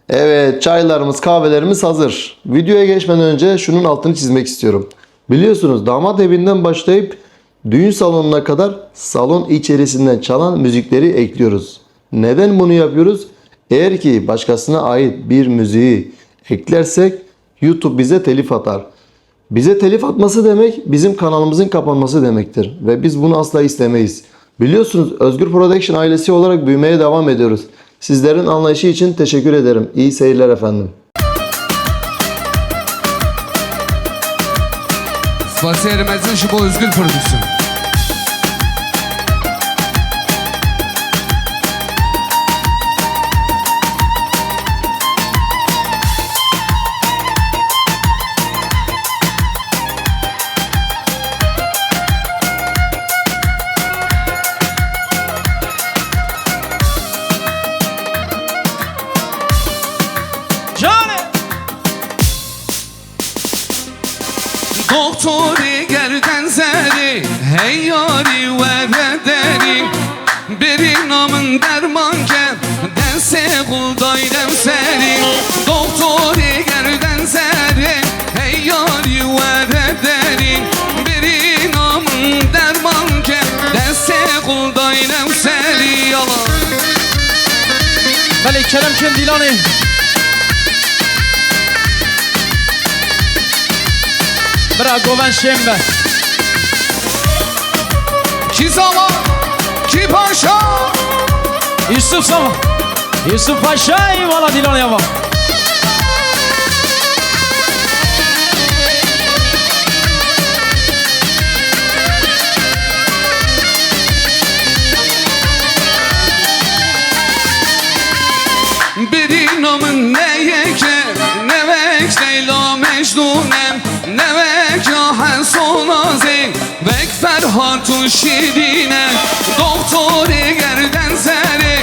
Evet, çaylarımız, kahvelerimiz hazır. Videoya geçmeden önce şunun altını çizmek istiyorum. Biliyorsunuz damat evinden başlayıp düğün salonuna kadar salon içerisinden çalan müzikleri ekliyoruz. Neden bunu yapıyoruz? Eğer ki başkasına ait bir müziği eklersek YouTube bize telif atar. Bize telif atması demek bizim kanalımızın kapanması demektir. Ve biz bunu asla istemeyiz. Biliyorsunuz Özgür Production ailesi olarak büyümeye devam ediyoruz. Sizlerin anlayışı için teşekkür ederim. İyi seyirler efendim. Spasiye Mezun Şubo Özgür Prodüksiyon. Doktori gerden zeri, hey yari verederi. Bir namın derman gel, dense kul dairem seri. Doktori gerden zeri, hey yari verederi. Bir namın derman gel, dense kul dairem seri. Yalan. Beli Kerem Kendilani. Bra Goven Şembe. Ki zaman, ki paşa. Yusuf Sama. Yusuf Paşa eyvallah Dilani'ye bak. Bir namın neye ki, ne vek Leyla Mecnunem, ne vek Yahen Sonazi, vek Ferhatun Şirine. Doktori gerden zeri,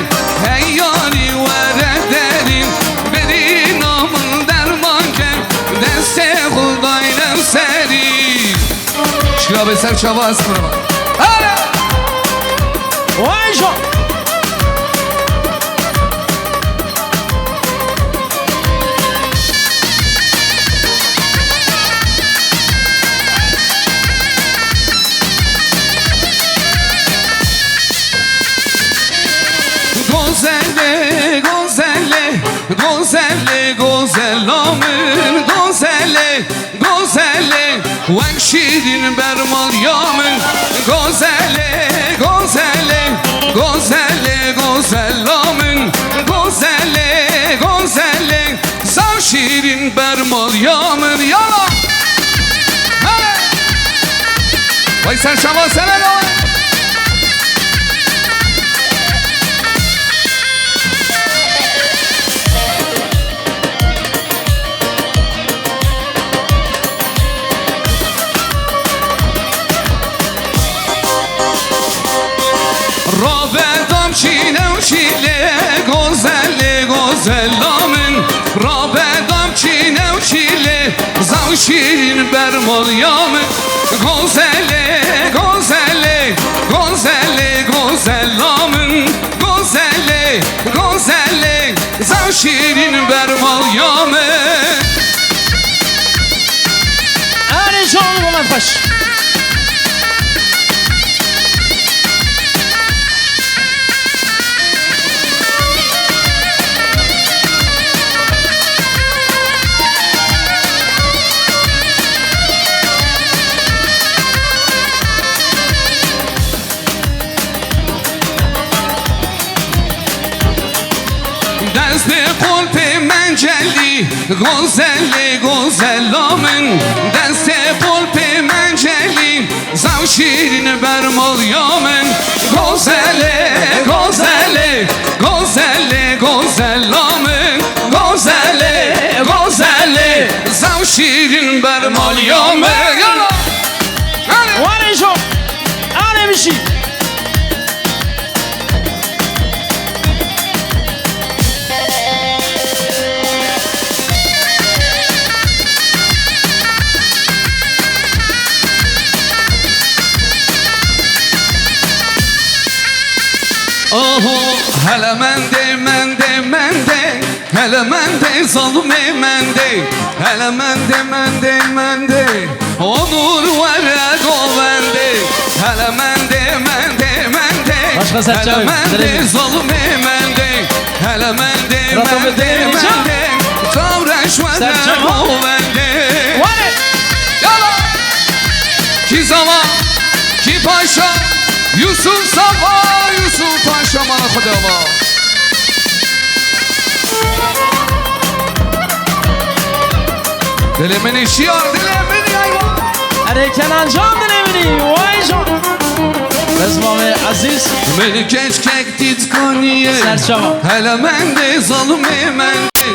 hey yari verederin. Bir namın derman ke, deste kuldaylem seri. Şıra beser çava esmura bak. Hala! Vay John. Gozelle, gozelle, gozelle, gozellamın. Gozelle, gozelle, vek şirin bermal yamın. Gozelle, gozelle, gozelle, gozellamın. Gozelle, gozelle, zav şirin bermal yamın. Yala! Hele! Vay sen şamal sene ne var? Rabedam çiğnem çile, gozelle gozellamın. Rabedam çiğnem çile, zav şirin bermal yamın. Gozelle, gozelle, gozelle, gozellamın. Gozelle, gozelle, zav şirin bermal yamın. Hadi John Goven Paşa. Deste kolpe mencelli, gozelle gozellamın. Deste kolpe mencelli, zav şirin bermal yamın. Gozelle, gozelle, gozelle, gozellamın. Gozelle, gozelle, zav şirin bermal yamın. Yalla! Hadi John. Hadi bir şey. Oho hele men de hele mende zalime mende, hele mende onur vere o bende, hele mende Başka Serçe hele abi, mende verelim. zalime mende, hele Rafa mende vereceğim. kavraş vere Serçe abi. o bende. Vay! Yala ki zaman ki paşa Yusuf Safa Yusuf Paşa bana kudama. Dilimin işiyor dilimin yayvan. Ere Kenan Can dilemini, vay can. Bezmami Aziz, Beni keşkek ditkaniye Serçava. hele mende zalime mende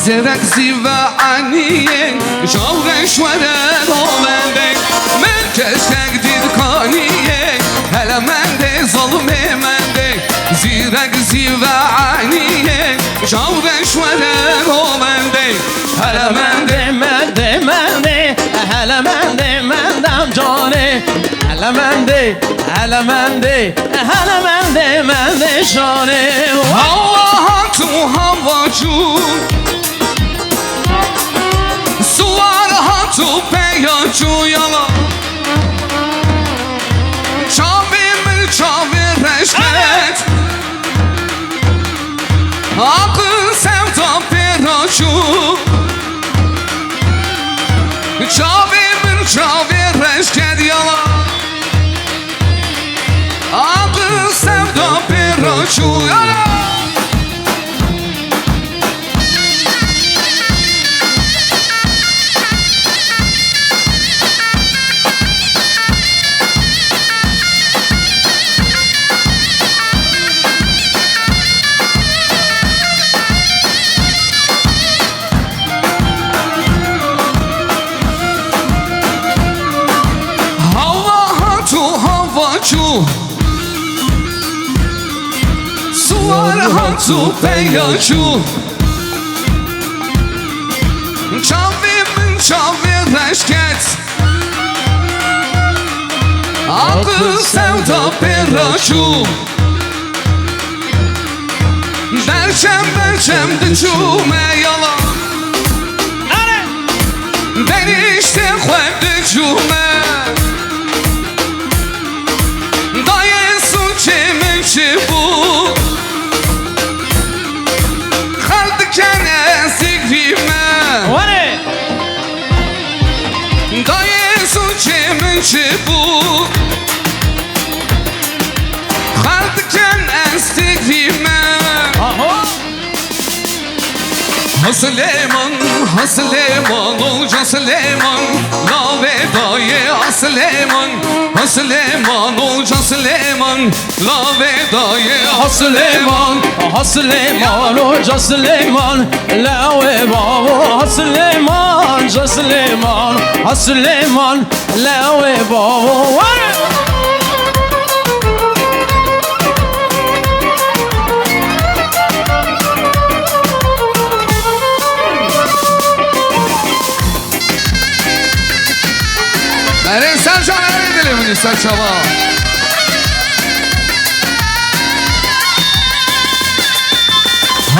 zerek ziva aniye şavreş veren o bende. Men keşkek ditkaniye hele mende zalime mende zerek ziva aniye şavreş veren o bende. Hele mende mende, hele mendem canı. Hele mende canı. Hava hatu havacı sular hatu peyacı yala çavim çavir reşket akıl sevda peyacı çavim çavir reşket yala akıl sevda peyacı yala. Sular hatu peyacı çavim çavir reşket akıl sevda peyacı derçem dicüme yala derişte xwed dicüme dayı su çemin çibu خلدكن سيغريما Vay! دايسو چمن چبو خلدكن سيغريما Aha! Süleyman, Süleyman, olca Süleyman Lave dayı Süleyman Süleyman, olca Süleyman Lave dayı Süleyman Süleyman, Hoca Süleyman, Lave Baba Süleyman, Hoca Süleyman, Süleyman, Lave Baba. Vay! Eren Sercan edelim bunu Serçava.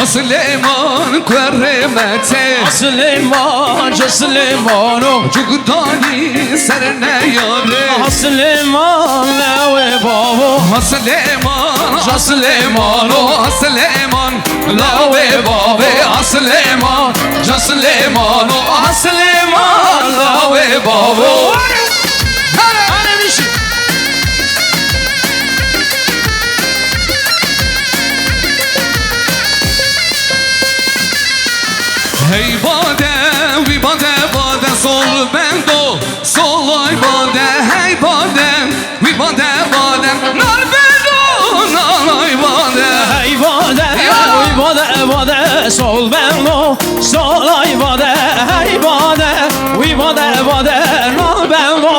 Süleyman kveremete Süleyman, Hoca Süleyman, Cugdani serine yare Süleyman, Lave Baba Süleyman, Süleyman, Süleyman Lave babe Süleyman, Süleyman, Süleyman Lave baba. Hadi bir şey. Hey bade, vi bade, bade sol bendo, sol ay bade, hey bade, vi bade, bade, nar bendo, nar ay bade. Hey bade, oy bade, bade, sol bendo, sol ay bade, hey bade, oy bade, bade, nal bendo,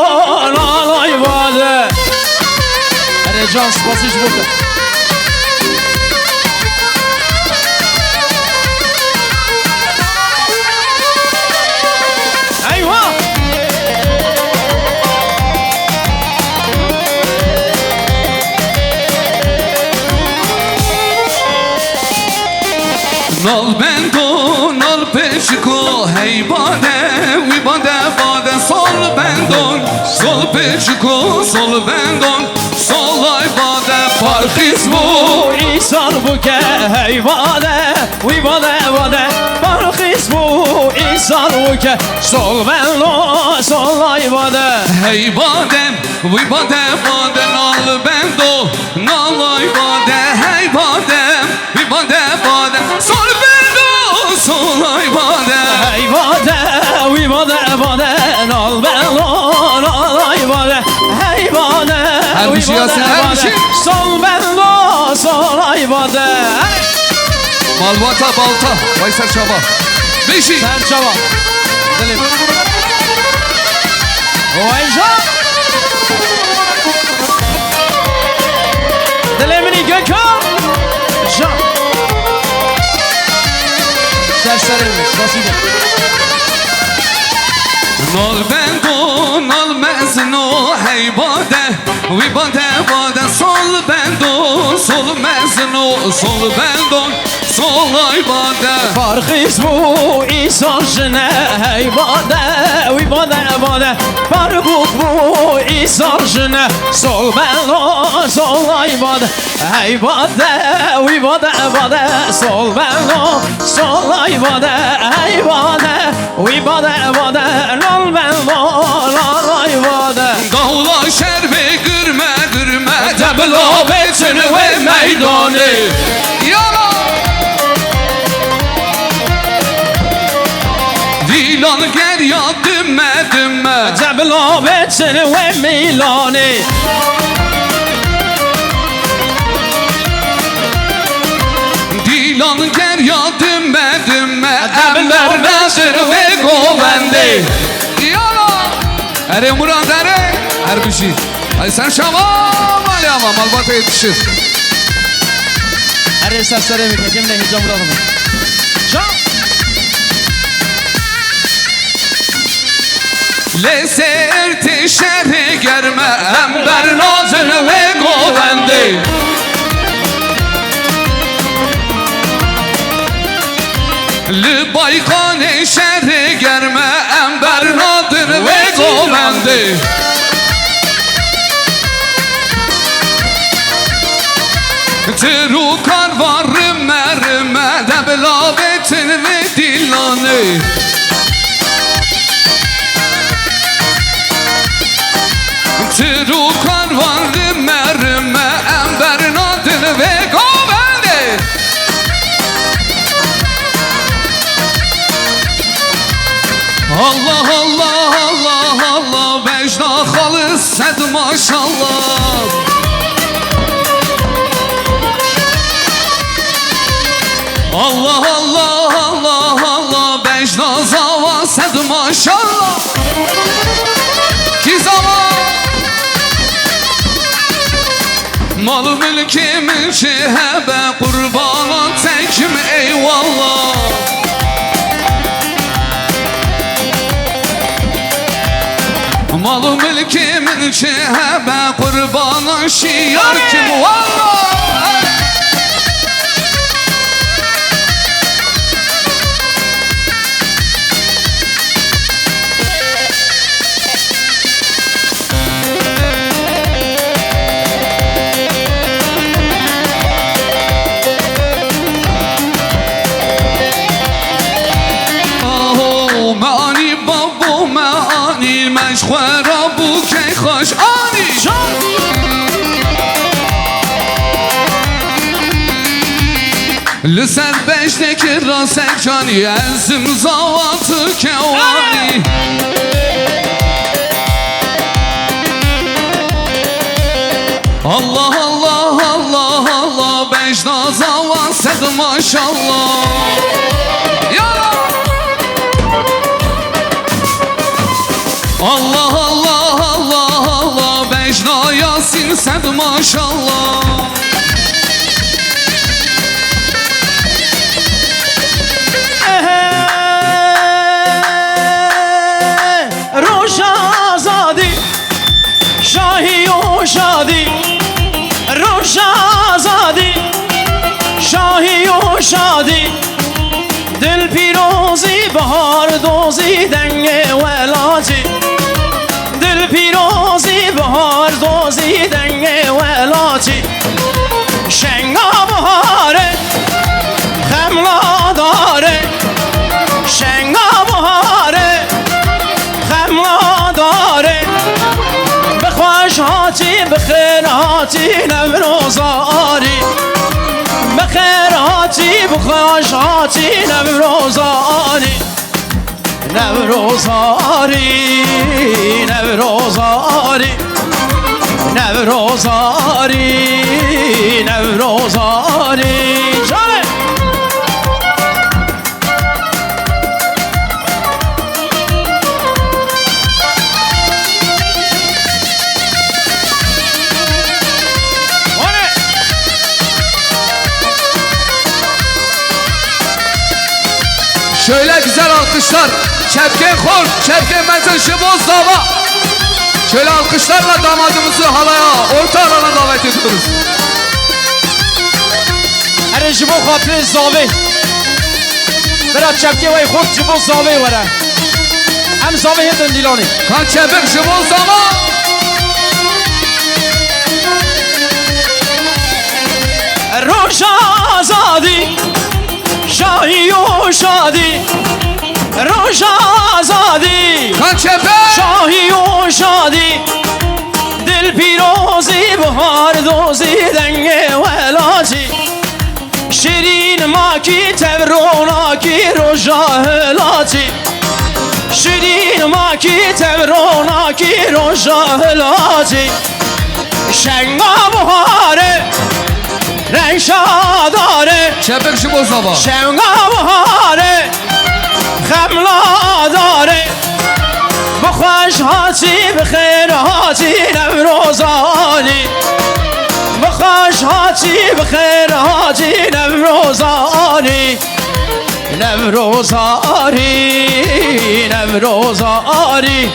nal ay bade. Hadi can spasiş burada. Eyvah! Nal bendo, Hey bade, vi bade, bade sol bendon Sol peçiko, sol bendon Sol ay bade, farkis bu İnsan bu ke heyvane Uy bade bade Barkis bu insan bu ke Sol benlo sol ay bade Hey badem, vi bade, bade Nal bendo, nal ay bade Hey badem, vi bade, bade Sol bendo, sol ay bade Hey bade uy bade bade Nal benlo nal ay bade Hey bade Her bir uy şey bade, Yasin, her bir bade. şey. Sol benlo sol ay bade Malbata balta. Veysel Çaba. Beşi, Sen çaba Dilim Oyca Dilimini Gökhan Can Serserimiz nasıl nal bendo, nal mezno Hey bade, vi bade, bade Sol bendo, sol mezno Sol bendo, sol ay bade Farkız bu insan jine Hey bade, uy bade bade Farkız bu insan jine Sol benlo, sol ay bade Hey bade, uy bade bade Sol benlo, sol ay bade Hey bade, uy bade bade Nol benlo, nol ay bade Dağla şerbe gürme gürme Debla betin ve meydanı Yala Dilan gerya dümme dümme Cebla betsin ve milani Dilan gerya dümme dümme Ember nasır ve govendi Yala Ere Murat ere Her bir şey Ay sen şamam Ali ama Malbata yetişir Her sesleri mi cemle hicam bırakın Can Leser teşeri germe Ember nazır ve govendi Li baykane şeri germe Ember nazır ve govendi Tiru karvar rümme rümme Debla betin ve dillanı Tiru karvan rümme rümme Ember nadın ve govendi Allah Allah Allah Allah Vecda halı sed maşallah Allah Allah Allah Allah Vecda zava sed maşallah Ki zaman Malı mülkümün şehebe Kurbana tekim eyvallah Malı mülkümün şehebe Kurbana şiyar kim vallah مشخورا بو که خوش آنی لسر بشتکی را سکانی ازم زواتı کوانی Allah Allah Allah Allah beş nazavan sed maşallah Yala Allah Allah Allah Allah Becna Yasin sed maşallah Roşazadi Şahi o şadi Roşazadi Şahi o şadi Dil pirozi bahar do پیروزی دنگ ولاتی دل پیروزی بهار دوزی دنگ ولاتی شنگا بهاره خملا داره شنگا بهاره خملا داره بخوش هاتی بخیر هاتی نوروزاری بخیر هاتی بخوش هاتی نوروزاری نوروزاری نوروزاری نوروزاری نوروزاری جانه Şöyle güzel alkışlar. Çepken Kol, Çepken Benzen Şıboz Dava. Şöyle alkışlarla damadımızı halaya, orta alana davet ediyoruz. هر جبو خاطر زاوی برا چپکی وی خود جبو زاوی وره هم زاوی هدن دیلانی Kan Çepek Şıboz Dava. روش آزادی شاهی و شادی روش آزادی Kan Çepek. شاهی و شادی دل پیروزی بهار دوزی دنگ ولاتی شیرین ماکی توروناکی روژاهلاتی شیرین ماکی توروناکی روژاهلاتی شنگا بهاره رنگ شاداره Çepek Şıboz Dava. شنگا بهاره خملا داره بخوش هاتی بخیر هاتی نوروزانی بخوش هاتی بخیر هاتی نوروزانی نوروزاری نوروزاری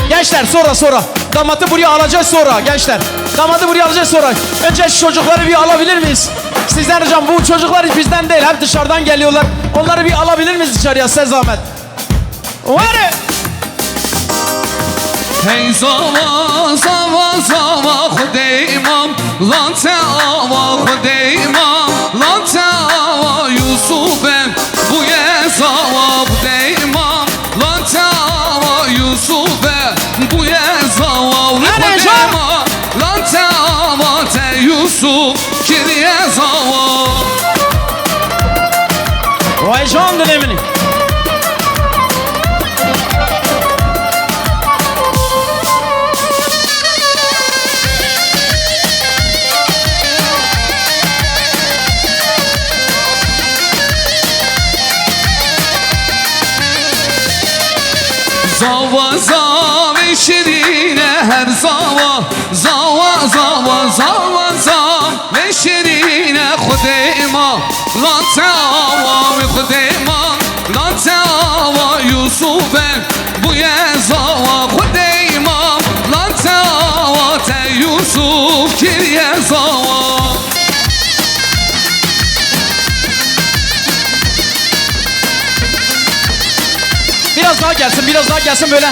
Gençler sonra damadı buraya alacağız sonra gençler damadı buraya alacağız sonra önce şu çocukları bir alabilir miyiz? Sizden ricam bu çocuklar bizden değil hep dışarıdan geliyorlar onları bir alabilir miyiz dışarıya size zahmet Vare Hey zava zava zava Xude imam Lan teava Xude imam Lan teava Yusuf'e Bu ye zava Xude imam Lan teava Yusuf'e Bu ye zava Xude imam Lan teava te Yusuf Kiriye zava Vay can dilemini Zava zava şirine her zava Zava zava zava zava ve şirine Xudeyma Lan teava ve Xudeyma Lan teava Yusuf'e bu ye zava Xudeyma Lan teava te Yusuf kiriye zava biraz daha gelsin böyle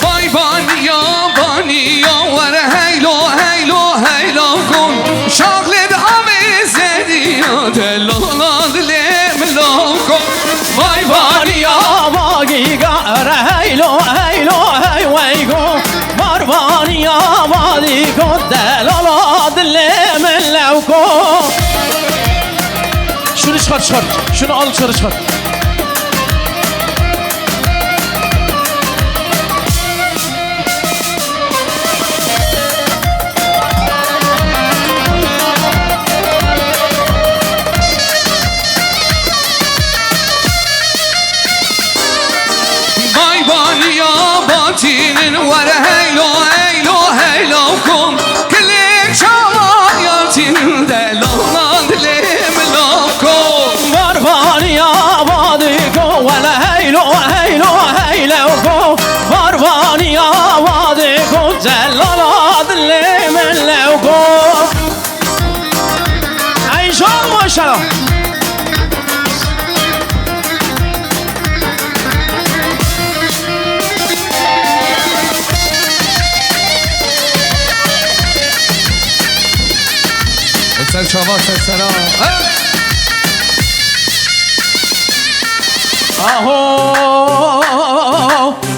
Vay baniya baniya Ver heylo heylo heylo kun Şahled avizediya Delala dilim lokun Vay baniya باقی گاره هیلو هیلو هی وی گو باربانی آبادی کو دلالا دل من لو کو Şunu çıkar şunu al dışarı çıkar Vay baniya batinin Ver heylo heylo heylo kun Klik çalan yatin Delala dilim lokun باربانی آبادی Serçava sersera. Aho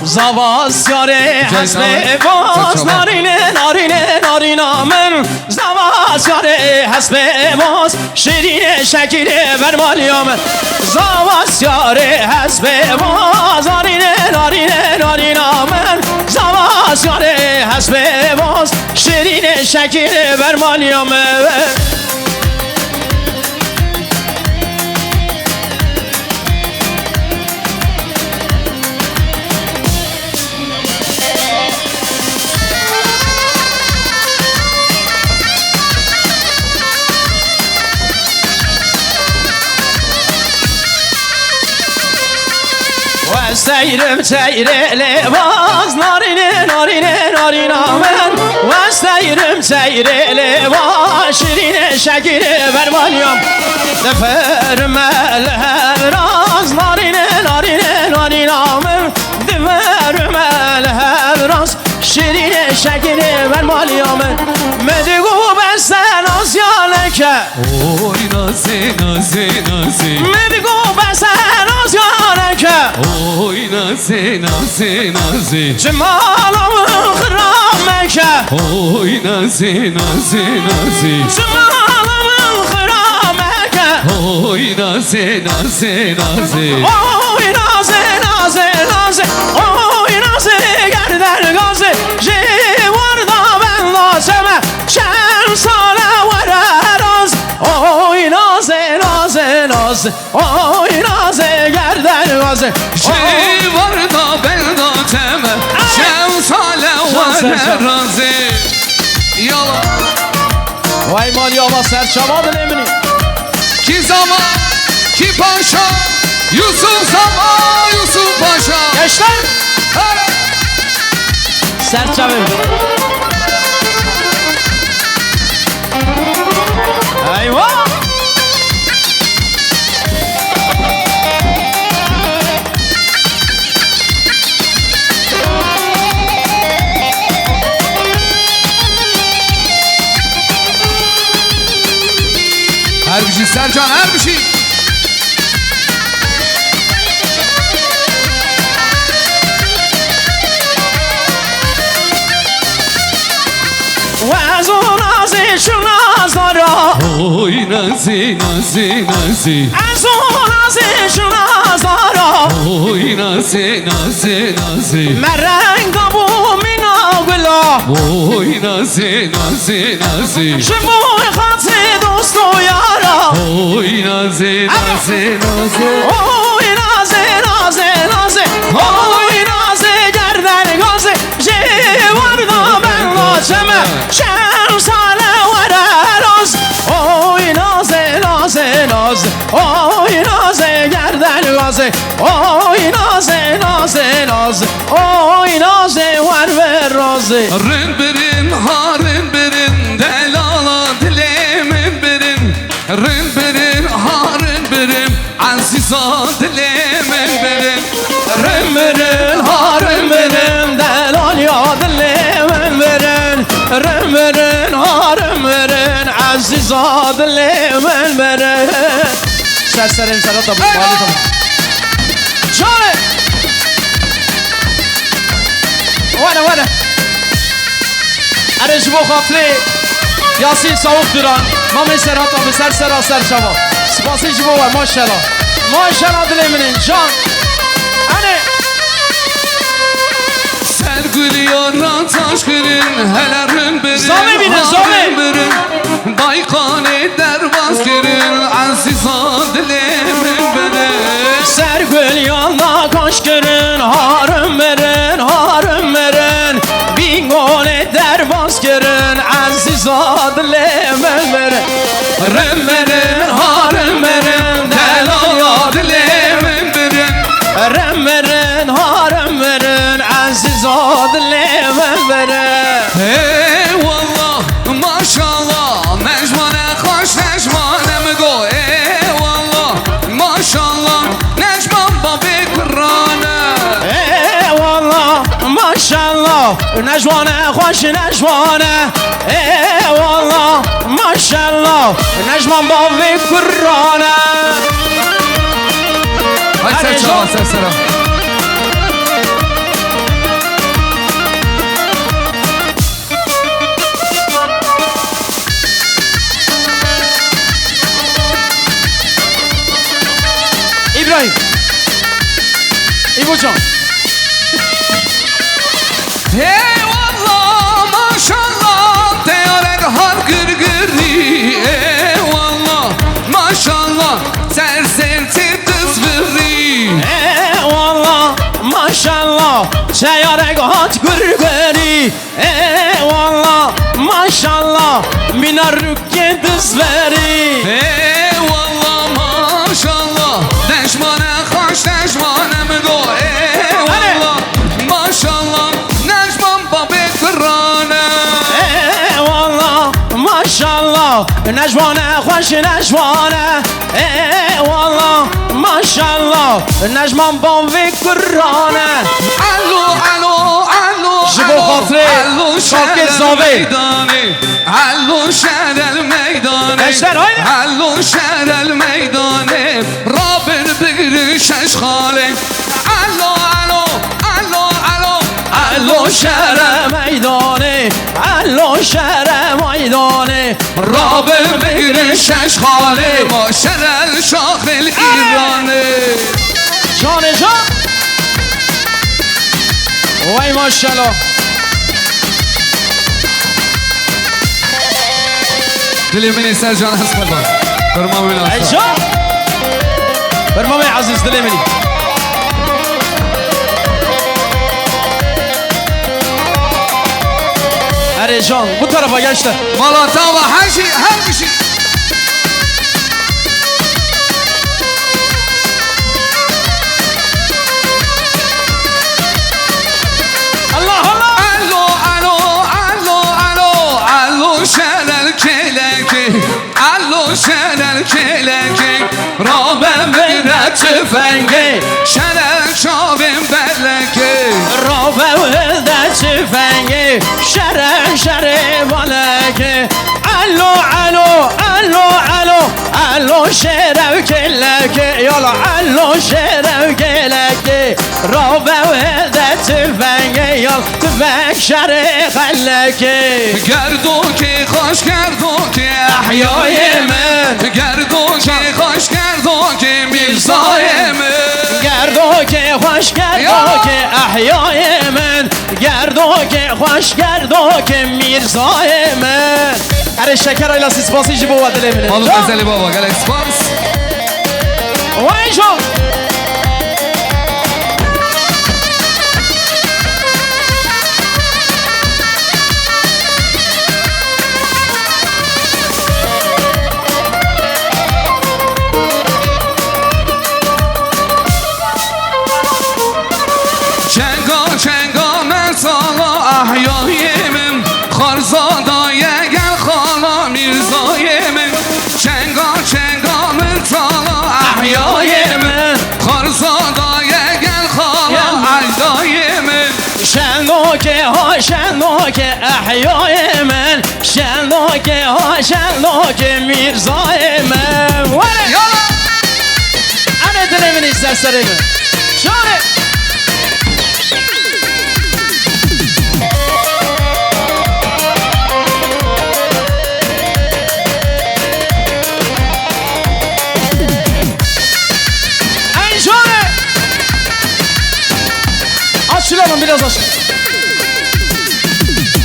zavaz yare hasbe baz narine narine narina men zavaz yare hasbe baz şirine şekile vermaliyam zavaz yare hasbe baz narine narine narina men zavaz yare hasbe baz şirine şekile vermaliyam Seyrim seyrele baz narine narine narina men Seyrim seyrele baz şirine şekile vermaliyam Deferim el raz narine narine narina men Deferim el raz şirine şekile vermaliyam Medigu ben sen az yaneke Oy nazi nazi nazi Medigu ben sen az yaneke Oy nazi nazi nazi Cemalımı kırameke Oy nazi nazi nazi Cemalımı kırameke Oy nazi nazi nazi Oy naze naze naze Oy naze gerder gazi Civarda ben lazeme Şen sana var az Oy naze naze naze Oy naze gerder gazi Civarda belda teme Şemsale var razı Yalan Vay maliyama serçamadın emini Ki zaman, ki paşa, Yusuf Sama, Yusuf Paşa. Gençler Hey! serçavim Eyvah Her bir şey Sercan, her bir şey. Vazo nazi şu nazlara Oy nazi nazi nazi Vazo nazi şu nazlara Oy nazi nazi nazi Merenga bu mina gula Oy nazi nazi nazi Şimu khatsi dostu yara Oy nazi nazi nazi Oy nazi nazi nazi Oy nazi gerden gazi Civarda ben lazeme Şen sana var eraz Oy nazi nazi nazi Oy nazi gerden gazi Oy nazi nazi nazi Oy nazi var ver razı Rinbirin harinbirin delala dilemin birin Rinbirin harinbirin aziza dilemin birin Rümürün harımırın delal ya dillemin verin Rümürün harımırın aziz adillemin verin Seslerim sana da bu mali tamam Şöyle Vana Arıcı bu hatri Yasin Savuk Duran Mami Serhat abi Sersera Serçava Spasici bu var maşallah Maşallah dileminin can Hani Sergül yaran taş girin helerin birin Zami binin, zami. harin birin Baykane dervaz girin aziza dilemin birin Sergül yanına kaş görün harım verin Bingon eder bas görün aziz adlemen verin Rım verin harım verin delal dilemin birin Rım verin harım verin aziz adlemen verin Eyvallah maşallah Necmane hoş necmane mi go Eyvallah maşallah Necman babi kırane Eyvallah maşallah Necvane hoş necvane Eyvallah maşallah الله نجمان بابي كرانا Hay Serçava sersera. İbrahim İbocan Eyvallah maşallah Teyarek har gırgırı Eyvallah maşallah Sersertir kız vırri Eyvallah maşallah Seyarek hat gırgırı Eyvallah maşallah Minarrukke dızveri Eyvallah maşallah Deşmane hoş deşmane mi go Eyvallah maşallah Necman babi kırane Eyvallah maşallah Necvane hoş necvane Eyvallah maşallah Necman bavi kurrane Allo allo allo Jibo Khatre, Şarkı Zavi. Allo şerel meydanı Gençler, haydi. Allo şerel meydanı Rabir bir şeşhale Allo allo allo allo Allo şere meydane Allo şere meydane Rabir bir şeşhale Maşerel şahil İranı Canı can Vay maşallah Dilimini Sercan Hasparban. Kırma Ey münasır. can Vermame aziz dilemini Ey can bu tarafa gençler Malatava her şey her bir şey. Allah Allah Allo allo allo allo allo şerel keleki Allo şerel keleki Rabem vere tüfengi Şerel şavim belleki Rabevde tüfengi Şere şere valeki Allo allo allo allo Allo şerev kelleki Yola allo şerev kelleki Rabevde tüfengi Yol tüfek şere kelleki Gerdoki hoş gerdoki Ahyayemin Gerdoki hoş gerdoki Mirzayemin Gerdoki hoş gerdoki Ahyayemin Gerdoki hoş gerdoki Mirzayemin Her şeker aylası spasıcı bu vadile bile Balık ezeli baba gel ekspans. Vay çok Çenga çenga mersala ahyayemin Harzadaya gel hala mirzayemin Çenga çenga mersala ahyayemin Harzadaya gel hala aydayemin Şendoki ha şendoki Ahyayemin Şendoki ha şendoki Mirzayemin Vay Yala Ana dilemin isterserimi Şöyle Ay şöyle Açılalım biraz aç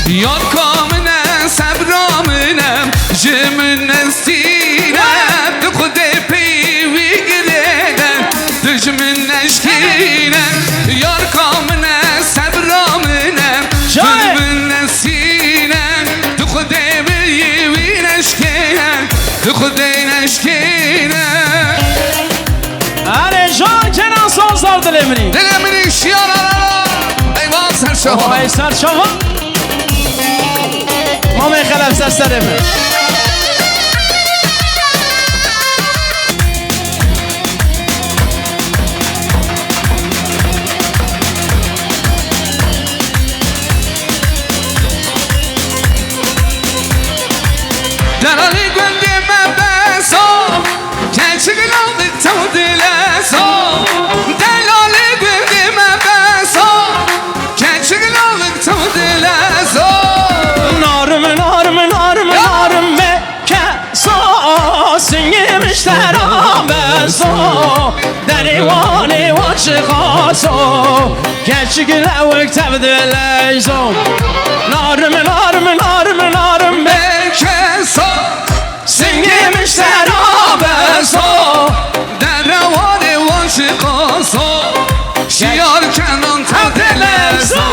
Yakamine sebramine Cimine sinem Tıkıde peyvi gireden Dücmün eşkine Yakamine sebramine Şöyle. Cimine sinem Tıkıde peyvi eşkine Tıkıde eşkine Hadi Can Kenan sözler dilemini Dilemin iş yarara Eyvah serşava Vay serçava Mami xelef serserimi Derali gündü سنگیمشتر آبسو در ایوان ایوان شخاصو کچی گلوک تبدیل ایزو نارم نارم نارم نارم بکسا سنگیمشتر آبسو در روان واشقاسا شیار کنان تا دلسا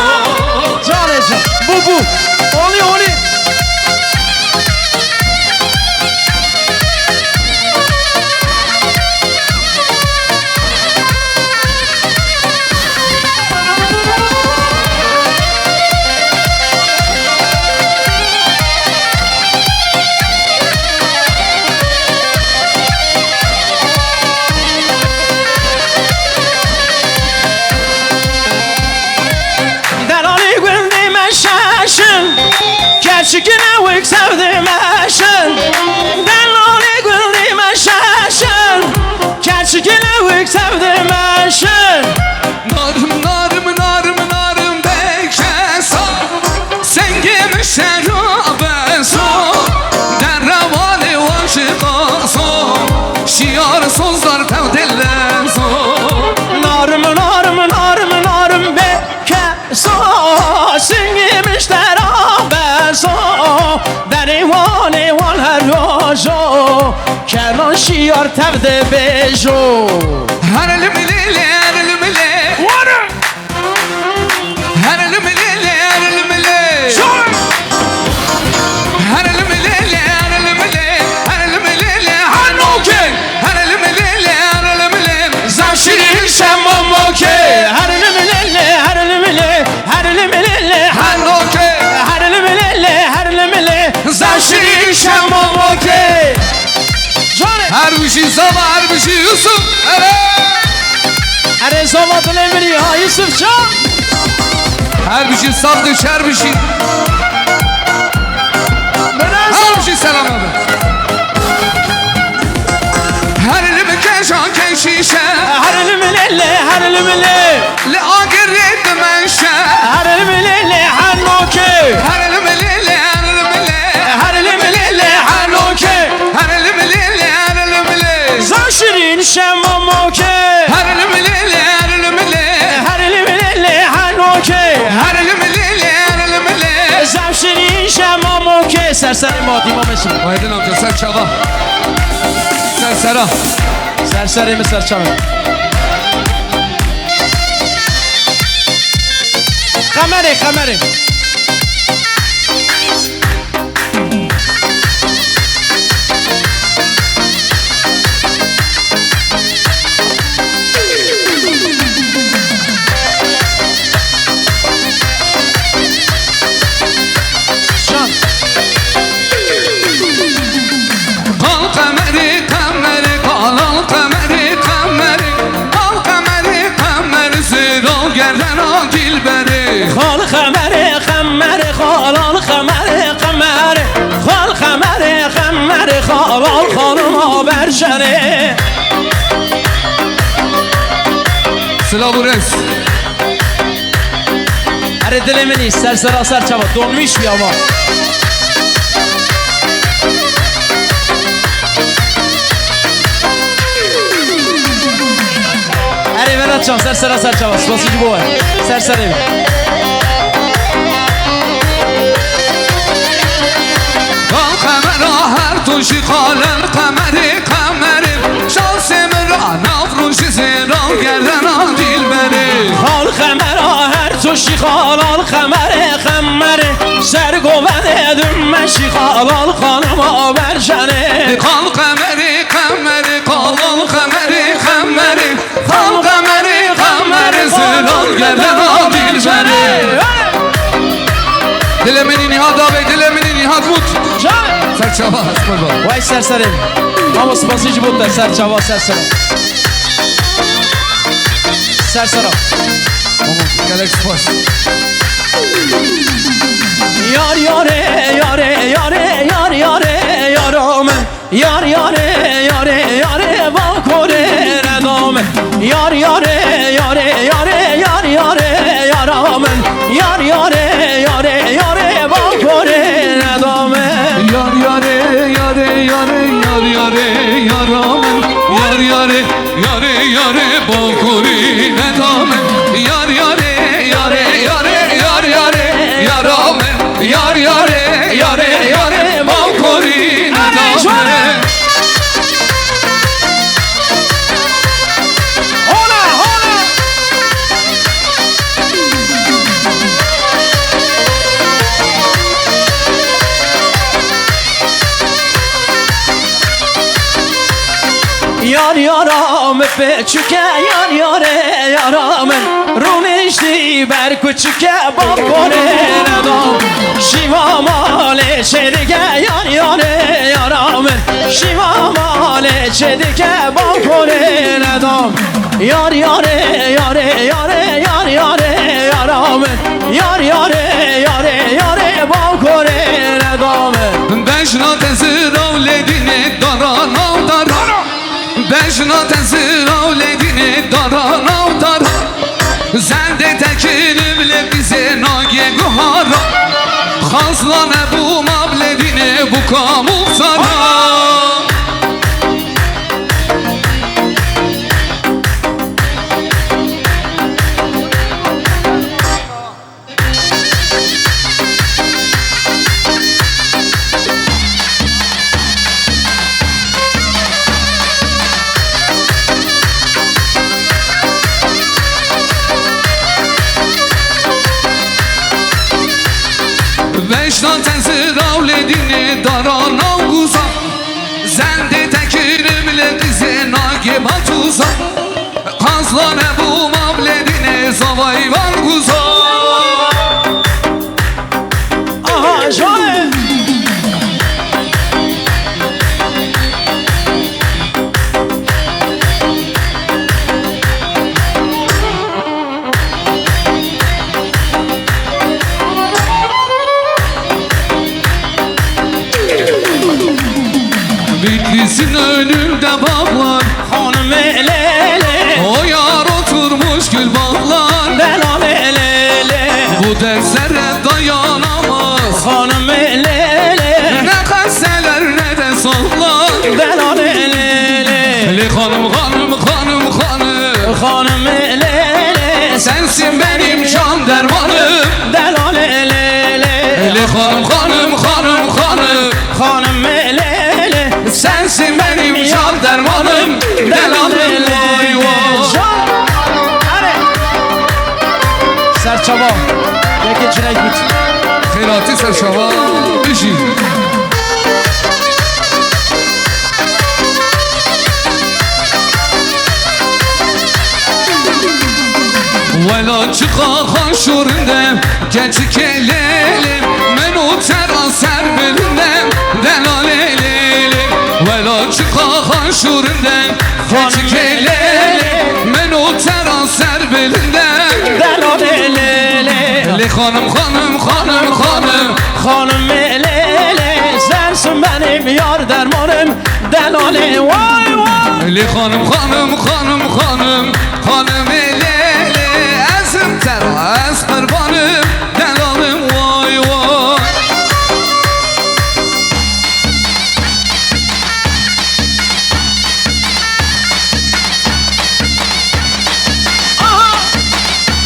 جانشان بو اولی Gerçekine vik sevdim eşin Delali güldüm eşeşin Gerçekine vik sevdim eşin Narım narım narım narım bekesa Sengim şerabesa Der revani vaşikasa Şiar sözler tevdilleso Narım narım narım narım bekesa Singim işler abeso Der ivan ivan her rojo Kerman şiar tevde bejo Her elimile her elimile Her elimile her elimile Her elimile her elimile Her elimile her noken Her elimile her elimile Zamşirin şemmam okey Her elimile her elimile Her elimile Her noken Her elimile her elimile Zamşirin şemmam okey Her bir şey sabah her bir şey Yusuf Evet Her zamanın emri ha Yusufcan Her bir şey saf düşer bir şey Her bir şey selam abi Her elimi keşan keşişe Her elimile her elimile Le agirret menşe Her elimile her noke Her elimile her elimile Her elimile her noke Her elimile her elimile Zaşirin şemmam oke Her elimile her elimile Her elimile her noke Her elimile her elimile Zaşirin şemmam oke Serseri maddi mamesin Aydın amca sen çaba Sen sera Serseri mi serçamı Kameri Can Kal kameri kameri kal al kameri kameri Kal kameri kameri zero gelen al dilberi خال خمره خمره خالال خمره خمره خال خمره خمره خالال خانم برشره Sıla bu res Her dilimin ister sırasar çaba donmuş bir ama Her evvel açacağım ser sırasar çaba spasıcı bu var ser ser evi Kal kamera her tuşi kalen kameri kameri Şansım nafruşi zero gelen al dilberi خال خمره هر توشی خالال خمره خمره سرگوبه دمشی خالال خانم برشنه Kal kameri kameri kal al kameri kameri Kal kameri kameri zero gelen al dilberi Dilemini Nihat abi dilemini Nihat Mut Can Serçava Hasbaba Vay serserim Ama spasıcı bu da serçava serserim Serserim Galaxy Pass Yar yare yare yare yar yare yarame Yar yare yare yare bakore redame Yar yare yare yare yar yare yarame Yar yare yare yare bakore redame Yar yare yare yare yar yare yaram yare yare yare bakuri nedame yar yare yare yare yar yare yarame yar yare yare yare bakuri nedame Hola, hola. Yar yaram peçüke yar yare yaramın Runişti ber küçüke bakore nedam Şiva male çedike yar yare yaramın Şiva male çedike bakore nedam Yar yare yare yare yar yare yaramın Yar yare yare yare bakore nedam Beşna tezir avledine daran avdara Beşna tezir avledine daran avdara Zende tekinim le bize nage guhara Khazlane bu mabledine bu kamuhtara Beşna tezir avledine daran avguza Zende tekinim le bize nage batuza Khazlane bu mabledine zavayvan guza Aha canım Bitlis'in önünde bağlar Hanım elele O yar oturmuş gül bağlar Delal elele Bu derslere dayanamaz Hanım elele Ne kaseler ne de sallar Delal elele Hele hanım hanım hanım hanım Hanım elele Sensin benim can dermanım Delal elele Hele hanım hanım hanım hanım Hanım elele Sensin benim can dermanım Delalım vay vay Serçaba Yeke çilek bit Ferati serşava Bişi Vela çıkan şurundem Geçik elelim Men uter aser bilindem Delal elelim Vela çıkan şurundem Geçik elelim Men uter aser bilindem Delal elele Le hanım hanım hanım hanım Hanım elele Sensin benim yar dermanım Delale vay vay Le hanım hanım hanım hanım Hanım elele Ezim teraz kurbanım Delalım vay vay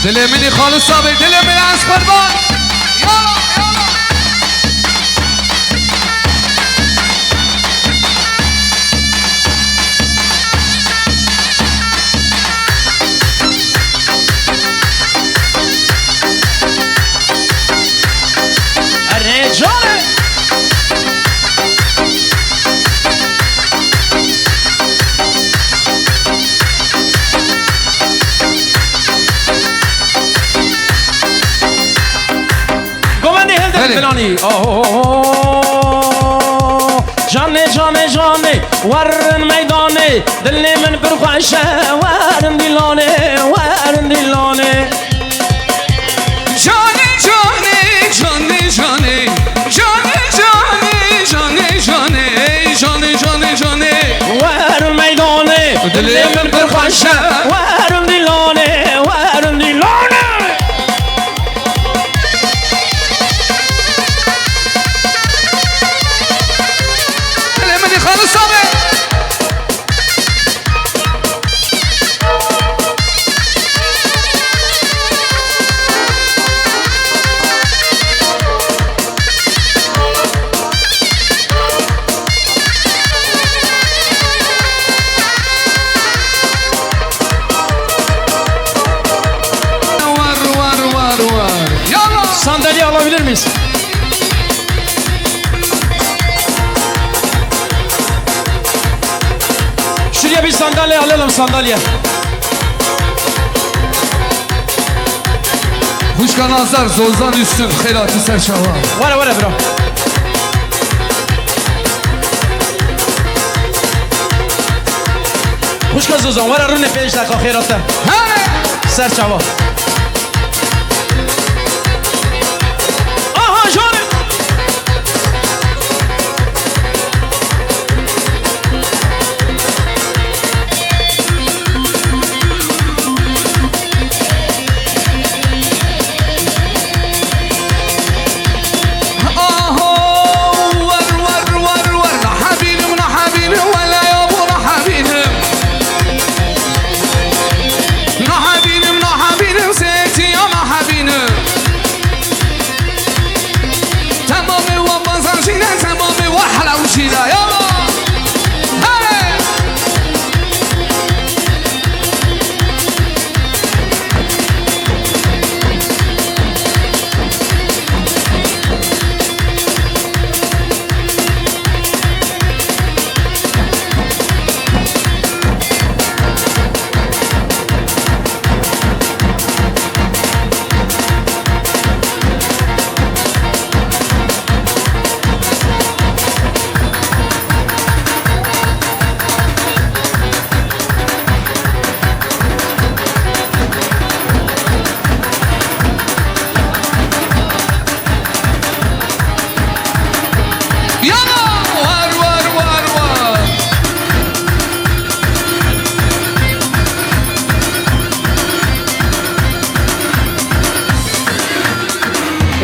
Dilimini halis abi dilimini az kurban Yala yala Recale Gomendi Hilde Hadi. Filani Canne canne canne Varın meydane Dilimin bir khoşe Varın dilane Varın dilane Cane cane cane cane Cane cane cane cane Cane cane cane Varın meydane Dilimin bir khoşe Varın dilane Varın dilane Dilimini halis abi sandalye alabilir miyiz? Şuraya bir sandalye alalım, sandalye. Kuşkan azar zozdan üstün Hayratı serşava. Var bro. Hoş geldin. Var arın 5 dakika hayratı. Ser çava. Aha canım.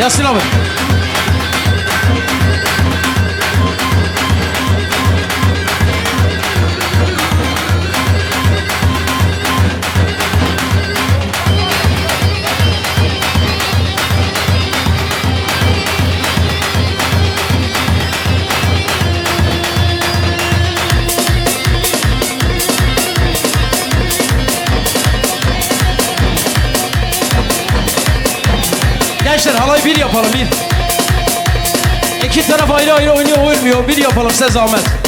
Yasin abi. Gençler halay bir yapalım bir. İki taraf ayrı ayrı oynuyor olmuyor. Bir yapalım size zahmet.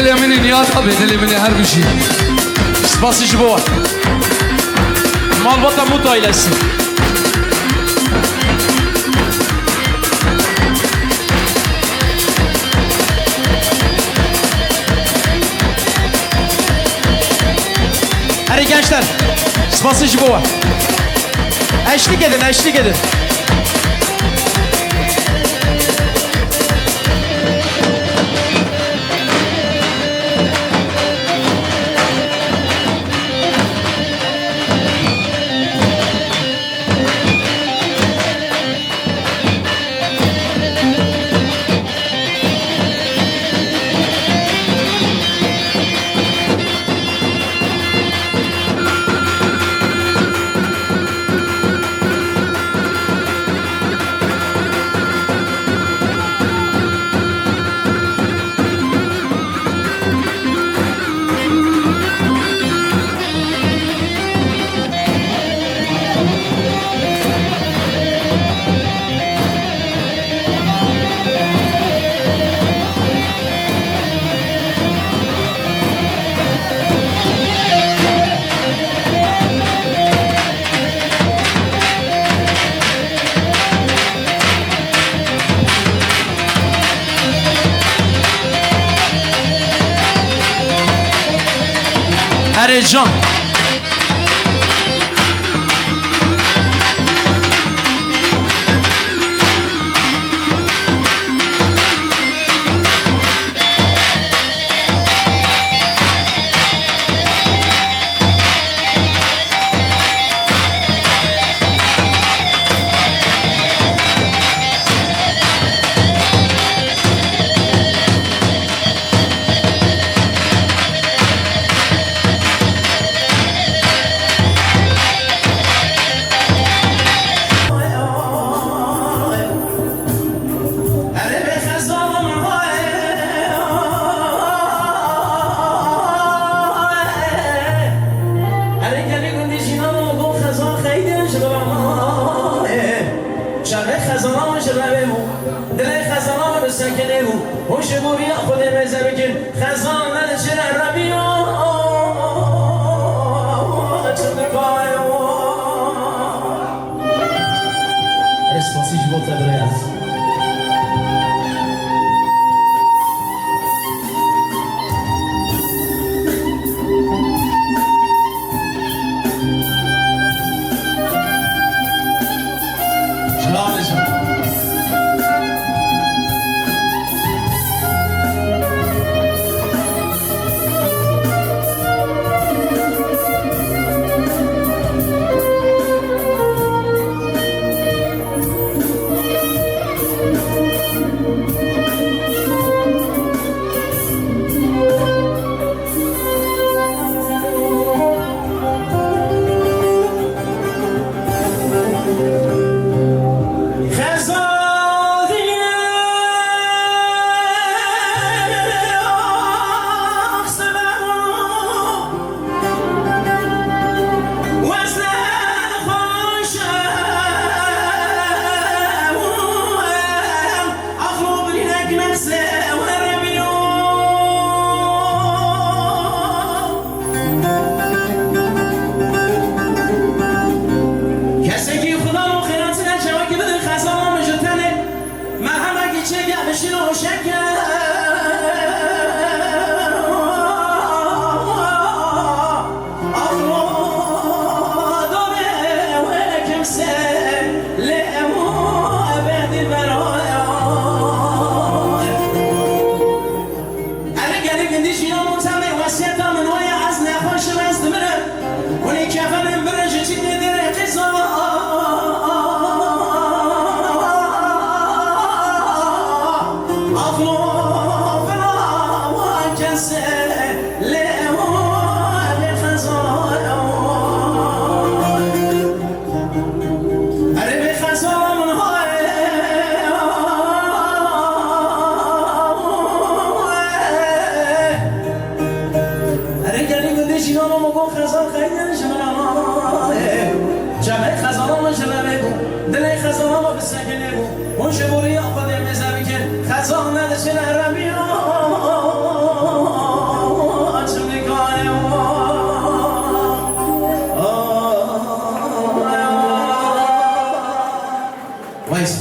dilimini Nihat abi dilimini her bir şey. Spasy Jiboa. Malbata Mut ailesi. Hadi gençler. Spasy Jiboa. Eşlik edin, eşlik edin. Ercan. خزانه دشل ربیان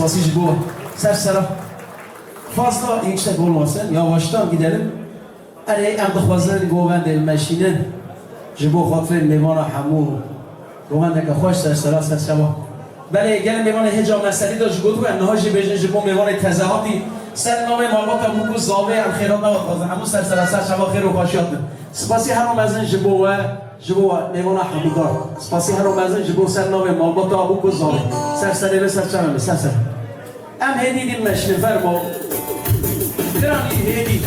spasi jibo sersera. Fazla yüksek olmasın, yavaştan gidelim. Hani em dixwazin govend meşinin jibo xatir mevana hamu govend که خوش sersera sersera. بله گل میوان هجا مسئله داشت گفت و انها جی بجن جبو میوان تزهاتی سر نام مالبات موکو زاوه الخیرات نواد همون سر شما خیر و خاشیات سپاسی هر مزن جبو میوان حمیدار سپاسی هر مزن جبو سر نام مالبات موکو زاوه سر به سر ام هدی دیم مشنه فرما درانی هدی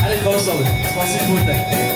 علی خواست آبه سپاسی بوده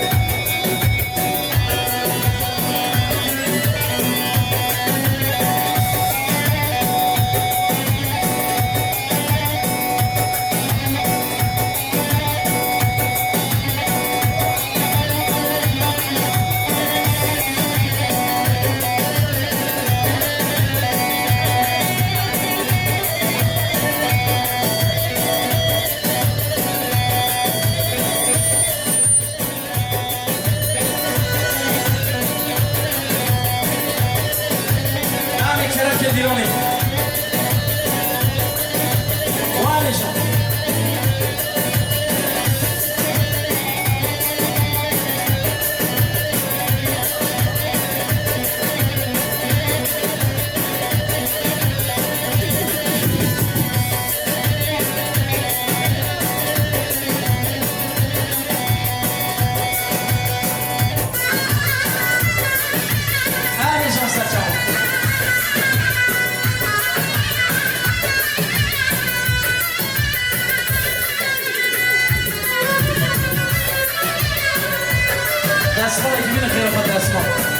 دیرانی وانشان دستمال اگه خیلی خود دستمال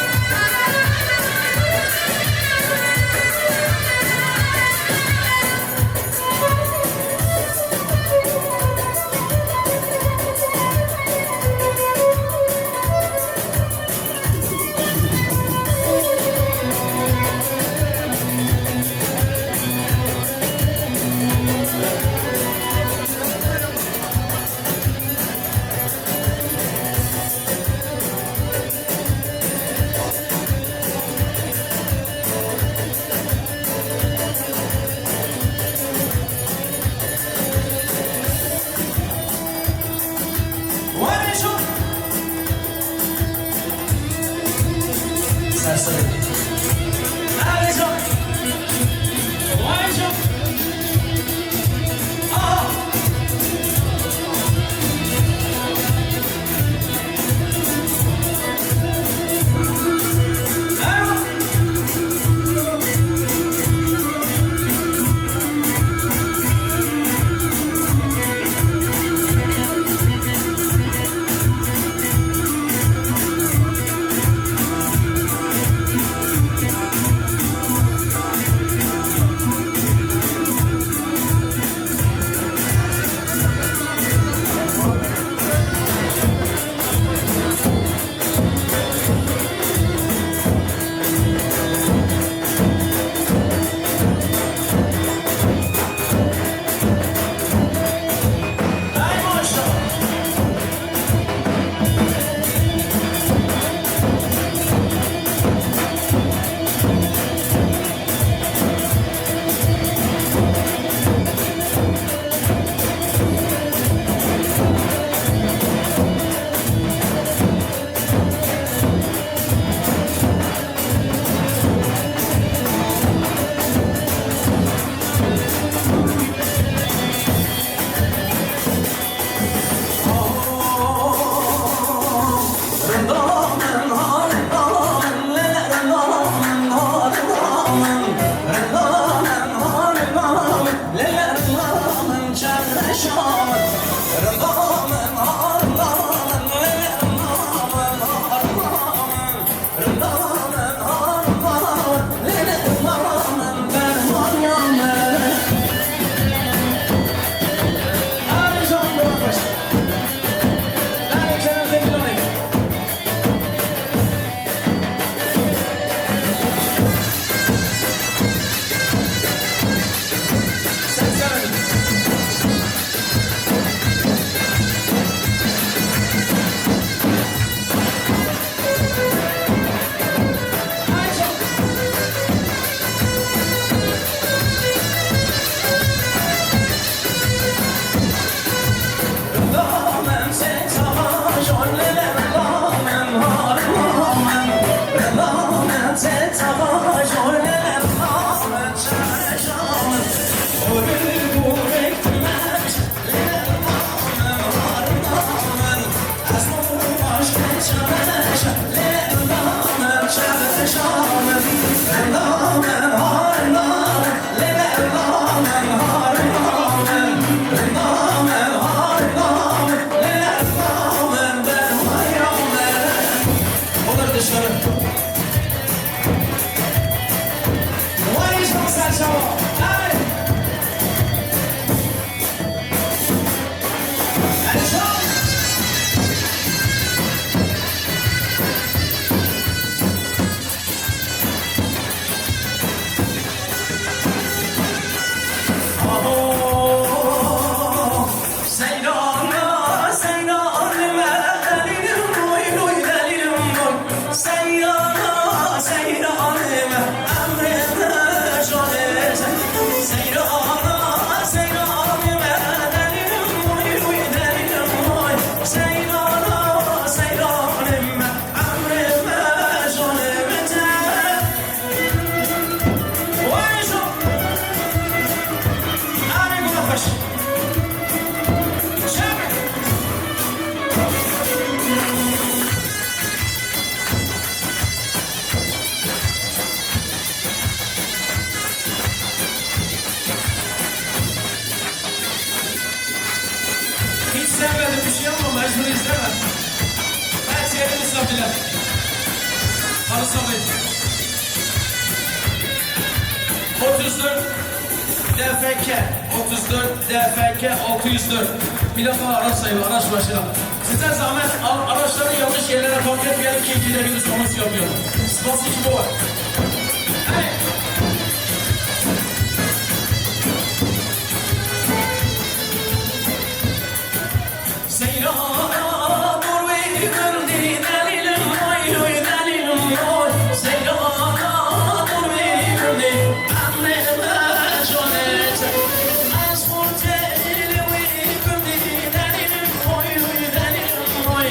Adile. Arısa Bey. 34 DFK 34 DFK 604 plaka araç sayılı araç başına. Size zahmet araçları yanlış yerlere park etmeyelim ki ikilerimiz anons yapıyor. Spası gibi var. Hey! Seyran dur ve verdi delilim oy oy delilim oy. Seyran dur ve verdi anneme şönet. Az forteli ve verdi delilim oy oy delilim oy.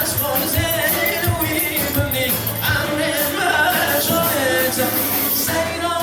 Az forteli ve verdi anneme şönet. Seyran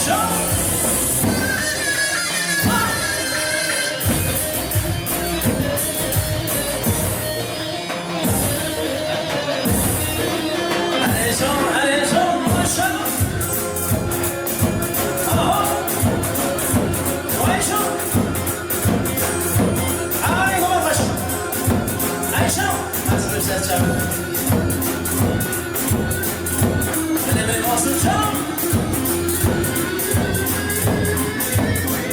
başa. Elezon başa. Aha. Başa. Ay baba başa. Ayşe. Nasıl ses çabuk. Eleme basın çabuk.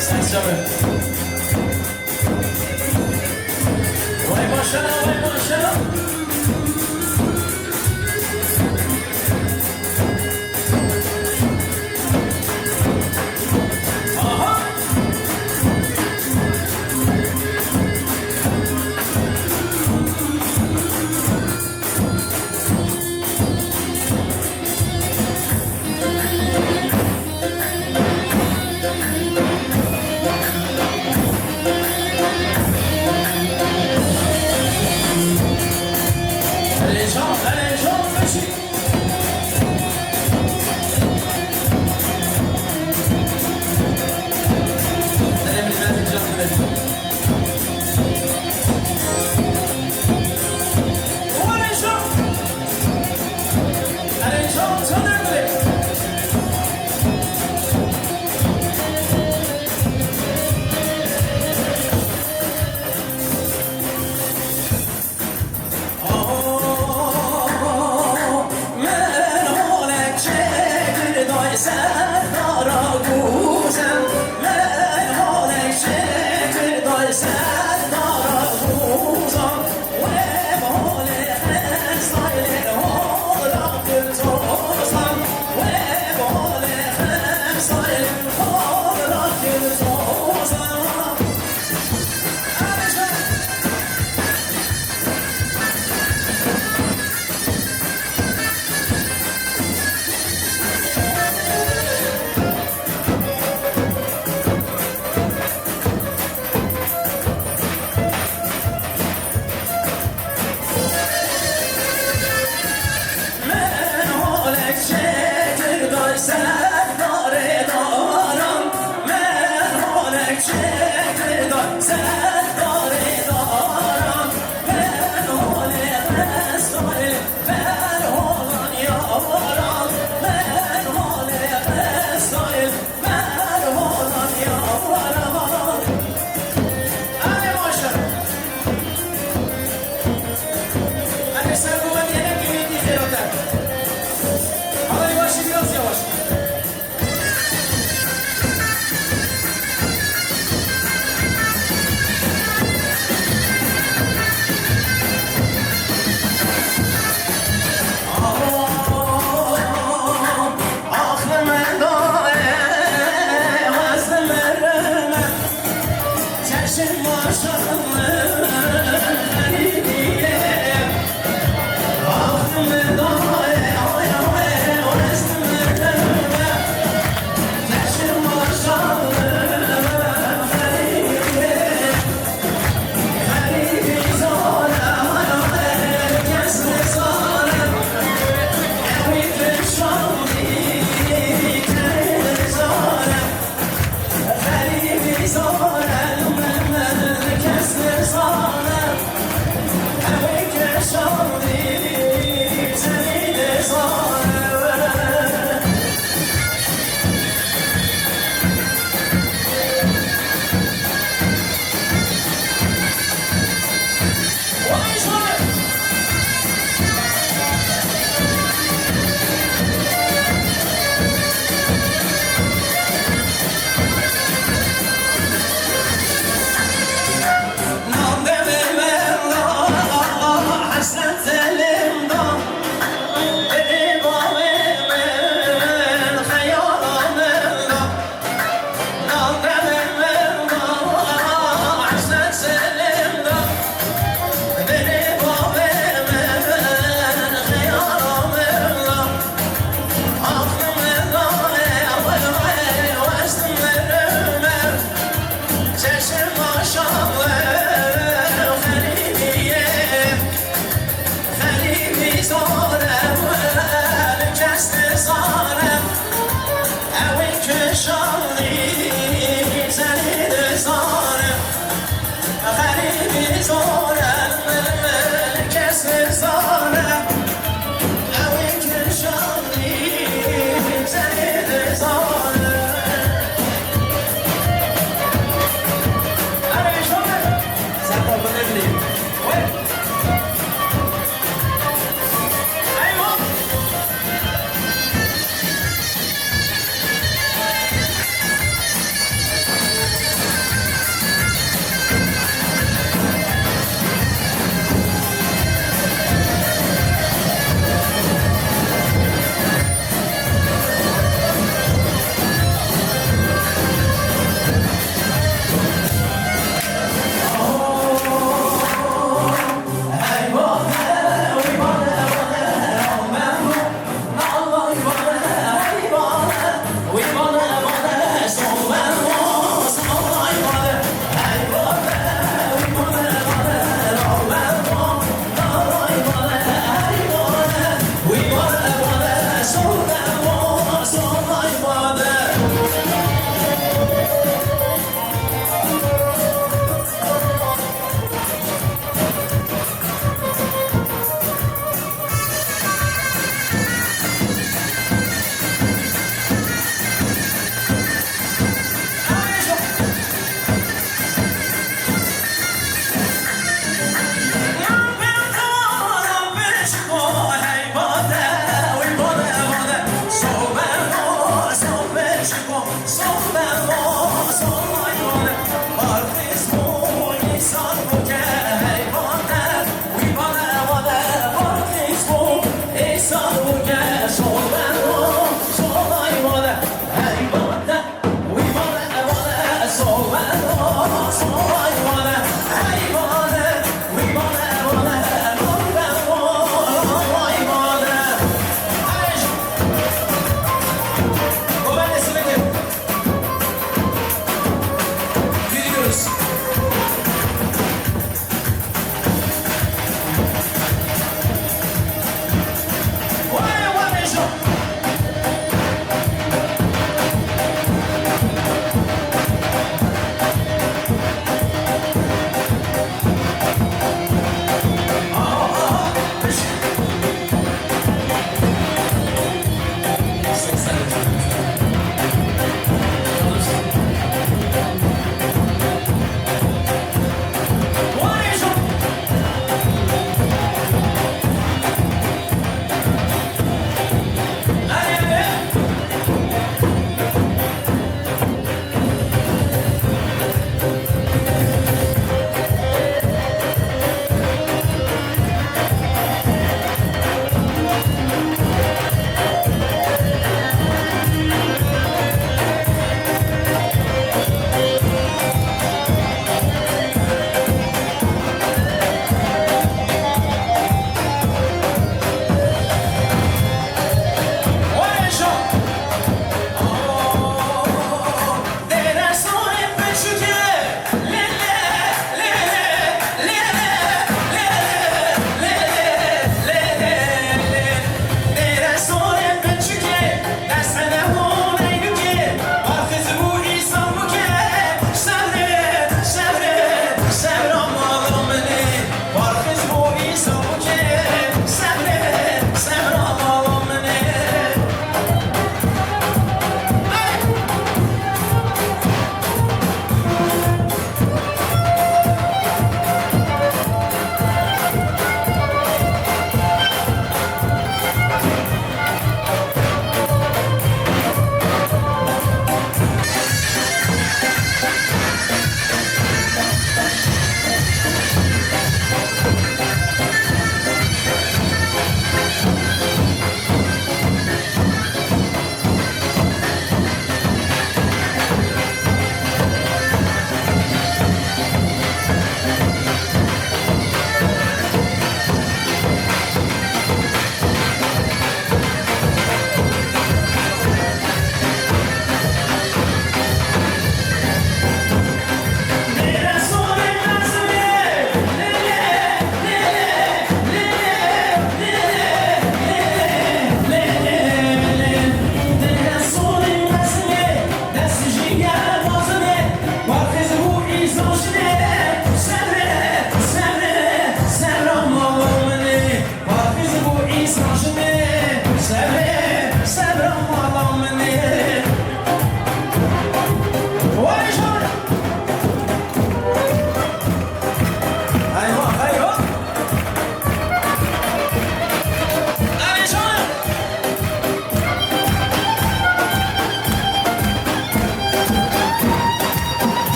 Ses çabuk. Vay başa, vay başa.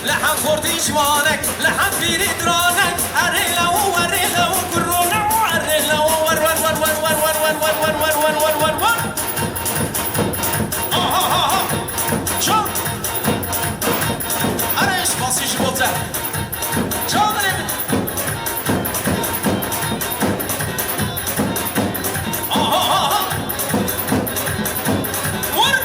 لحن خوردی جوانک لحن پیری درانک ارلا و ارلا و کرونا و ارلا و ور ور ور ور ور ور ور ور ور ور ور ور ور ور آها ها ها جان ارش باسی جبوته جان آها ها ها ور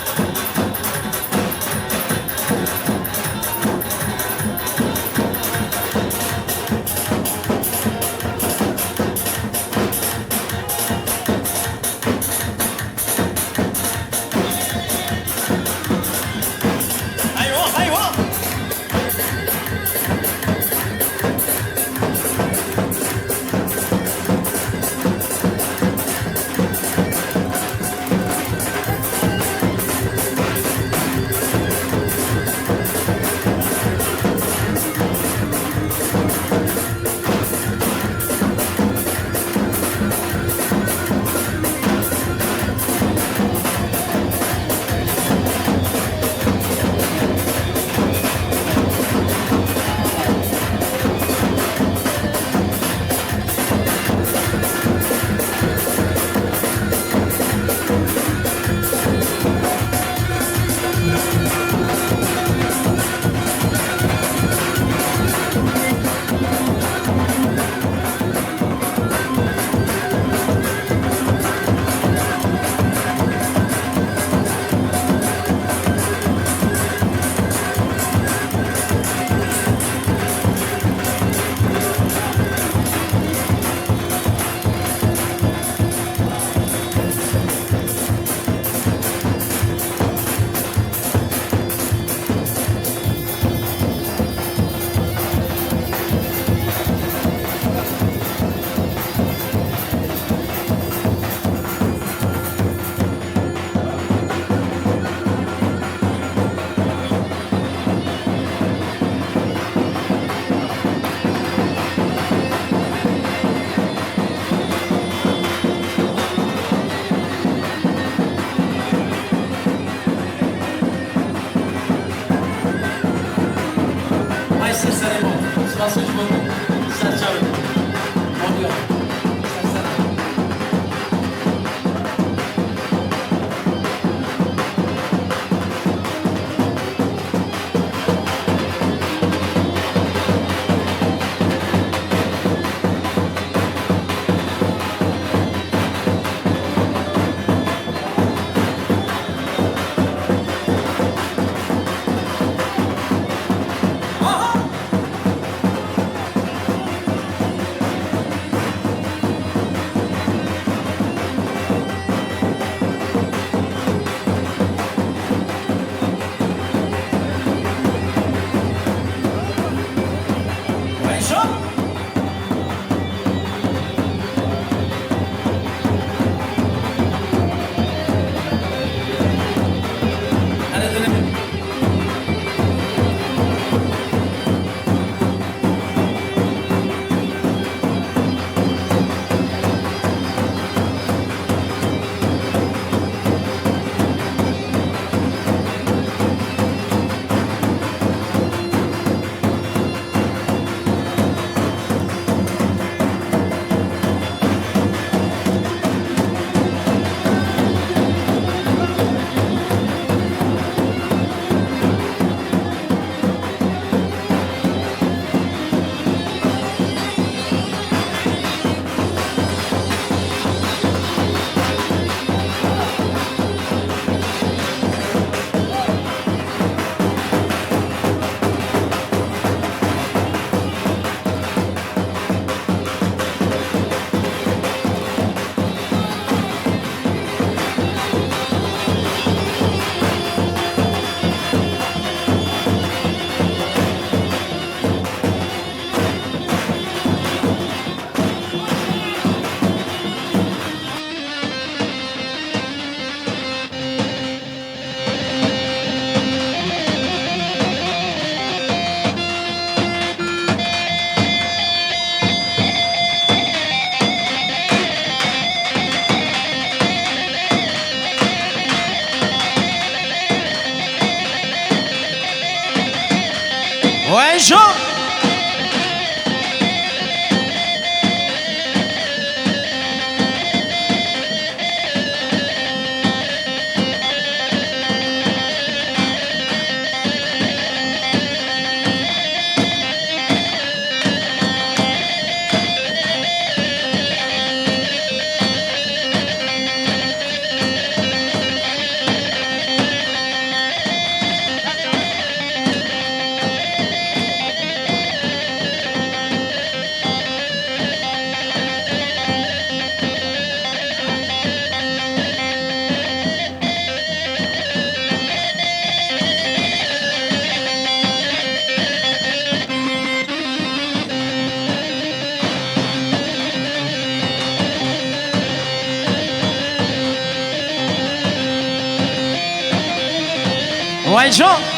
Vay can.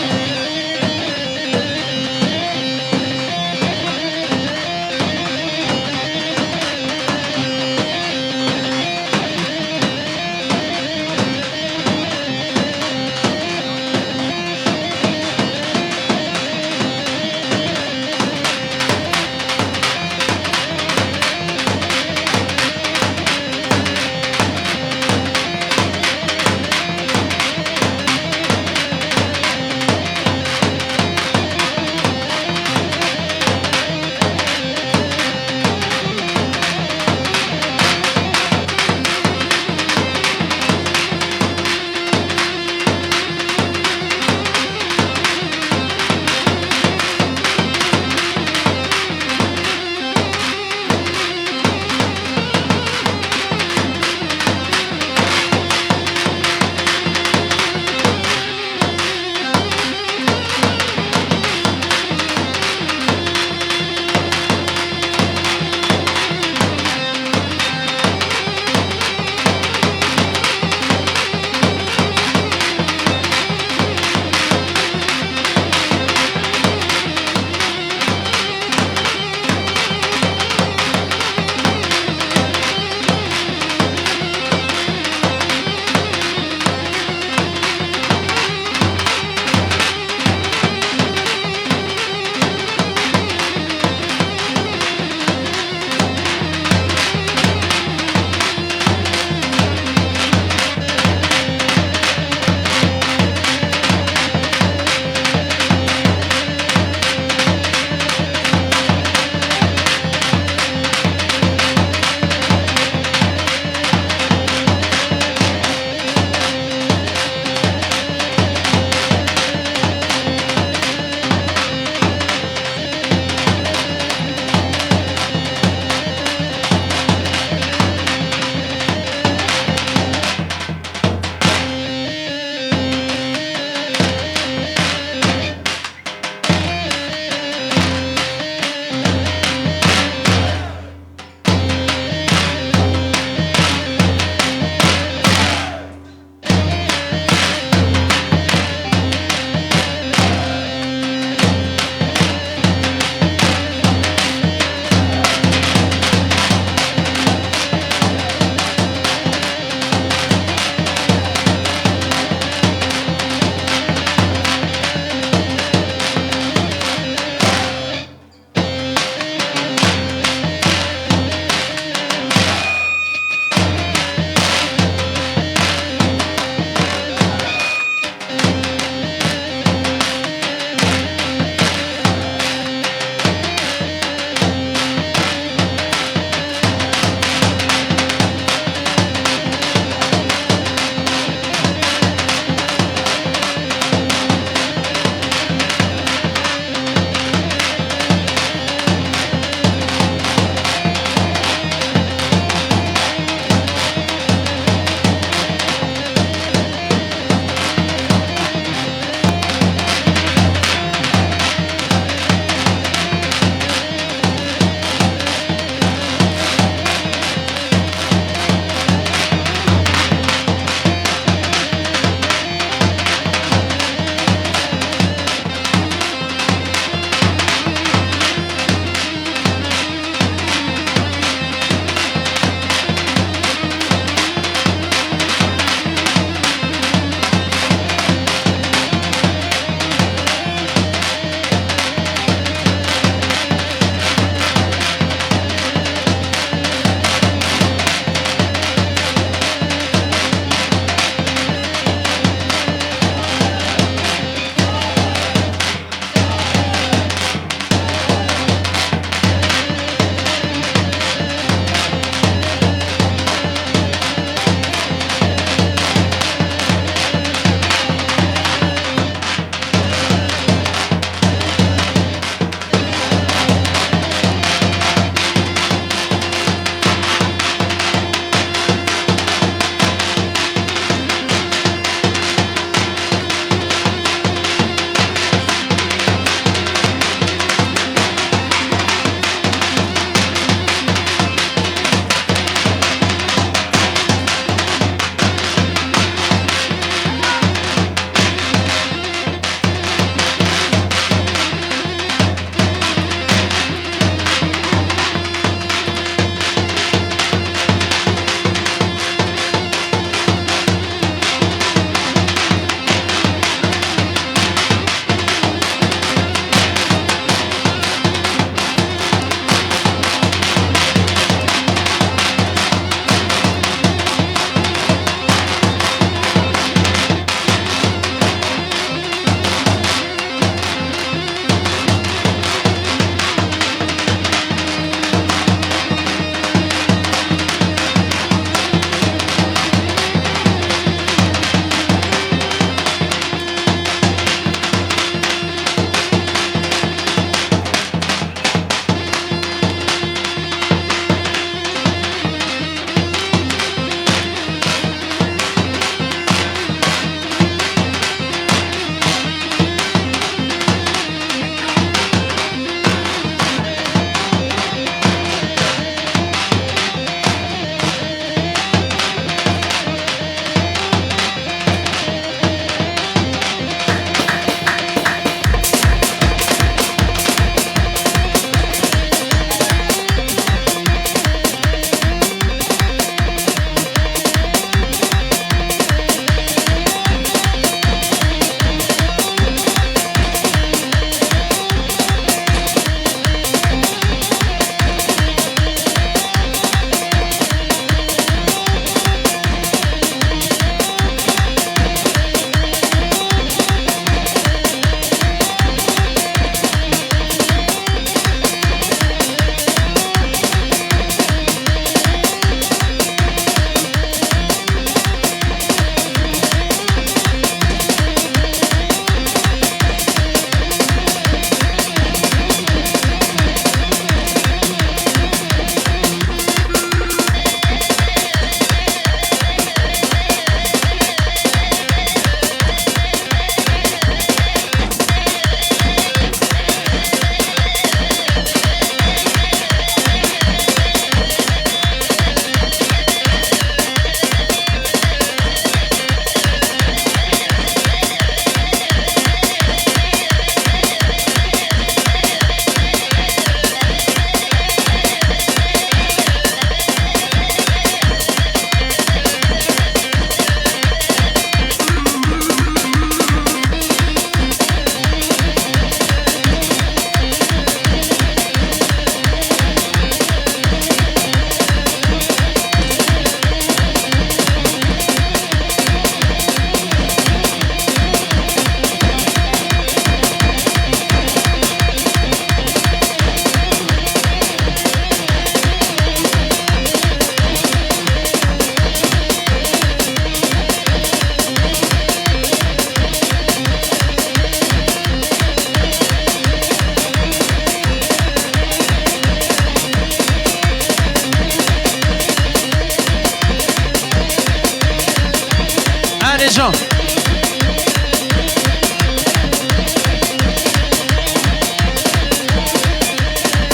جان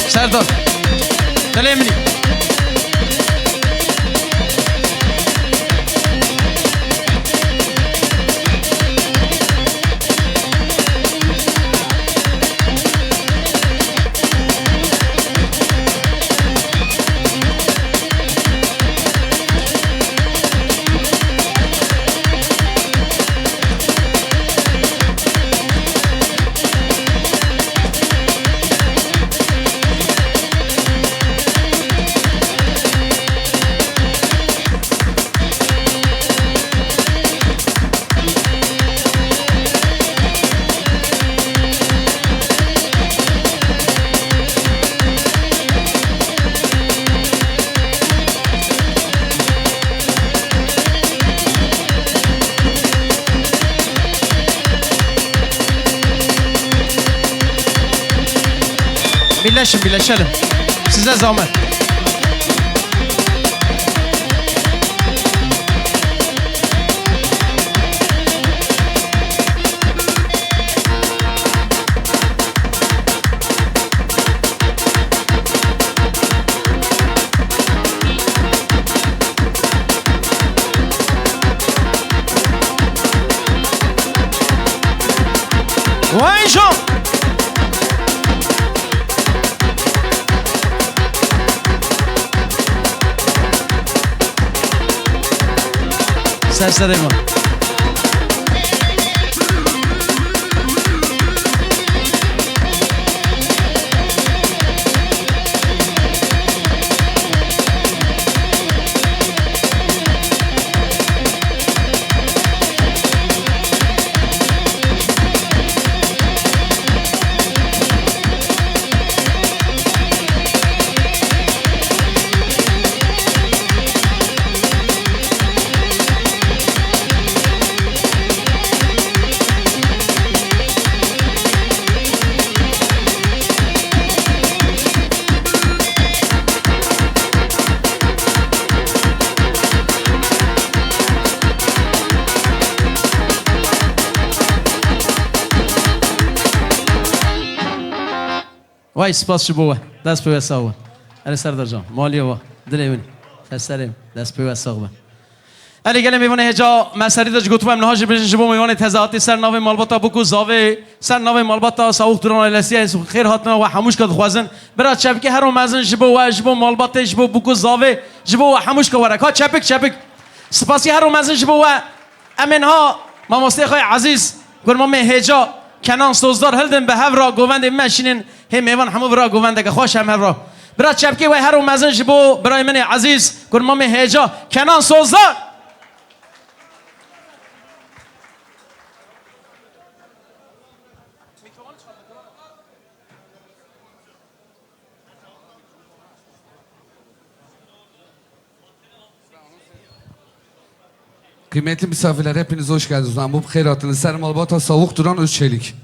سردار دلی منی birleşelim. Size zahmet. Vay Jean! Serseri mi? وای سپاس شبوه دست به وساوه علی سردار جان مالیه و دلیونی سرسریم دست به وساوه علی گله میونه هجا مسری داش گفتم نهاج بجن شبو میونه تزاعتی سر ناو مالباتا بکو زاوه سر ناو مالباتا ساوخ درون لسی خیر هاتنا و حموش کد خوازن برات شبکه هر مازن شبو و شبو مالباتا شبو بکو زاوه شبو و حموش کورک ها چپک سپاسی هر مازن شبو و امنها ما مستخای عزیز گرم می هجا کنان سوزدار هلدن به هفرا گووند ماشینن هم ایوان همو برا گوونده که خوش هم هفرا برا چپکی و هر مزن جبو برای من عزیز گرمام هجا کنان سوزدار Kıymetli misafirler hepiniz hoş geldiniz. Bu kheyratınız Ser Malbata Savuk Duran Özçelik.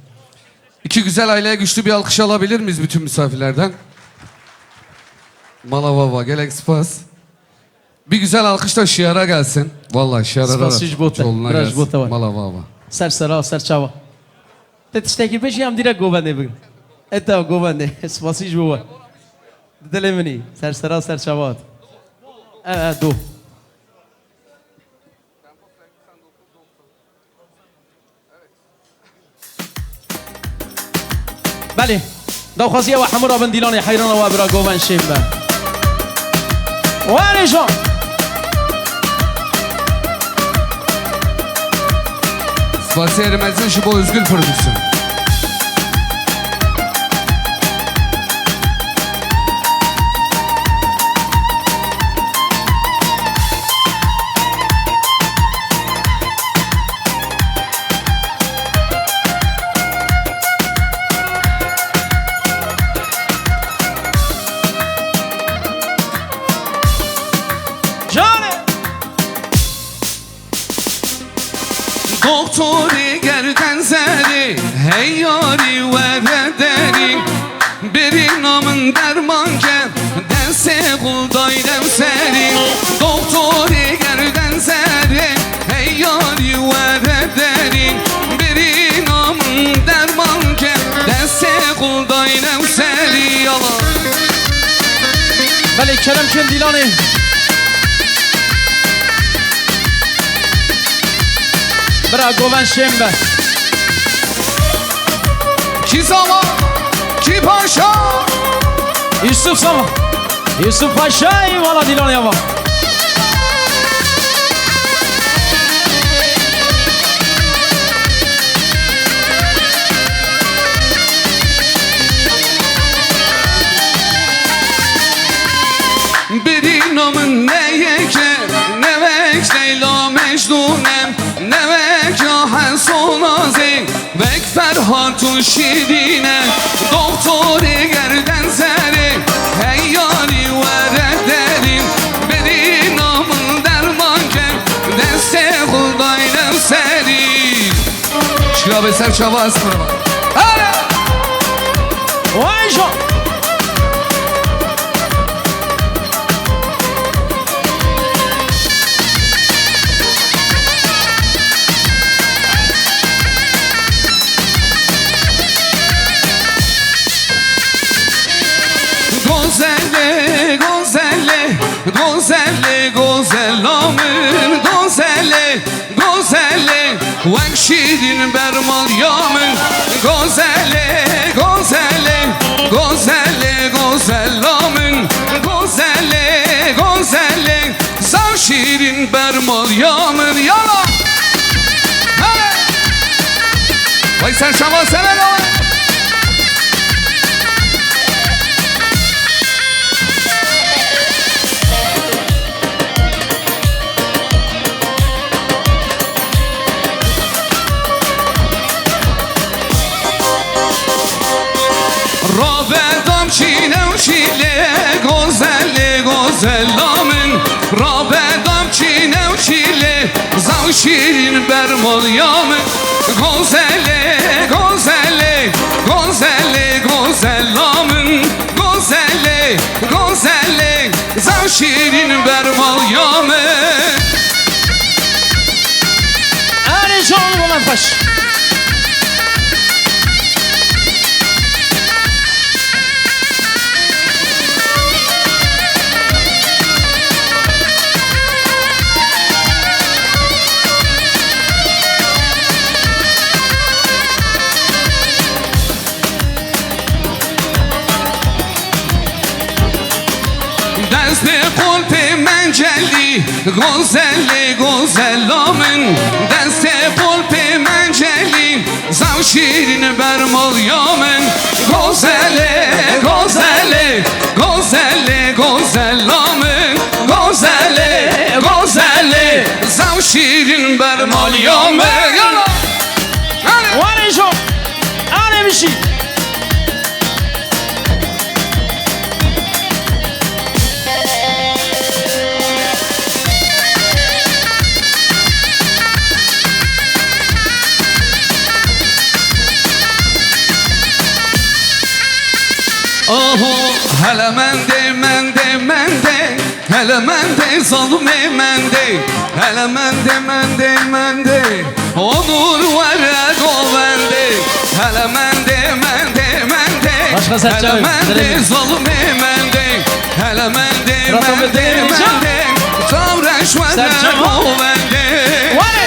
İki güzel aileye güçlü bir alkış alabilir miyiz bütün misafirlerden? Malavava, Gelek Spas. Bir güzel alkış da Şiar'a gelsin. Vallahi Şiar'a çoluna gelsin. Malavava. Ser sera, ser çava. Tetişteki peşi hem direkt govende bugün. Etta govende. Spasiş bu. Dilemeni. Ser sera, ser çava. Do. بله داخوازیه و حمورا بندیلان حیران و برا گوون شیم به ولی جان Spasi Erimez'in şu bu özgür prodüksiyon. Doktori gerden zeri hey yari ve rederi biri namın dermanken dense kulday devseri Doktori gerden zeri hey yari ve کرم کن دیلانه برا گوون شنبه کی زمان کی پاشا یوسف ساما یوسف پاشای والا دیلانه یا بدینم نیکه نوک لیلا مجنونم نوک یا حسون آزی وک فرهاد تو شیرینه دکتر گردن سری هیاری و ردرین بدینم درمان کن دست خداینم سری چرا به سر چوا از کنم وای جان Gozelle, gozelle, gozelle, gozellamın Gozelle, gozelle, vak şirin bermal yamın Gozelle, gozelle, gozelle, gozellamın Gozelle, gozelle, zav şirin bermal yamın Yala! Vay sen şaman sana ne var? Rabedam çiğnem çile Gozelle gozellamın Rabedam çiğnem çile Zav şirin bermal yamın Gozelle gozelle Gozelle gozellamın Gozelle gozelle Zav şirin bermal yamın اری جان بلند باش دست قلب من جلی گوزله گوزلامن دست قلب من جلی زو شیرین برمال یامن گوزله گوزله گوزله گوزلامن گوزله گوزله زو شیرین برمال یامن واری جان آره میشی Oho, hele mende, mende, mende Hele mende, zalime mende Hele mende, mende, mende Onur vered o bende Hele mende, mende, mende Başka ses Hele çalayım, mende, söyleyeyim. zalime mende Hele mende, Sıra mende, tabii değil, hocam. mende Tavreş vered Serçem o bende واری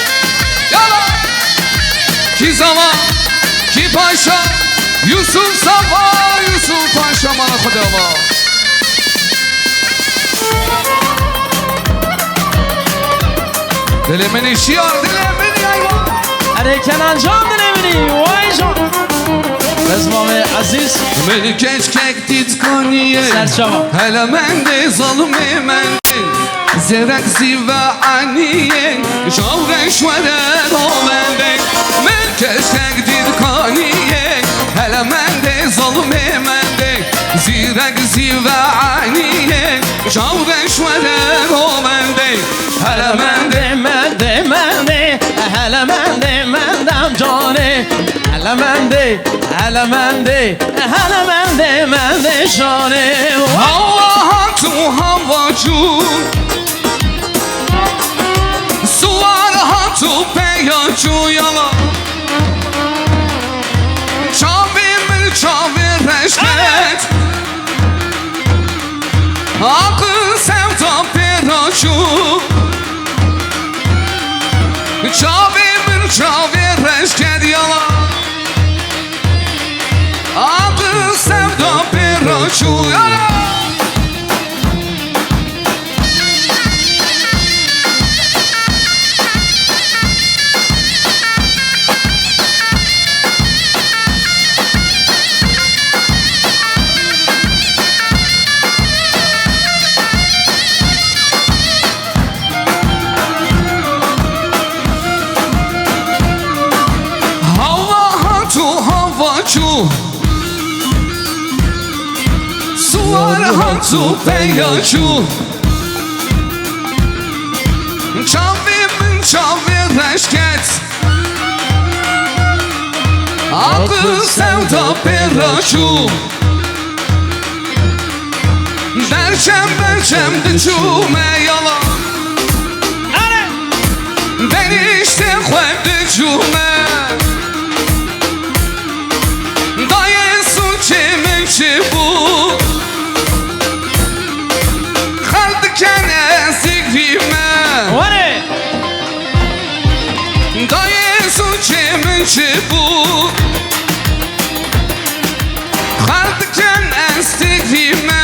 Yala! Ki zaman, ki paşa Yusuf Safa, Yusuf Paşa bana خدا دل من شیار دل من ایوان اری کنان جان نمیدی وای جان رزمام عزیز من keşkek dit kaniye Serçama. Hele men de zalime men de Zerek zive aniye Şavreş veren o men de Men keşkek dit kaniye Hele men de zalime men de Zerek zive aniye Şavreş veren o men de Hele men de demende mendem canı elemende mende şanı Hava tu havacı Sular hatu peyacı yala Çavir reşmet Akı peraçu Çavi min çavi reşket yala Adı sevda peraçu yala Suar hatu peyaçu Çavi reşket Adı sevda peraçu Derçem düşüme yalan Ben işte xweb düşüme Dayı su çemin çibu Kaldıken ezikrime وره Dayı su çemin çibu Kaldıken ezikrime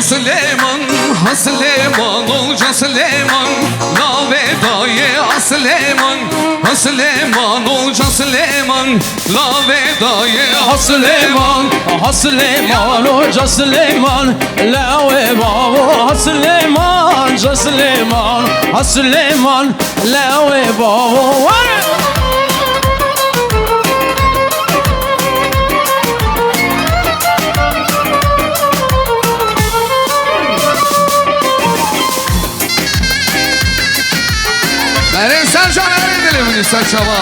Süleyman, Süleyman, olca Süleyman Lave dayı Süleyman Süleyman, olca Süleyman Lave dayı Süleyman Süleyman Hoca Süleyman Lave baba Süleyman Hoca Süleyman Süleyman Lave baba Eren Sercan Eren dilimini saçama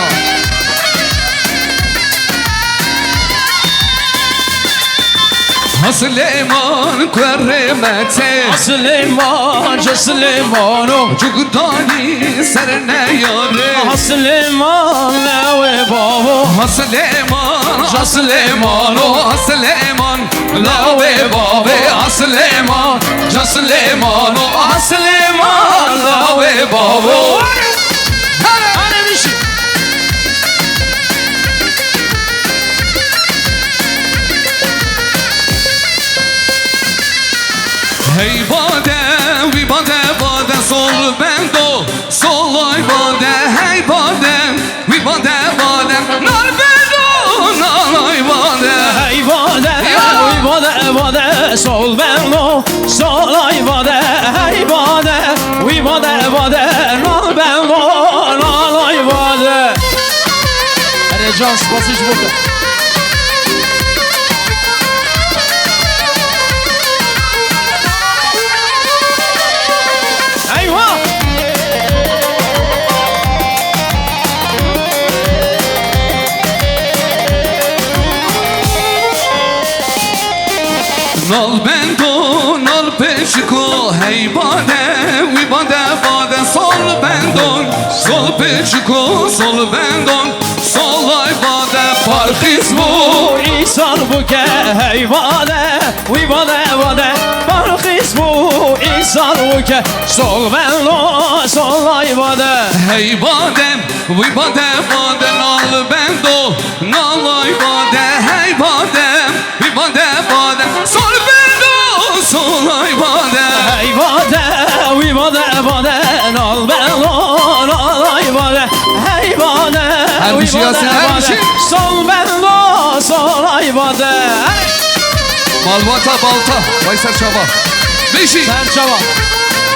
Süleyman kveremete Süleyman Hoca Süleyman Cugdani serine yare Süleyman Lave baba Süleyman Süleyman Süleyman Lave babe Süleyman Süleyman Süleyman Lave baba Hey bade, vi bade, bade, sol bendo, sol ay bade, hey bade, vi bade, bade, nar bendo, nar ay bade. Hey bade, oy bade, bade, sol bendo, sol ay bade, hey bade, oy bade, bade, nal bendo, nal ay bade. Hadi Can basış burada. Eyvah! Nal bendo, nal peşiko, hey bade, vi bade, bade, sol bendo, sol peşiko, sol bendo, sol ay bade, parkis bu. İnsan bu ke hey bade, vi bade, bade, barkis bu insan bu ke, sol bendo, sol ay bade. Hey badem, vi badem, badem, nal bendo, nal ay badem, hey badem, vi badem, badem, sol bendo, sol ay badem. Hey bade, vi bade, bade, nal bendo, nal ay bade, hey bade, Her bir şey vi yazsın, bade, her bir bade, şey. sol bendo, sol ay bade. Malvata balta, Vaysel Çaba. Beşi. Sen çabuk.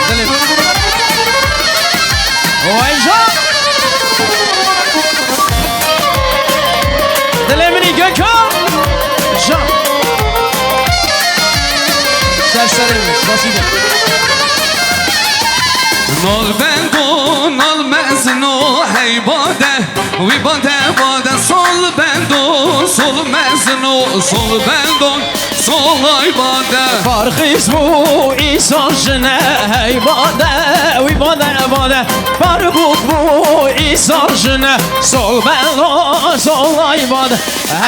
Gidelim. Oycan. Dilemini Gökhan. Can. Serserimiz. Nasıl gidiyor? Nal bendo, nal mezno, hey bade, vi bade, bade, sol bendo, sol mezno, sol bendo, sol ay bade. Farkız bu insan şine hey bade, vi bade, bade. Farkız bu سی سال جنه سول بلو سول ای باده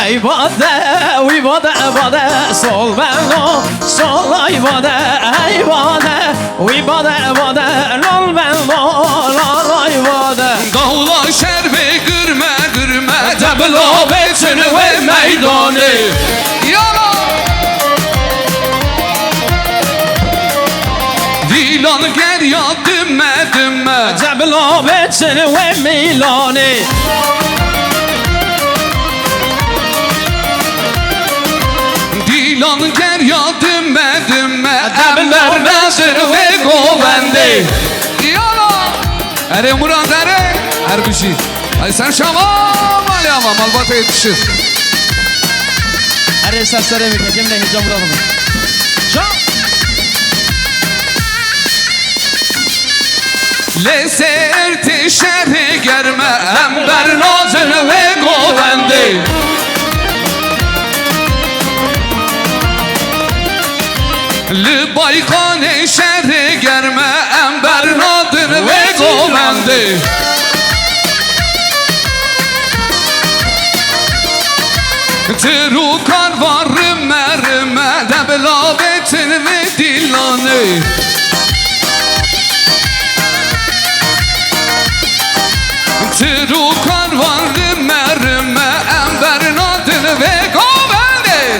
ای باده وی باده باده سول بلو سول ای باده ای باده وی باده باده لال بلو لال ای باده Dağla şerbe gırme gırme Tebla betini ve meydanı Yana Dilan gerya dümme dümme Tebla betini ve milani Dilan gerya dümme dümme Ember nasır ve govendi Yana Ere Murat ere Her bir şey Ay sen şamam Ali ama malbata yetişir Her sesleri mi kecimle hicam bırakın Şam Leserti şerhi germe Ember nazır ve govendi Li baykane şerhi germe Ember nazır ve govendi Tirukar var rümme rümme Debla betin ve dillanı Tirukar var rümme rümme Ember nadın ve govendi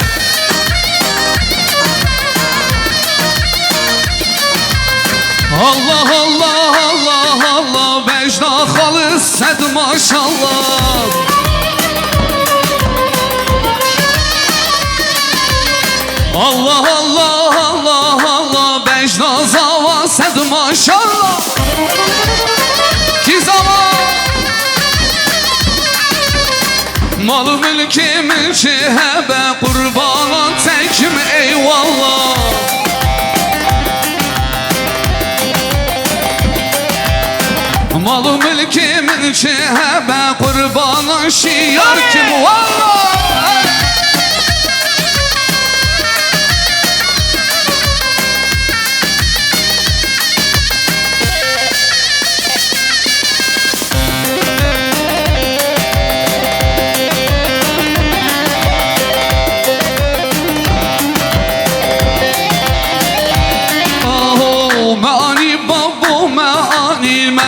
Allah Allah Allah Allah Vecda halı sed maşallah Allah Allah Allah Allah Vecda zava sed maşallah Ki zaman Malı mülki mülki hebe Kurbana tekim eyvallah Malı mülki mülki hebe Kurbana şiyar kim vallah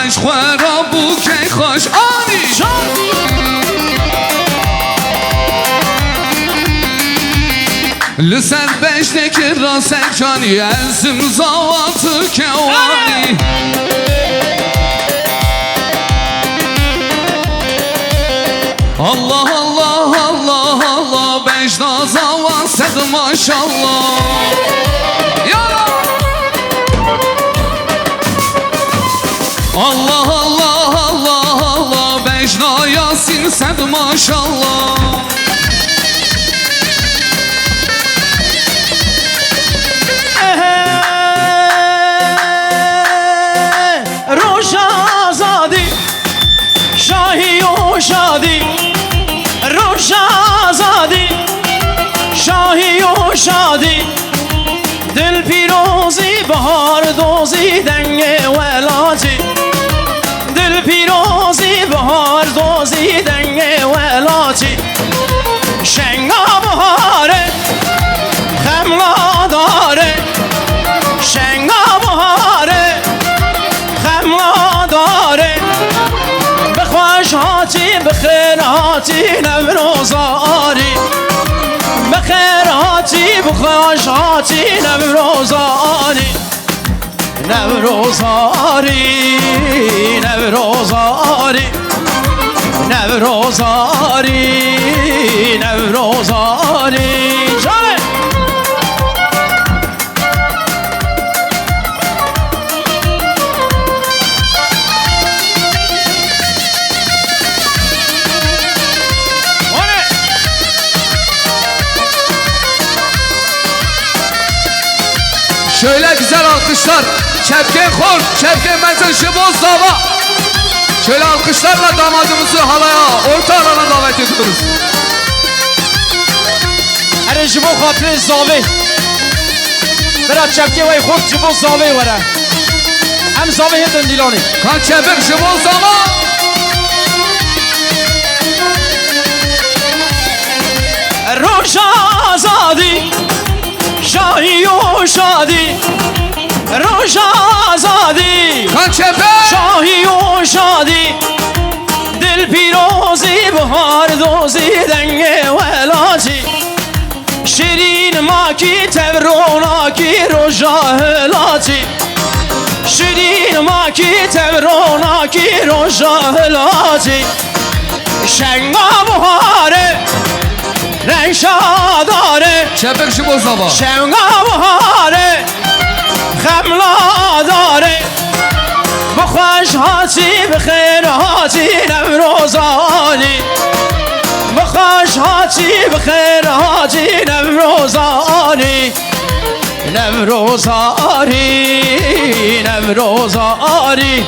مشخوره بو که خوش آنی لسر بشتکی راسک جانی ازم زواتو کوانی Allah Allah Allah Allah Bejda zavan sed maşallah Allah Allah Allah Allah Bejna Yasin sed maşallah Roşazadi Şahi o şadi Roşazadi Şahi o şadi Dil pirozi bahar dozi denge velacı Dil pirozi bahar dozi denge velacı Şenga bahare Khemla dare Şenga bahare Khemla dare Bexwaş hati bexir hati nevrozari بخیر هاتی بخواش هاتی نوروزاری نوروزاری نوروزاری نوروزاری نوروزاری جانه Şöyle güzel alkışlar. Çepken Kor, Çepken Menzel Şiboz Dava. Şöyle alkışlarla damadımızı halaya, orta alana davet ediyoruz. Her jibo xatir zavi. Biraz çepke vay xort jibo zavi vara. Hem zavi hedin dilani. Kan Çepken Şiboz Dava. روشا آزادی شاهی و شادی روشا آزادی Kançepe شاهی و شادی دل پیروزی بهار دوزی دنگ ولاجی شیرین ماکی توروناکی روشا هلاجی شیرین ماکی توروناکی روشا هلاجی شنگا بهاره رنگ شاداره Çepek şu bozlava شنگا بهاره خملا داره بخوش هاتی بخیر هاتی نوروزانی بخوش هاتی بخیر هاتی نوروزانی Nevrozari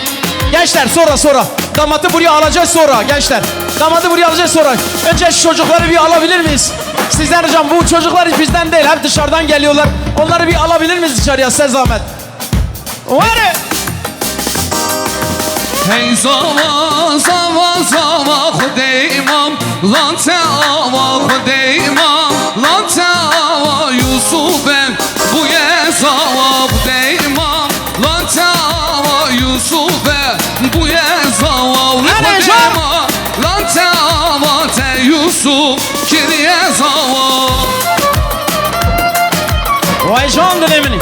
Gençler sonra damatı buraya alacağız sonra gençler damadı buraya alacağız sonra önce şu çocukları bir alabilir miyiz? Sizden ricam bu çocuklar bizden değil hep dışarıdan geliyorlar onları bir alabilir miyiz dışarıya size zahmet Vare Hey zava zava zava Khude imam Lan teava Khude imam Lan teava Yusuf ben Bu ye zava Khude imam Lan teava Yusuf ben Bu ye zava Khude imam Lan teava Te Yusuf Kiriye zava Vay can dönemini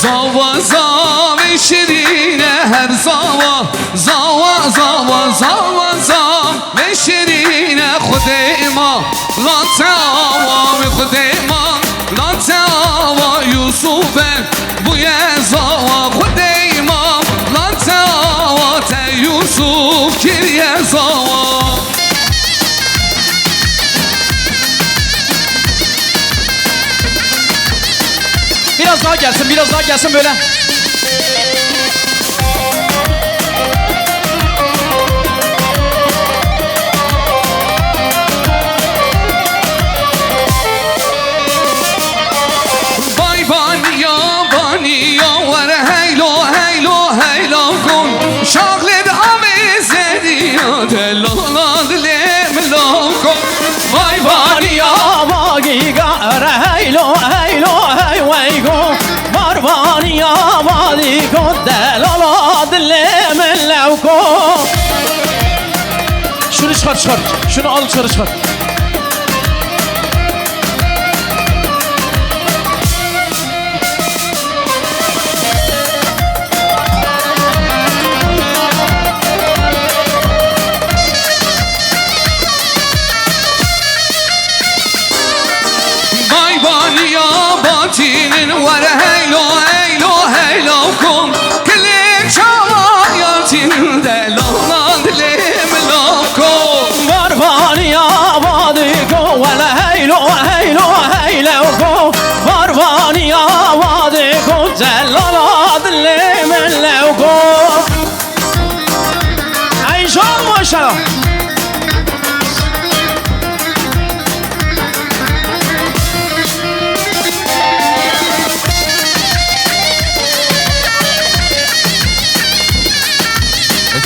Zava zava şirine her zava Zava zava zava zava ve şirine Khudeyma Lan teava ve Khudeyma Lan teava Yusuf ben bu ye zava Khudeyma Lan teava te Yusuf kirye zava Biraz daha gelsin böyle. Bay baniya baniya var heylo heylo heylo kun Şahled avizedi delala dilim lokun Bay baniya Bagiga heylo heylo hey weygo Barbaniya badigo delala dillemin levko Şunu çıkar şunu al dışarı çıkar Bay baniya batinin var heylo heylo heylo kun Klik çava yatin delala dilim lokun Barbaniya badigo vela heylo heylo heylevko Barbaniya badigo delala dillemin levko Ay can maşallah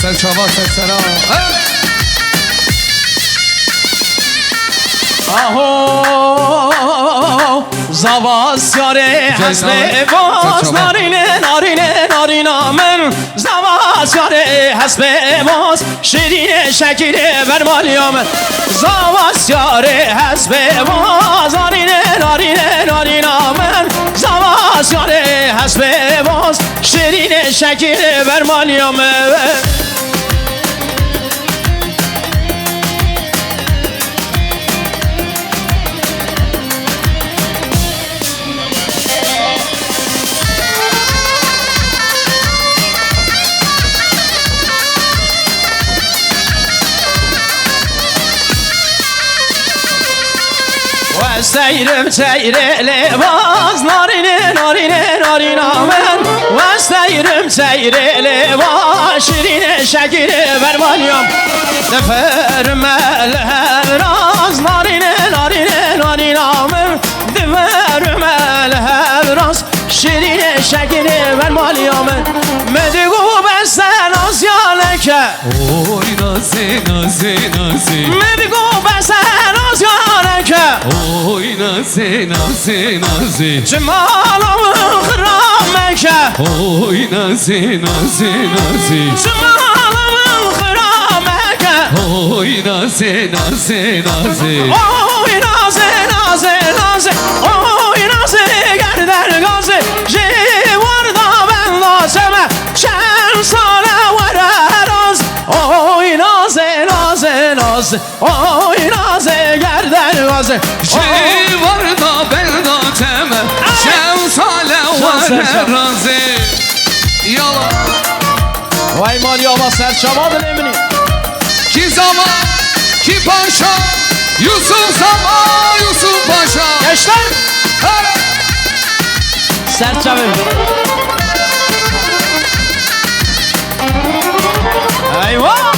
Sen çava seksene Aho Zavaz yare hasbe boz Narine narine narina men Zavaz yare hasbe boz Şirine şekile vermaliyam Zavaz yare hasbe boz Narine narine narina men Zavaz yare hasbe boz Şirine şekile vermaliyam Vesteyrim çeyreli baz narine narine narina ben Vesteyrim çeyreli baz şirine şekeri vermalıyam Deferim el her raz narine narine narina ben Deferim el her raz şirine şekeri vermalıyam Medigu besten az yaleke Oy nazi nazi nazi Medigu besten az yaleke Oy nazi nazi nazi Cemal'ımı kırameke Oy nazi nazi nazi Cemal'ımı kırameke Oy nazi nazi nazi Oy naze naze naze Oy naze gerder gazi Civarda ben lazeme Şen sana vareraz Oy naze naze naze Oy naze gerder gazi Civarda ben da temel Şemsale var razı Yalan Vay Malyama serçamadın emini Ki zaman, ki paşa, Yusuf zaman, Yusuf paşa. Gençler Hele. serçame Eyvah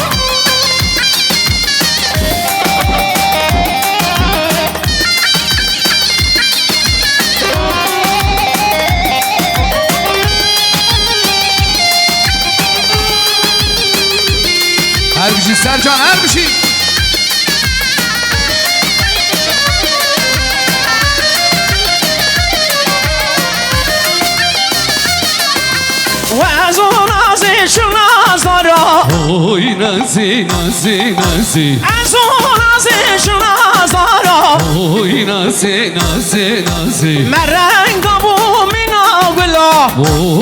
Her bir şey Sercan, her bir şey. Vazo nazi şu nazlara Oy nazi nazi nazi Vazo nazi şu nazlara Oy nazi nazi nazi Merenga bu minagla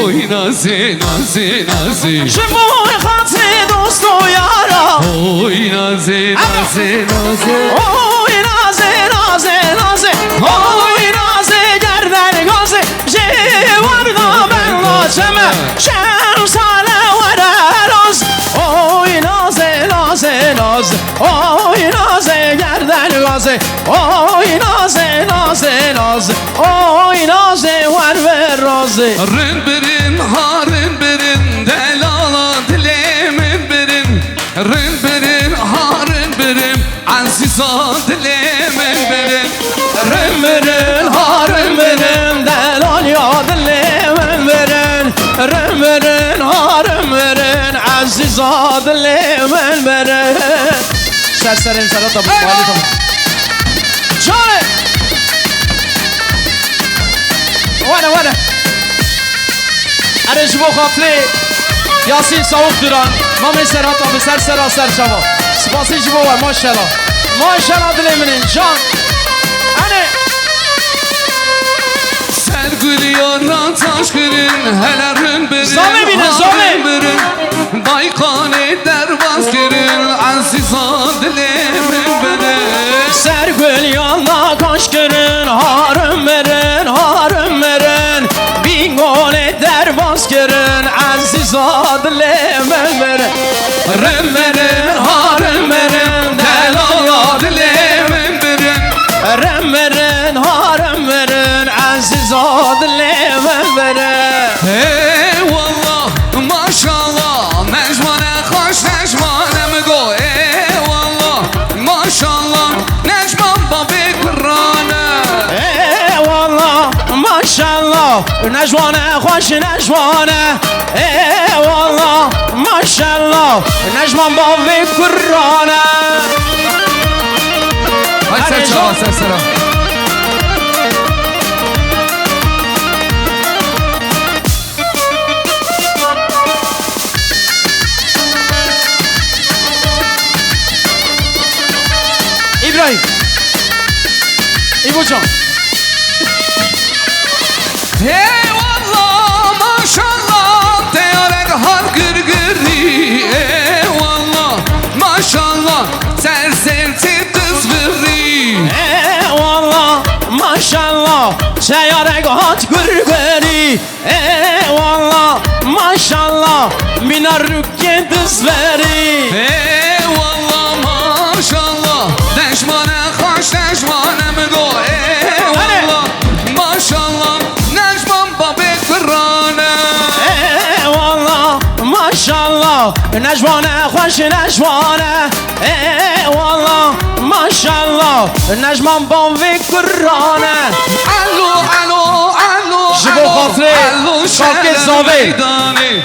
Oy nazi nazi nazi Şemoy hatsi dostu yara Oy nazi nazi nazi Oy nazi nazi nazi Oy nazi gerder gazi Civarda ben lazeme Şem sana vareraz Oy nazi nazi nazi Oy nazi gerder gazi Oy nazi nazi nazi Oy nazi var ver razı Rin birin harin birin delala dilemin birin Rin birin harin birin Aziza dilemin birin Rümürün harımırın delal ya dilemin verin Rümürün harımırın aziz adlimin verin Serserim sana tabi vali tabi Çare Vana Arıcı bu hafli Yasin Savuk Duran Mami Serhat abi Sersera Serçava Spasici bu var maşallah Maşallah dileminin can Hani Sergülüyor taş birin Helerin birin Zami binin, harin zami. birin Baykan eder vazgerin Aziza dilemin birin Sergül yanına kaş görün Harım verin Bingol eder bas görün Aziz adlimin verin Rım verin harım verin Delal ya dilemin birin Rım verin harım verin Aziz adlimin verin Eyvallah maşallah Necmane hoş necmane mi go Eyvallah maşallah Necman babi kırrane Eyvallah maşallah Necvane hoş necvane Eyvallah maşallah Necman babi kurrane Hadi Hadi Sercan, Can. Sercan. İbrahim İbocan Eyvallah maşallah Teyarek har gırgırı Eyvallah maşallah Serserti kızgırı Eyvallah maşallah Seyarek hat gürgeri Eyvallah maşallah Minar rükke dizveri Eyvallah maşallah Neşmane hoş neşmane mi go Eyvallah الله نجوانه خوش نجوانه ای والله ماشاءالله نجمان با وکرانه الو الو الو جبو خاطري الو خاطر شهر الزاوية. الميداني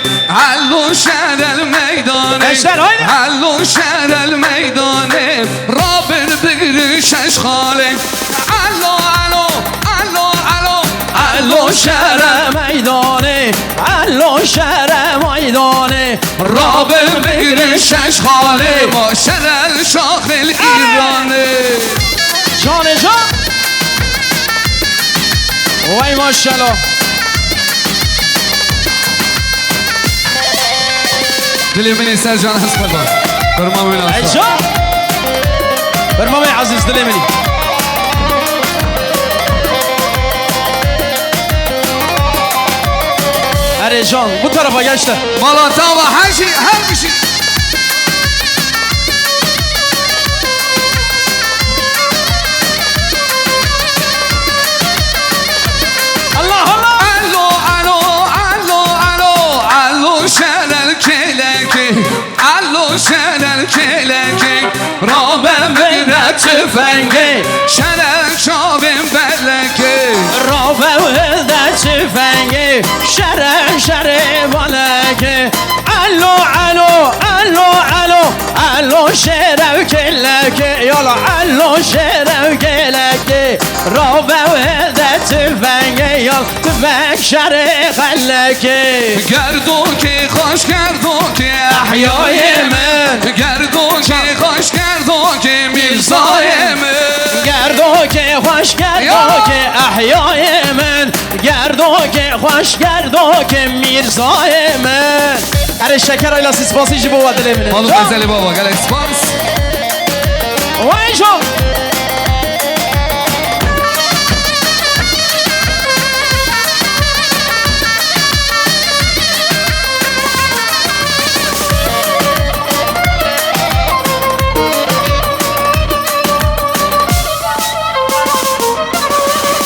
الو شهر الميداني اشتر هايدا. الو شهر الميداني رابر بقرشش خالي الو الو الو الو الو شهر میدانه الو شهر میدانه رابر بقرشش خالي ما شهر الشاخ الإيراني جان جان وای ماشاءالله دلی منی سرجان هست بابا فرما من ای اصلا جان برمامه عزیز دلی منی اره جان bu tarafa geçti مالاتا و هر شي هر بشي Allah Allah الو الو الو الو الو شهر الكلكي الو شهر الكلكي رابم بنا تفنگي شهر شابم بلكي رافع ولده تفنگی شر بالکه الو الو الو الو الو شرو کلکه یالا الو شرو کلکه رافع ولده تفنگی یال تفنگ شر خلکه گردو که خوش گردو که احیای من گردو که خوش گردو که میرزای من گردو که خوش گردو که احیای من گردو که خوش گردو که میرزای من اره شکر ایلا سیسپاسی جی بوا دلی منه مالو غزلی بابا گل اسپانس وای جان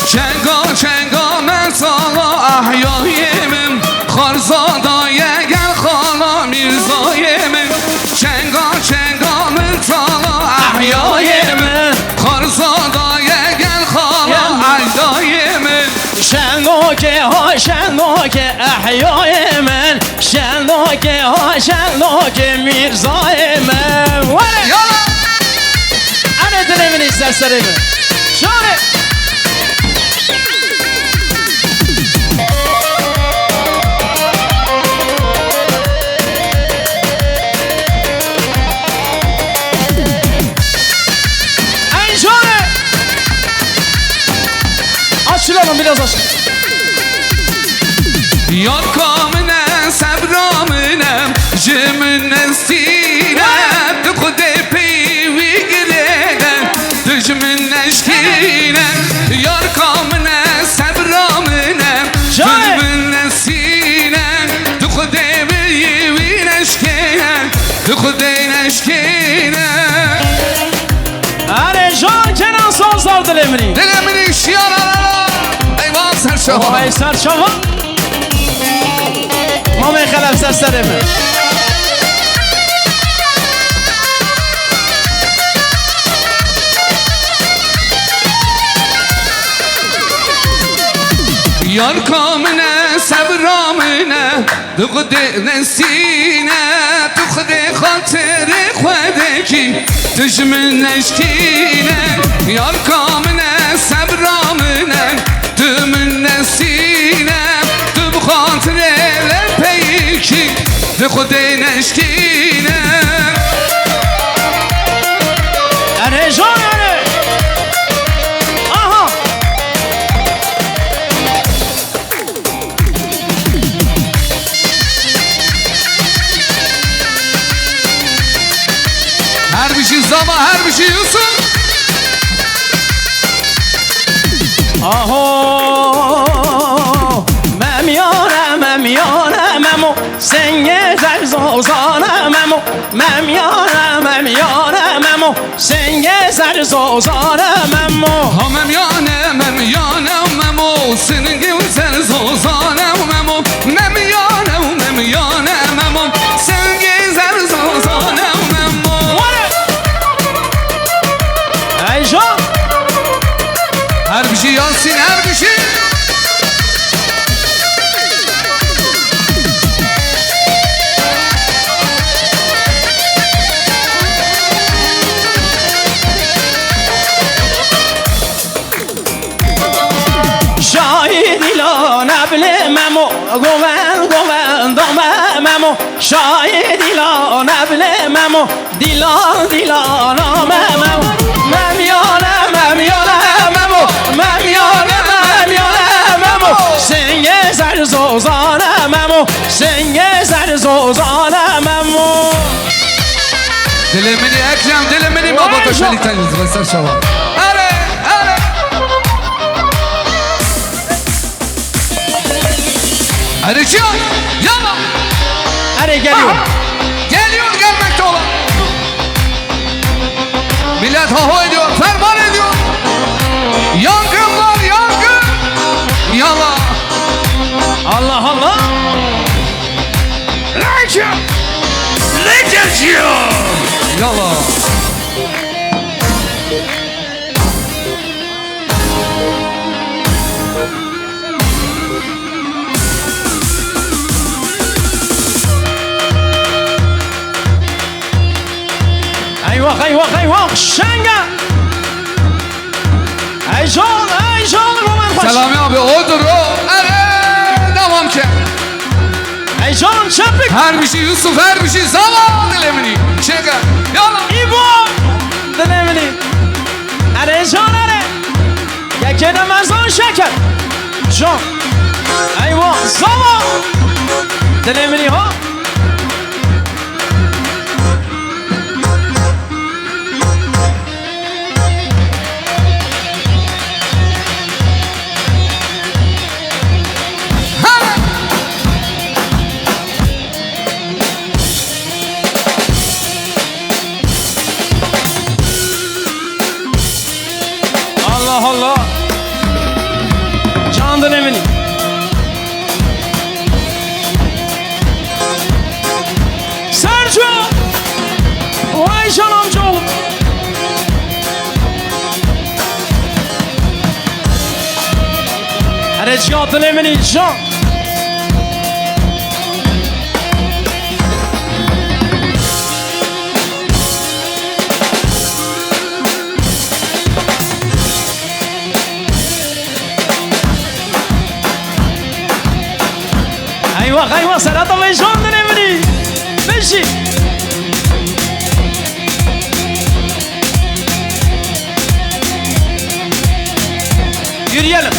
چنگا چنگا من سالا احیای من خارزادای گل خالا میرزای من چنگا چنگا من سالا احیای من خارزادای گل خالا احیای من شنو که ها شنو که احیای من شنو که ها شنو که میرزای من وره یالا انا دلی منی سرسری من جانه ای جانه açılalım biraz aç. یار کامنه صبرامنم جمنه سینم تو خود پیوی گلنم دجمن نشکینم یار کامنه صبرامنم جمنه سینم تو خود پیوی نشکینم تو خود نشکینم Hadi Can Kenan Sonsal dilemini. دلمنی شیارا ایوان سرشاها Vay serçava. Mame kalem serserimi. یار کامنه صبرامنه تو خود نسینه تو خود خاطر خودکی تجمن نشکینه یار کامنه صبرامنه تو من نسینه تو بخاطر پیکی تو خود نشکینه Hadi Can hadi. Aha. her bir şey zaman her bir şey Yusuf Aho. Mem memo. Sen gezer zozana memo. Mem yara memo. Sen gezer zozana memo. Hamem yane memo senin güzel zozane memo mem yane memo sen güzel گوون داممو شای دیلان ابلممو دیلانمو ممیانمو سنگ سر زوزانمو سنگ سر زوزانمو دل منی اکرم دل منی بابا کشلی تنیز بسر شما اره اره اره چیان yalla Hadi geliyor. Geliyor gelmekte olan millet haho ediyor ferman ediyor yangın var yangın yalla Allah Allah. ne geçiyor yalla Eyvah şanga. Eycan roman baş. Selami abi odur o evet devam ki Eycan çapık. her bir şey Yusuf her bir şey zaman dilemini çeker yalla İbo. Dilemini. Hadi Eycan hadi. Yakene mezan şeker. Can. Eyvah zaman. Dilemini ha. Allah Can dönemini Sergio Vay Can amcaoğlu Hadi Can dönemini Can Eyvah Serhat ve Can dönemini Beşi Yürüyelim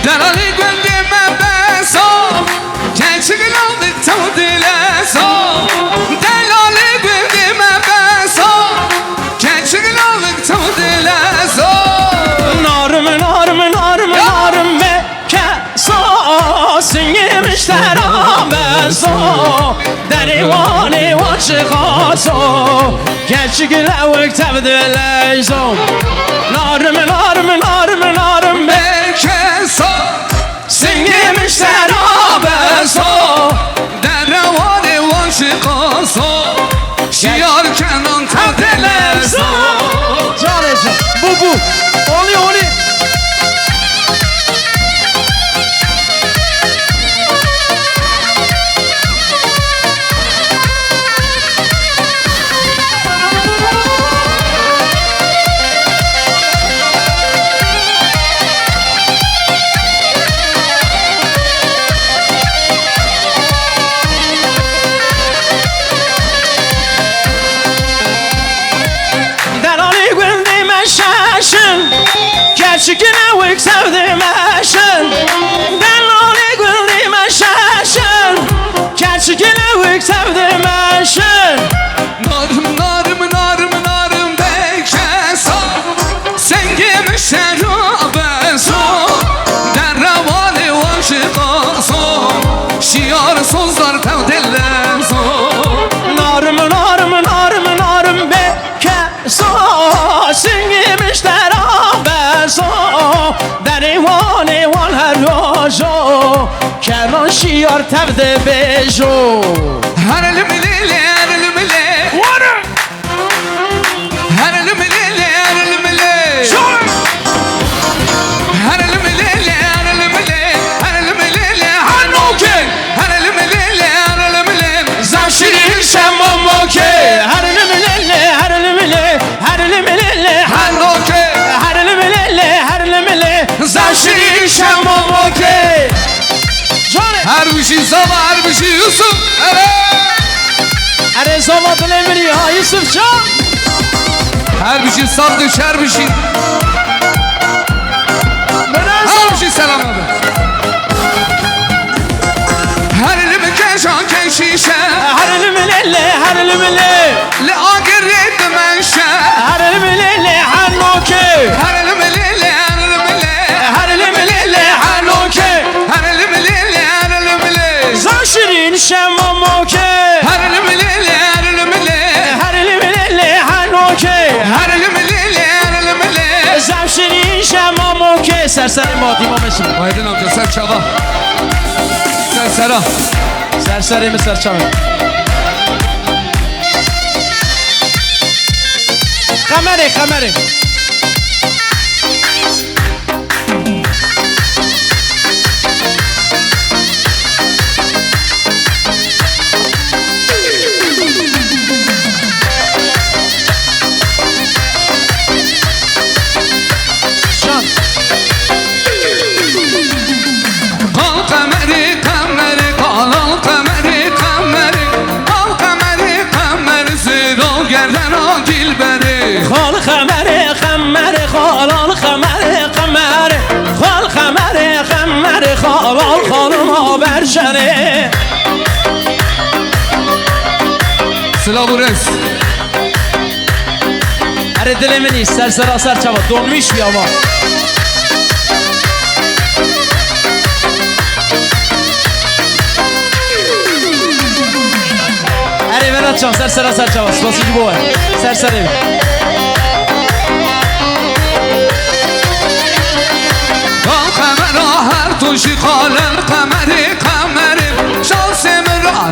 Derali gündeme ben son Gençliğin aldık tam dile son Delali gündeme ben son Gençliğin aldık tam dile son Narım be keso Singemişler abeso Derivani vaçıkaso Gençliğine vıktav dileyso Narım be Keso Singemişler abeso Derevani vaşikaso Şiyar kenan tadele son Canecim bu Oluyor Gerçekine vık sevdim eşin Delali güldüm eşin Gerçekine vık sevdim eşin Narım bekeso Sen gemişler abeso Derevani vaşikaso Şiyar sözler tevdelle son Narım bekeso Singemişler abeso Derivani val her yojo Kenan şiyar tevde bejo Her elimile her elimile Her elimile her elimile Her elimile her elimile Her elimile her noken Zava Erbici Yusuf. Evet. اره زاوا دل منی ها یوسف جان Erbici Sardıç Erbici. Erbici selam abi. Her elimi keşan keşişe. هر الملله هر المله Le agirit menşe. هر الملله حنوکه Her elimi lele her elimi le. هر الملله حنوکه Her elimi lele her elimi le. زاشرین شماموکه Her elimi lele her elimi le. هر الملله حنوکه Her elimi lele her elimi le. زاشرین شماموکه سرسر مادی ما میشیم Aydın amca sen çaba. Sen Sera. سرسری می سرچمه قمره قمره جان Kal kameri kameri kal al kameri kameri kal kameri kameri zero gerden o dilberi. خال خمره خمره خالال خمره خمره خال خمره خمره خالال خانم برشنه Slavures. اره دل منی سرسرا سرچما دنمیش بیا ما اره ولاد جان سرسرا سرچما سپاسیجی بوه سرسری Kal kamera her tuşi kalen kameri kameri şansım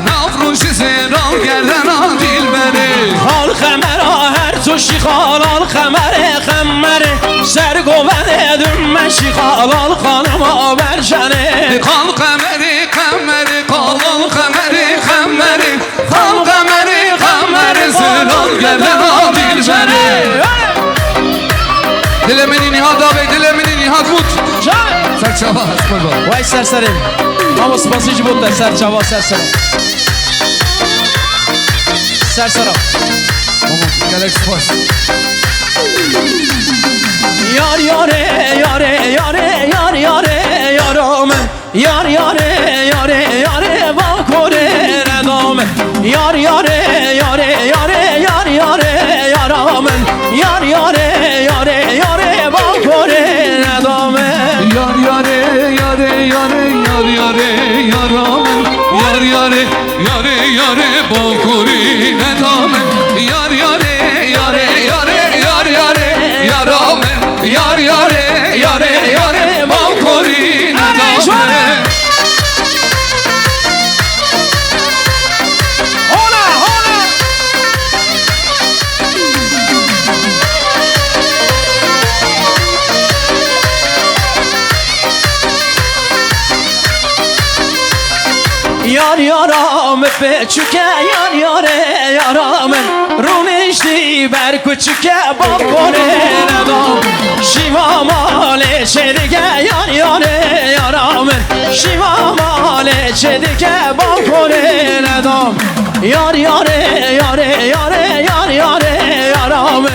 nafruşi zero gerden o dilberi. خال خمره هر تو شی خالال خمره خمره سرگوبنه دمشی خالال خانم برشنه Kal kameri kameri kal al kameri kameri kal kameri kameri zero gerden o dilberi. Dilemini Nihat abi, dilemini Nihat Mut. جان Sen çaba, اسمه بابا. وای سرسریم اما سپاسیجی بود در سر جوا سرسرم سرسرم Galaxy Force. یار یاره یاره یاره یار یاره یارم یار یاره یاره یاره با کوره ندام یار یاره یاره یاره یار یاره یارم یار یاره یاره یاره با کوره ندام Yar yare yare yare yar yare yaramın Yar yare yare yare bokuri nedamen Yar yare yare yare yar yare yaramın Yar yare yare yare bokuri nedamen Hola hola یار یارم بچوکه یار یاره یارم رونشتی بر کوچوکه با کنه ندام شیوا مال چه دیگه یار یاره یارم شیوا مال چه دیگه با کنه ندام یار یاره یاره یاره یار یاره یارم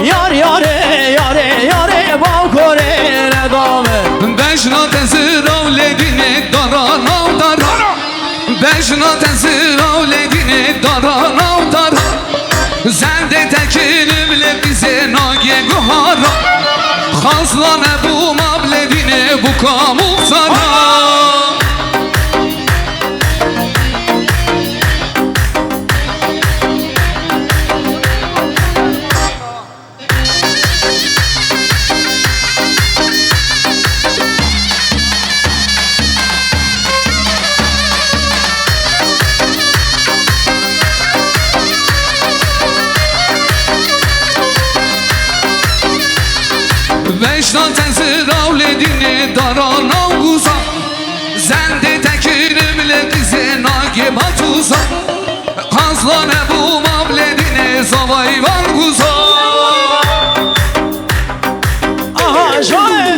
یار یاره یاره یاره با کنه ندام Beşna tezir avledine daran avdar Beşna tezir avledine daran avdar Zende tekinim bile bize nage guhara Khazlane bu mabledine bu kamuk zara Beşna tezir avledine daran avguza Zende tekinim bile bize nage batuza Khazlane bu mabledine zavay var guza aha şöyle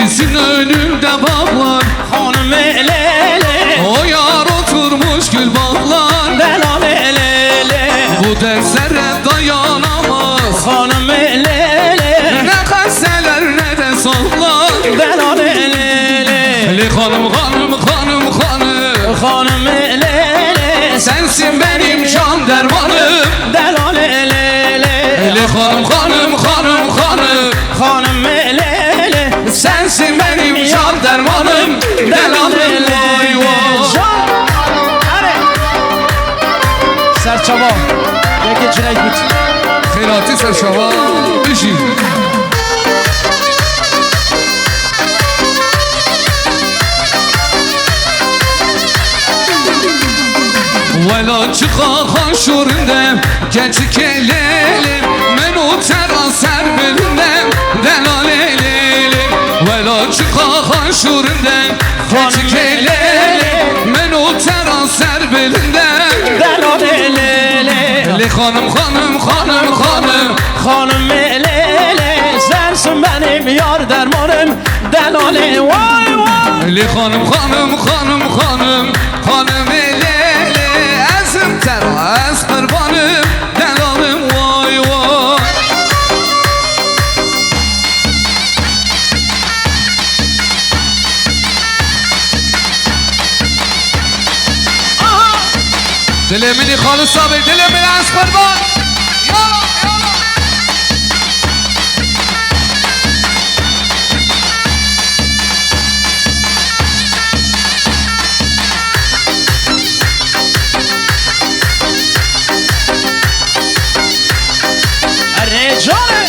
Evimizin önünde bağlar, Hanım elele o yar oturmuş gül bağlar. Delal elele Bu derslere dayanamaz, Hanım elele ne kaseler ne de sollar. Delal elele Ali hanım hanım hanım hanım, Hanım elele sensin benim can dermanım. Delal elele Ali hanım hanım hanım hanım, Hanım elele sensin benim can dermanım. Delalım vay vay. Serçava Yeki Cüneyt Bit Xeyrati Serşava Bişi. Vela çıkan şurunda gençlik eylelim, men o teraser bilinem delal eylelim. Vela çıkan şurunda gençlik eylelim, men o teraser bilinem. Delal elele Ali hanım hanım hanım hanım, Hanım elele Sensin benim yar dermanım Delale vay vay Ali hanım hanım hanım hanım, hanım elele ezim teraz kurbanım delalım vay vay. Dilimini halıs abi, dilimini az kurban. Yala yala. Recale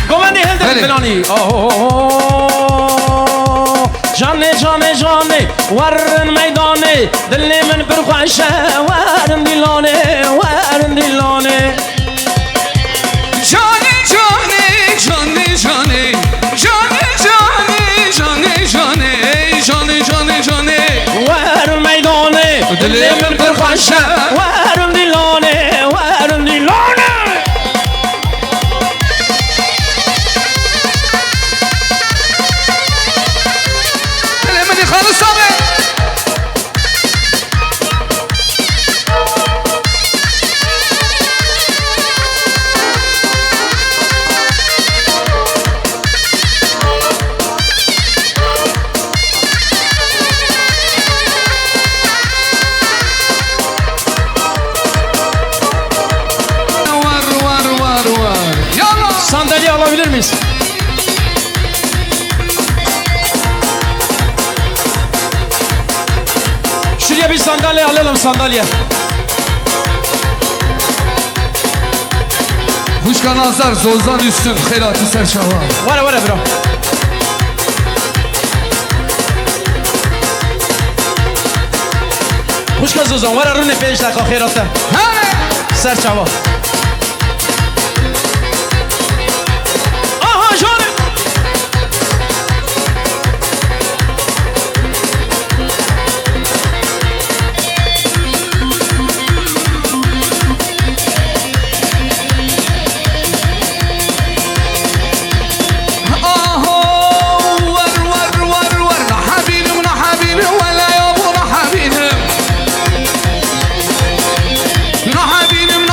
Gomendi Hilde Beni. Milani Canı canı canı Varın meydanı Dilimin bir khoşe Varın dilane Varın dilane Johnny, Johnny, Johnny, Johnny, Johnny, Johnny, Johnny, Johnny, Johnny, Johnny, Johnny. Varın meydanı Dilimin bir khoşe Varın dilane Varın dilane Dilimini halıs abi. Var. Yalla. Sandalye alabilir miyiz? Şuraya bir sandalye alalım sandalye. Huşkan azar, zozdan üstün, Xeyrati Serşava. Var bro. Hoş geldin. Var arın ne dakika khiratta. Hele. Serçava. Aha canım. Var. Nahabinim, vela ya bu nahabinim. Nahabinim,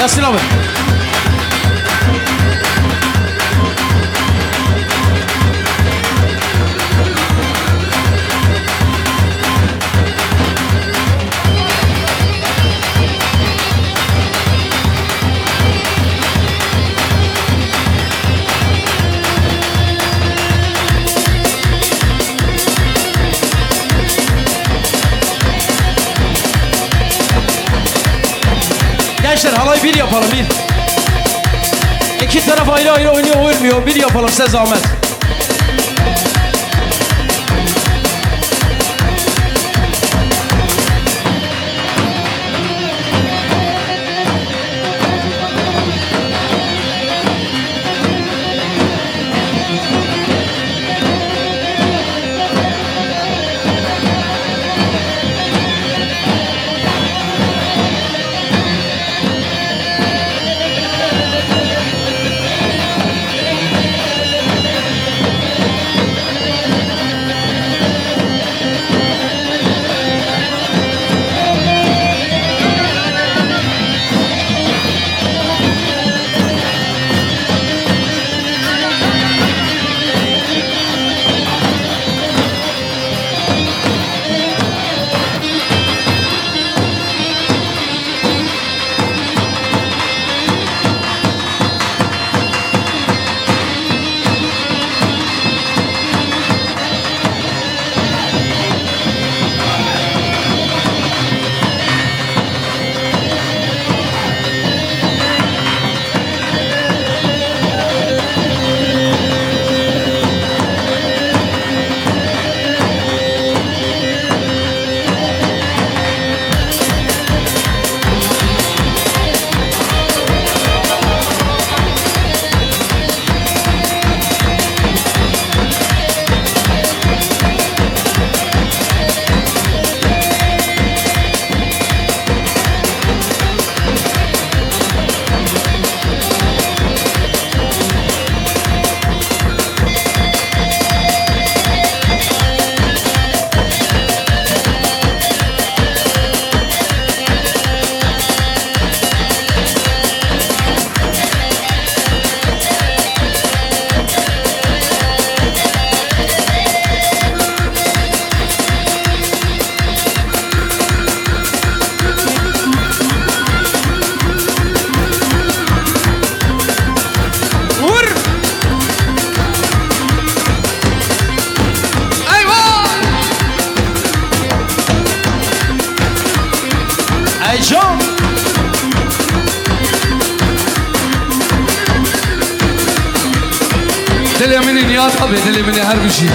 Yasin abi. Gençler halay bir yapalım bir. İki taraf ayrı ayrı oynuyor uymuyor. Bir yapalım size zahmet. Heyecan. Dilemini Nihat abi, dilemini her bir şey.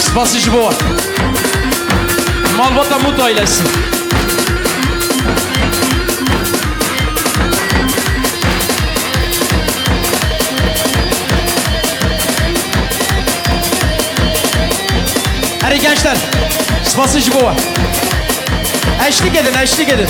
Spasici bu var. Malbata Mut ailesi. Hadi gençler. Spasici bu var. Eşlik edin, eşlik edin.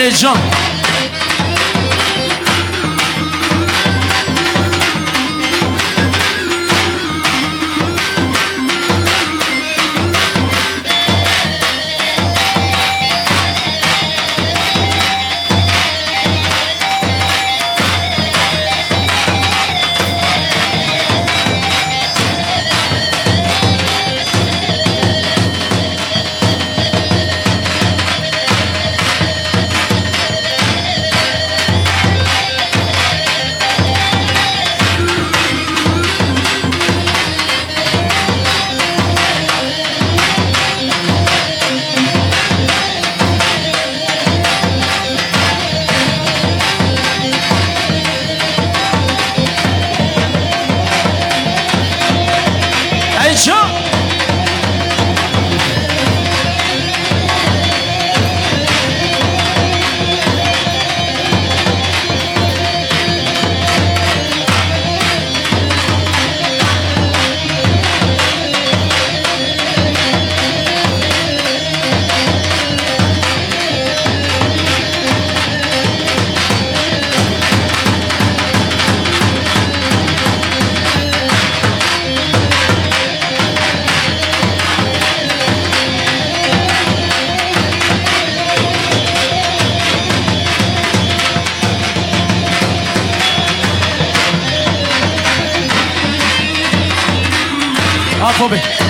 Heyecan. Ha خوبه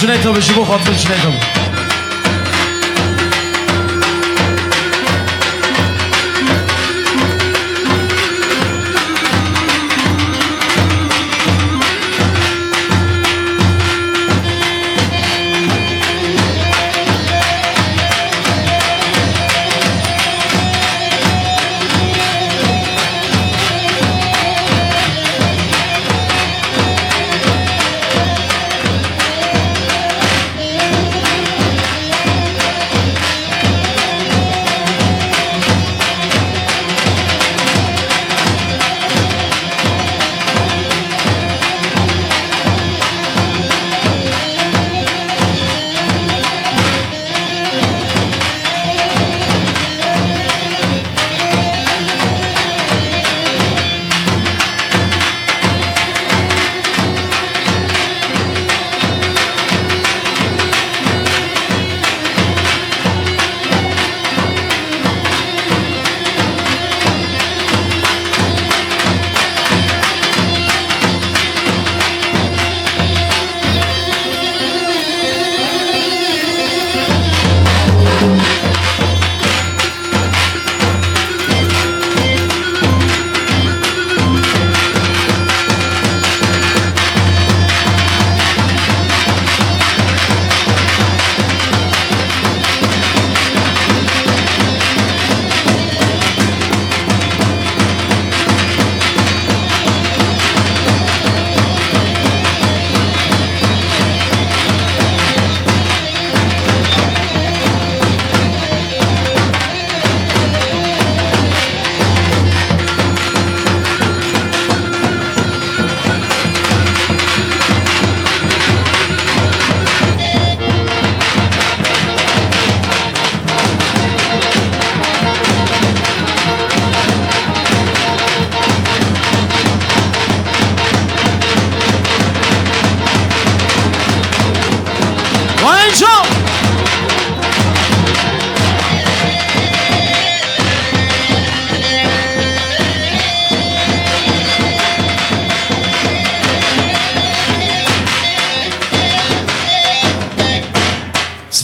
جنيتو بجيبو خاطر جنيتو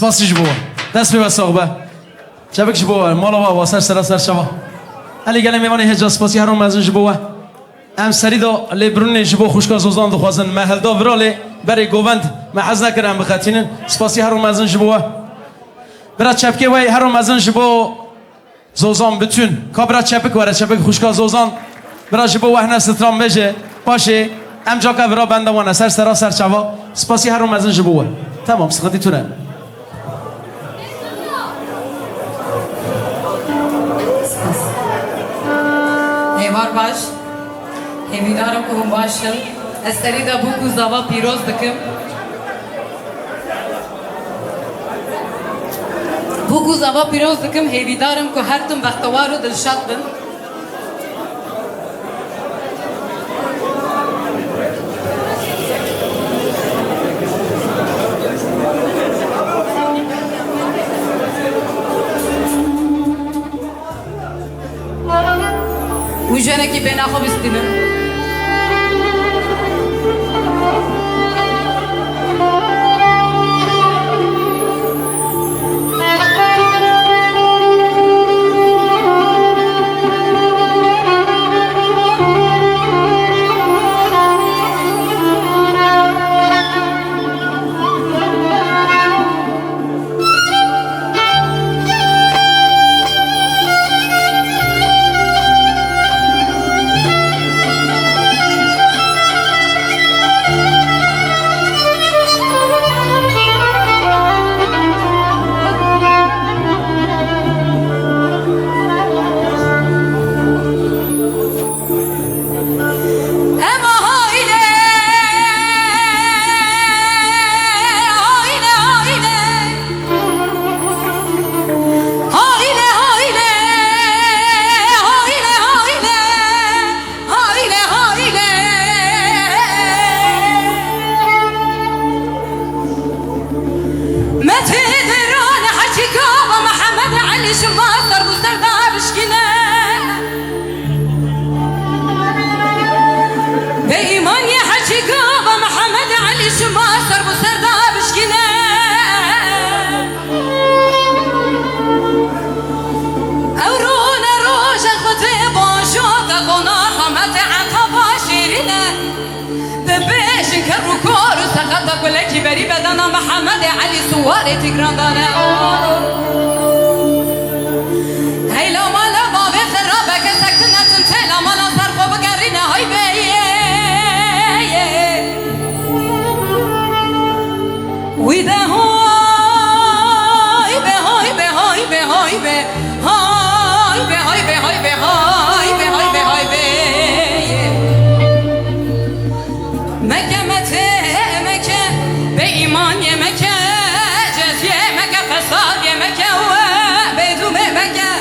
سپاسی جبوا دست به صاحبه شبک جبوا مالا با واسر سر شوا علی گله میوانی هجا سپاسی هرون مزن جبوا ام سریدا لبرون جبوا خوشکا زوزان دو خوازن محل دا وراله برای گووند محز نکرم بخاطینن سپاسی هرون مزن جبوا برای چپکی وای هرون مزن جبوا زوزان بتون کابرا چپک وره چپک خوشکا زوزان برای جبوا وحنا سترام بجه باشه ام جا که ورا بنده وانه سر شوا سپاسی هرون مزن جبوا تمام سختی تونه هیوار باش همیدارم که هم باشم از سری دا بوکو زوا پیروز دکم بوکو زوا پیروز دکم همیدارم که هر تم وقتوار و دلشاد بن وجنه کی بنا خوب استینم علی سواره تگراندانه هیلا مالا بابه خرابه که سکتنتون تیلا مالا سرخو بگرینه های بیه ویده های به های به های به های به های به های به های به های به های به های به مکه مته مکه به ایمان یه مکه جزیه مکه فساد یه مکه و بدوم مکه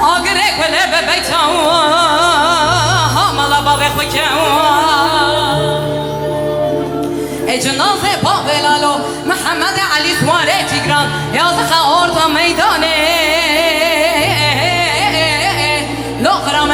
آگره کله به بیتا و همالا باقی خوکه جنازه باقلالو محمد علی سواره تگران یازخ آرتا میدانه لخرام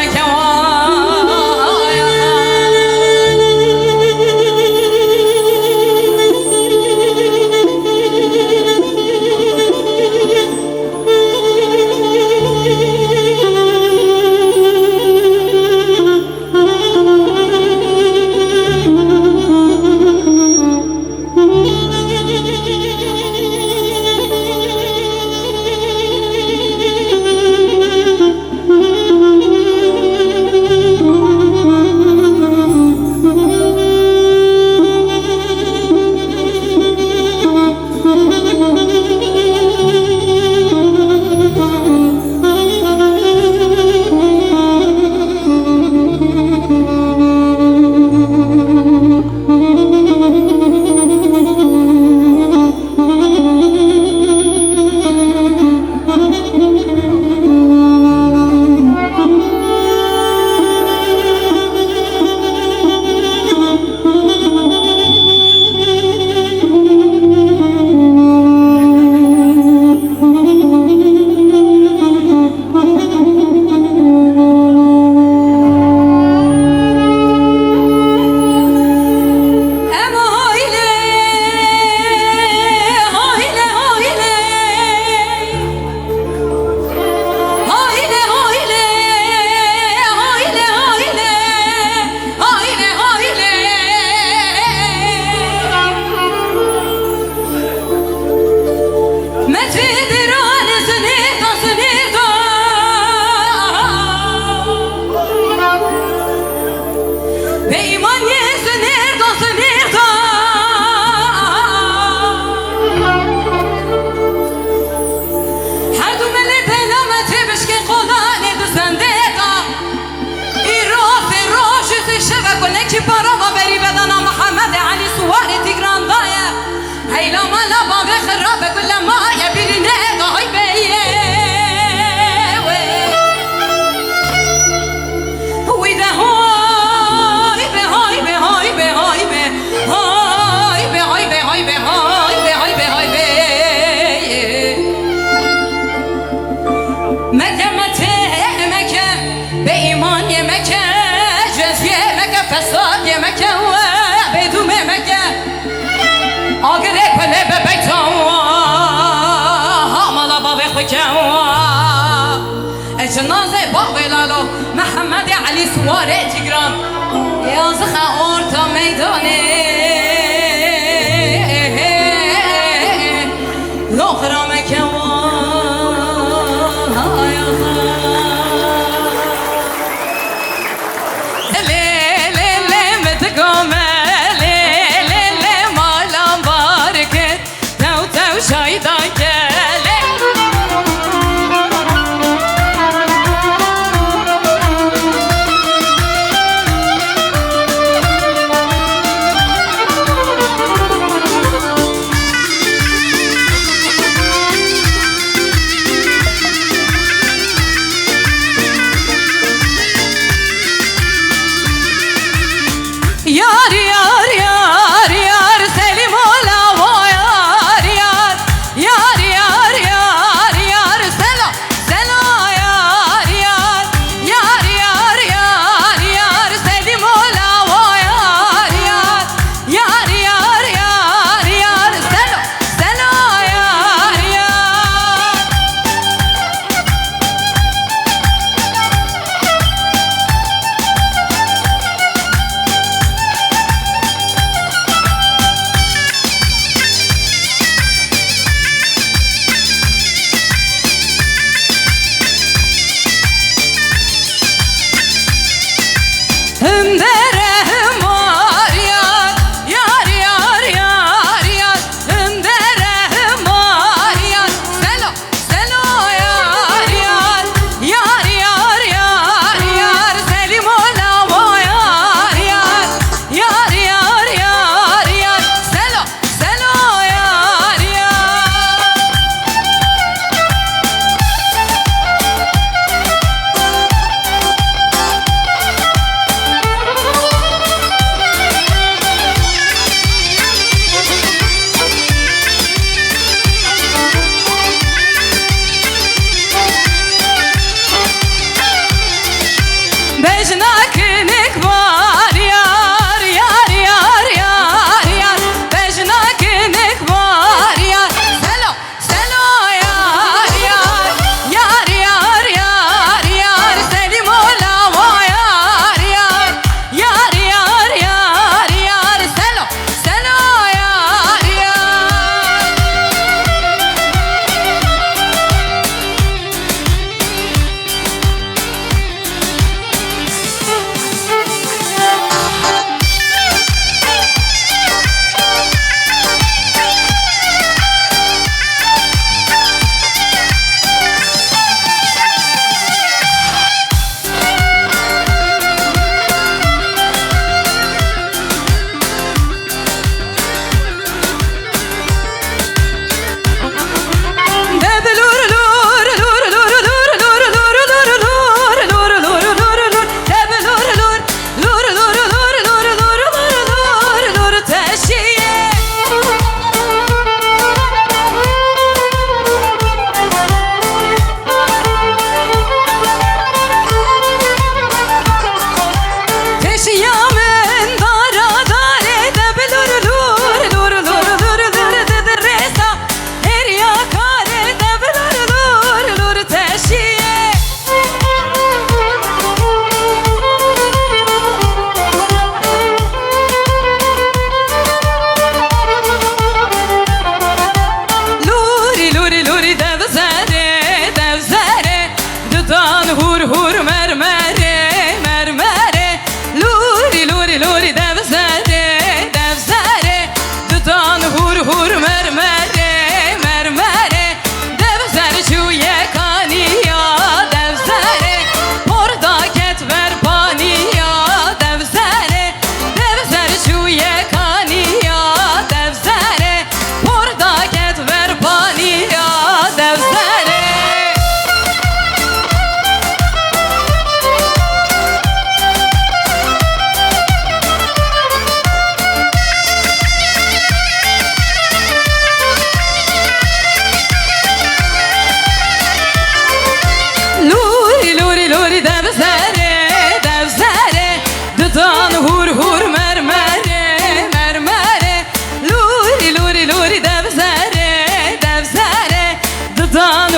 جنازه باقلالو محمد علی سواره تگران یازخ آرتا میدانه لخرام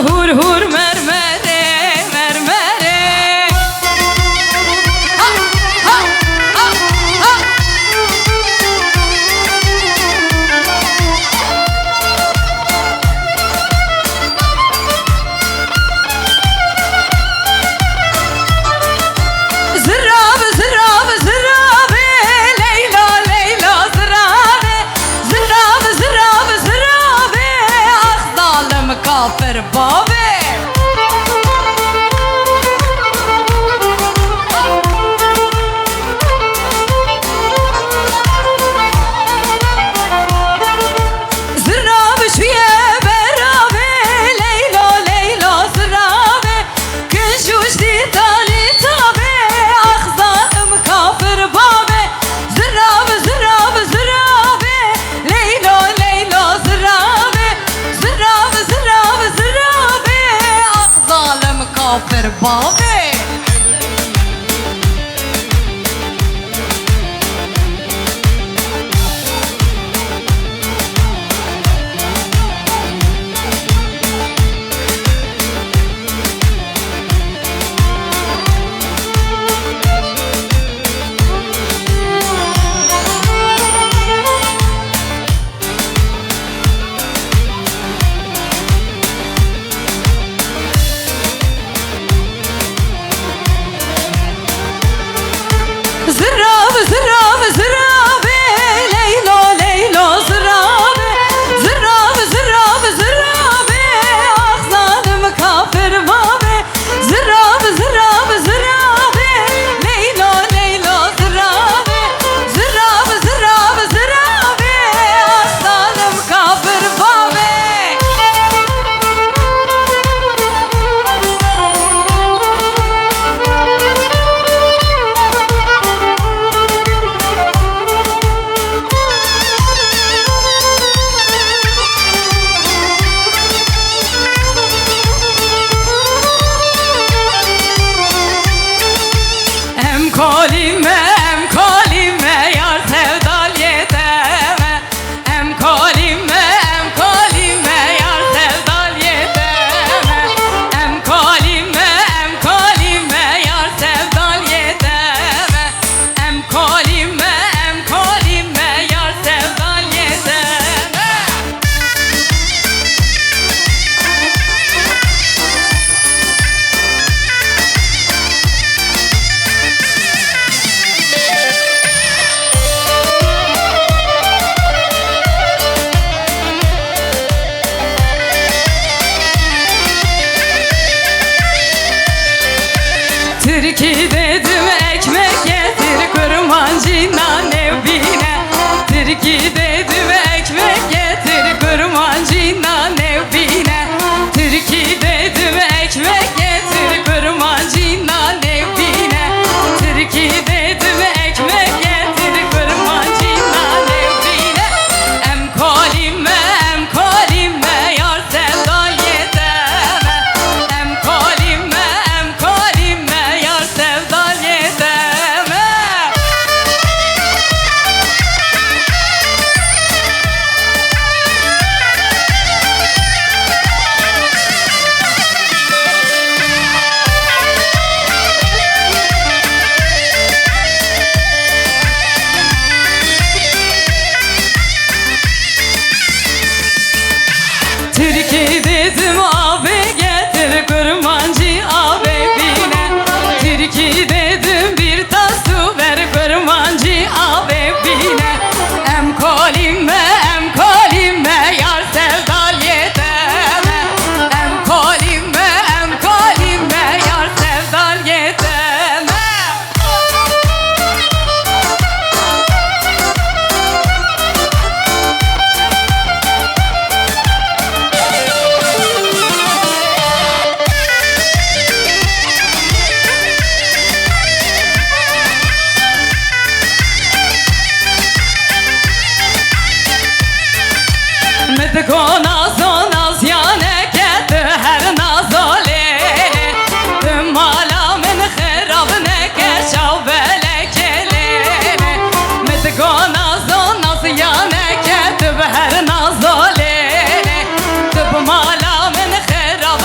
hur hur mermere mermere. Ha ha ha ha. Zırab zırab zırab Leyla Leyla zırab Zırab zırab zırab Ah zalim kafir babe. Zırab şuye berabe Leyla Leyla zırab Kışuş ditali tabe Ah zalim kafir babe. Zırab zırab zırab Leyla Leyla zırab Zırab zırab zırab Ah zalim kafir babe. Zırab zırab zırab Leyla Leyla zırab Zırab zırab zırab Ah zalim kafir babe. Zırab zırab zırab Leyla Leyla zırab Zırab zırab zırab Ah zalim kafir babe. Em kolime yar sevdal yedeme. Em kolime yar sevdal yedeme. Em kolime yar sevdal yedeme. Em kolime yar sevdal yedeme. Türkiye dedim ekmek getir kurmancına nevbine. Türkiye dedim ekmek getir kurmancına nevbine. Türkiye dedim ekmek getir kurmancına nevbine. Türkiye dedim ekmek getir kurmancına nevbine. Em kolime yar sevdal yedeme. Em kolime yar sevdal yedeme. Türkiye dedim abi getir kurmancı abi bine. Türkiye dedim bir tas su ver kurmancı abi bine. Em kolime yar sevdal yedeme. Em kolime yar sevdal yedeme. Medko nazo naz yane ket her nazole. Tüm alamin kharab ne ke şavbele kele. Medko nazo naz yane ket her nazole. Tüm alamin kharab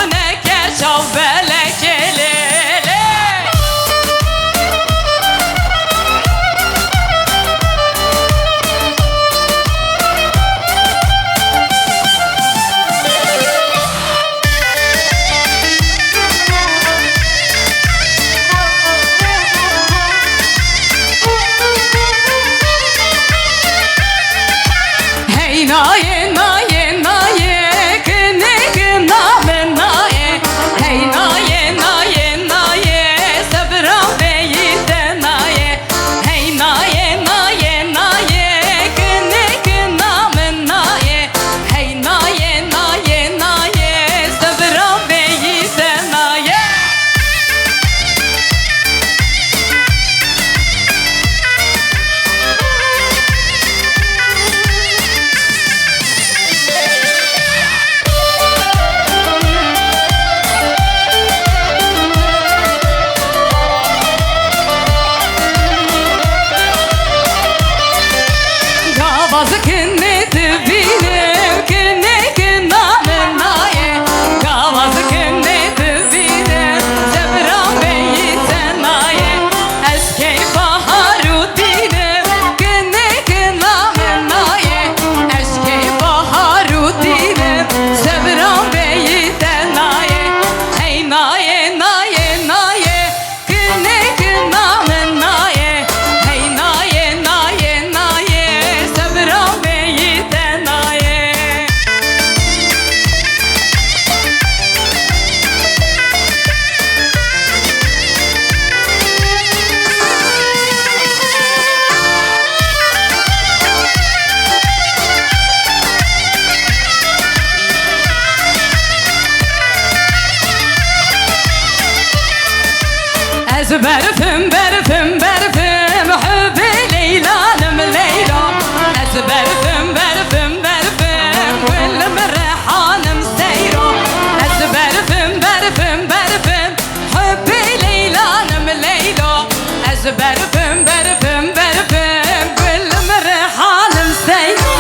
برفم برفم برفم حب ليلانم ليلى از برفم برفم برفم والم ريحانم سيرو از برفم برفم برفم حب ليلانم ليلى از برفم برفم برفم والم ريحانم سيرو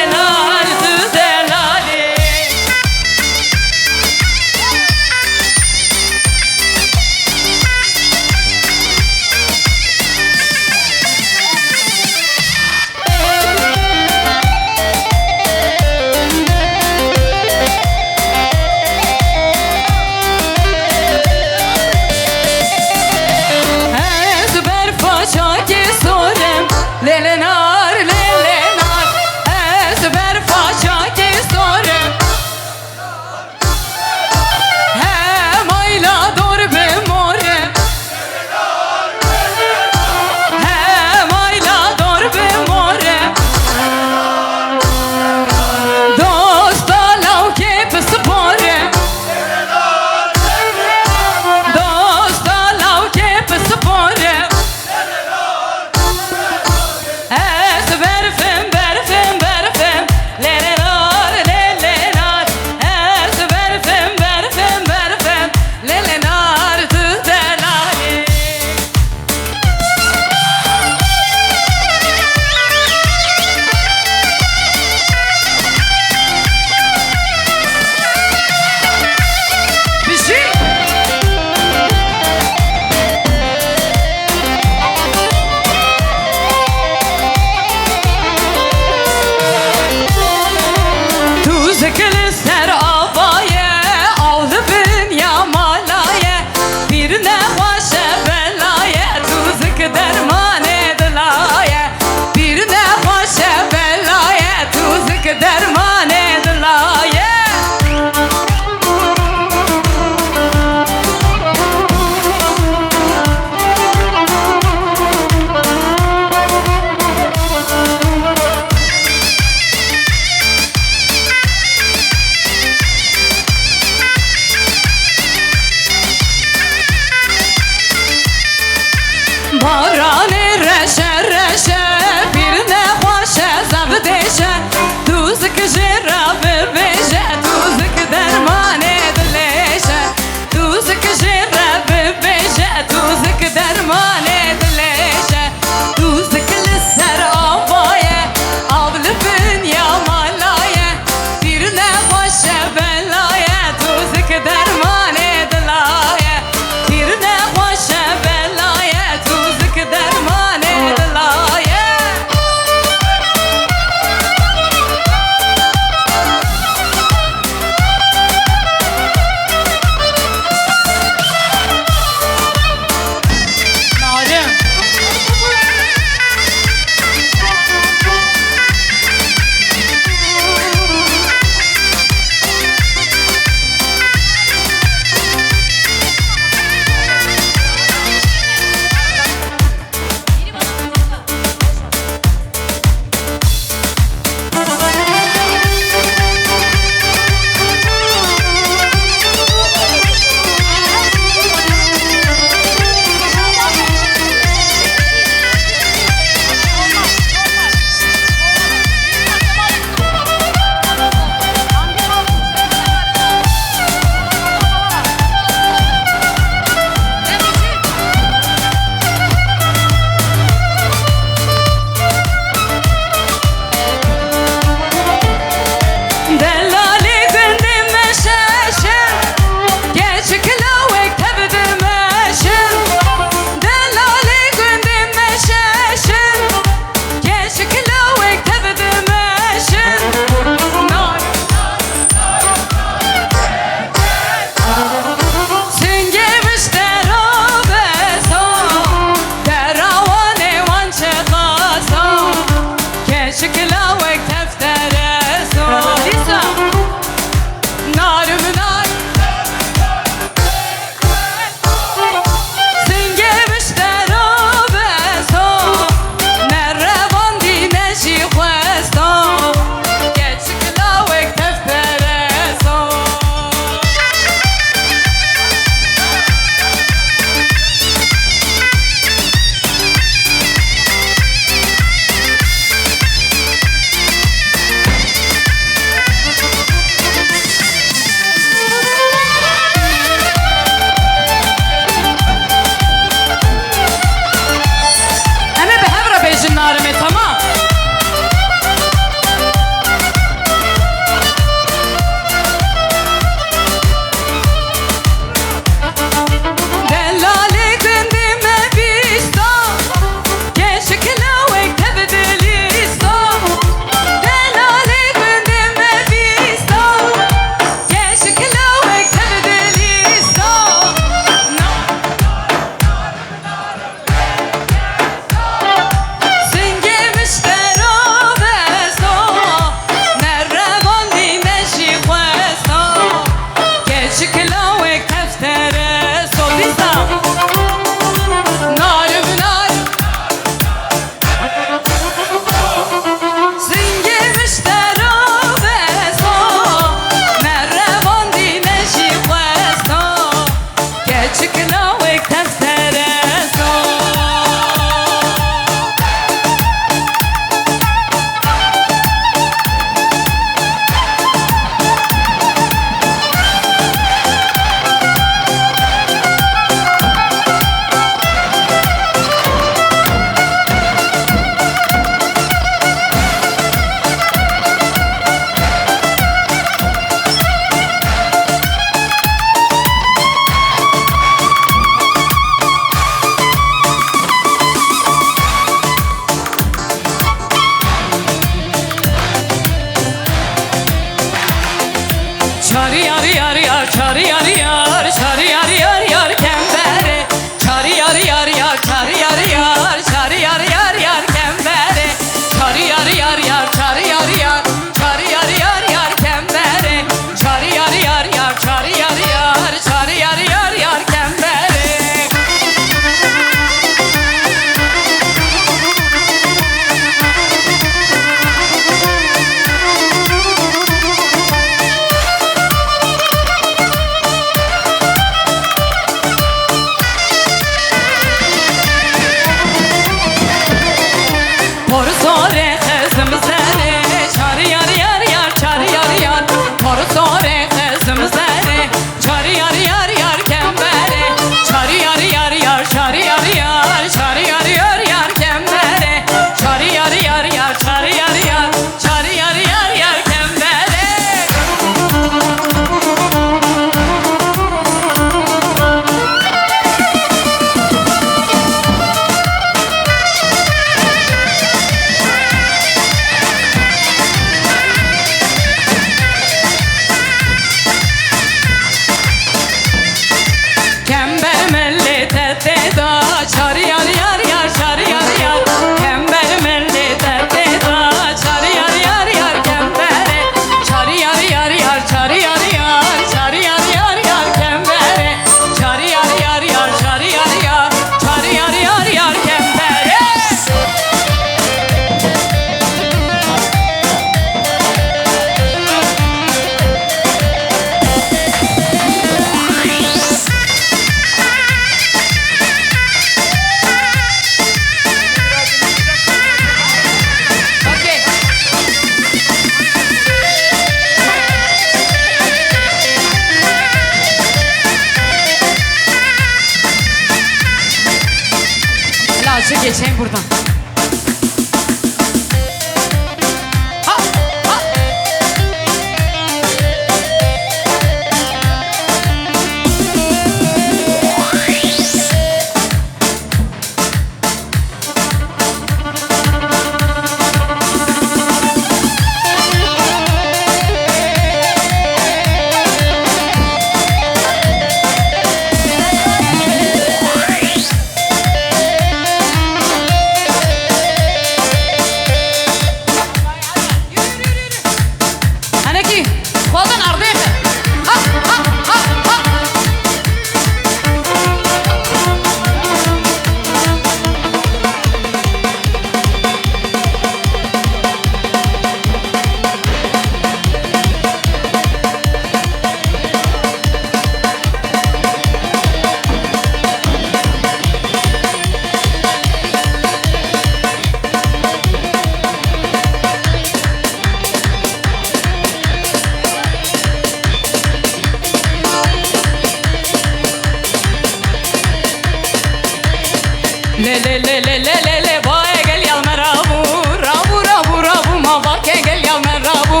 Le le le le le le le Vay gel yalme rabu Rabu rabu rabu Ma bak gel yalme rabu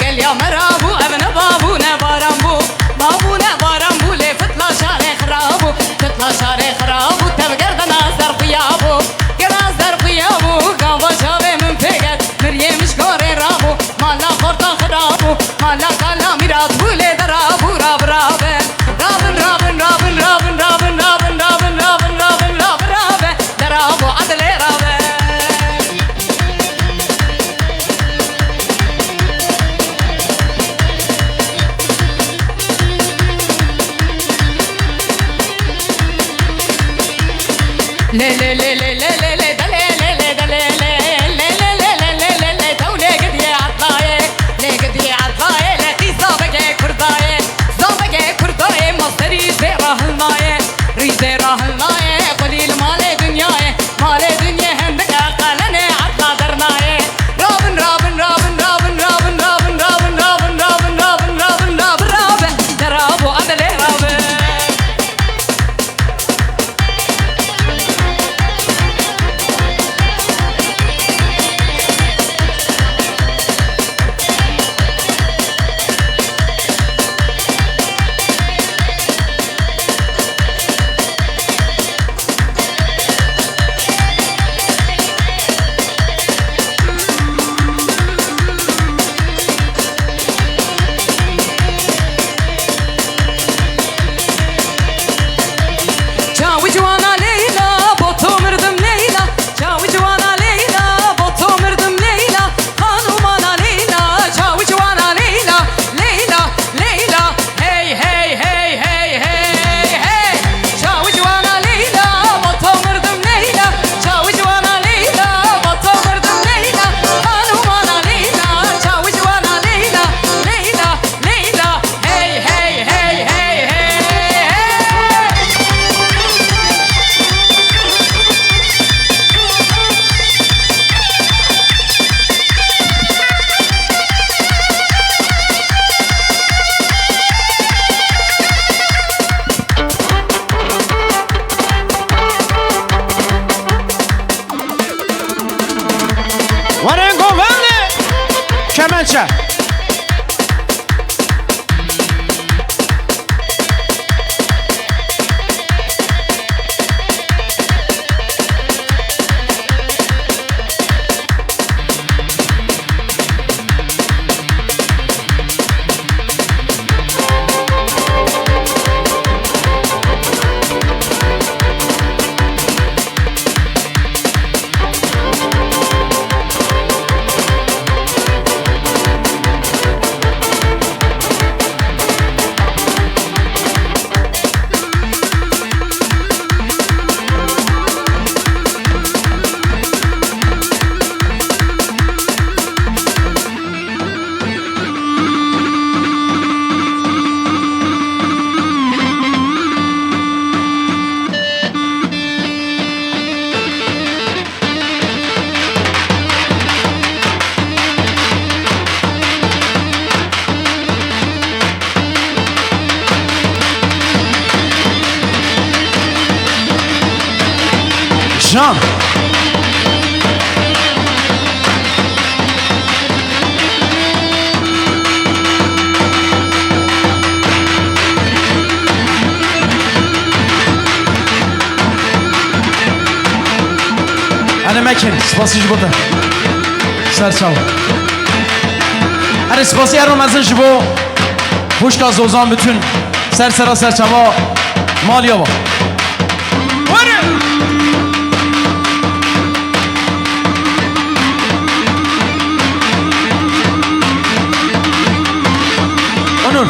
Gel yalme rabu Evne babu ne baran bu Babu ne baran bu Le fıtla şare khrabu Fıtla şare khrabu Tevgerden azar kıyabu Ger azar kıyabu Gava şave min peget Miryemiş gore rabu Mala korta khrabu Mala kala mirat bu le darabu Rab rabe Rabin rabin rabin rabin rabin rabin rabin rabin rabin rabin rabe Darabu adle rabe Le le le le le le le dale le le dale le le le le le le le le دولة قد يعطاي لي قد يعطاي لا تصابك كرداي صابك كرداي مصري زيره الماي ريزيره الماي قليل مال دنياي مال دنيا هندك قالني عطا درناي رابن رابن رابن رابن رابن رابن رابن رابن رابن رابن رابن رابن رابن درابو أدلي رابن Çavi cuvana Leyla, botu mırdım Leyla. Çavi cuvana Leyla, botu mırdım Leyla. Hanumana Leyla, çavi cuvana Leyla. Leyla, Leyla, hey hey hey hey hey hey. Çavi cuvana Leyla, botu mırdım Leyla. Çavi cuvana Leyla, botu mırdım Leyla. Hanumana Leyla, çavi cuvana Leyla. Leyla, Leyla, hey hey hey hey hey hey. Varengo vende kemençe. Can. Ana mekin, spasiy jiboda. Serçav. Ana spasiy ermezin jibo. Hoşka zozan bütün sersera serçava maliye var. Onur.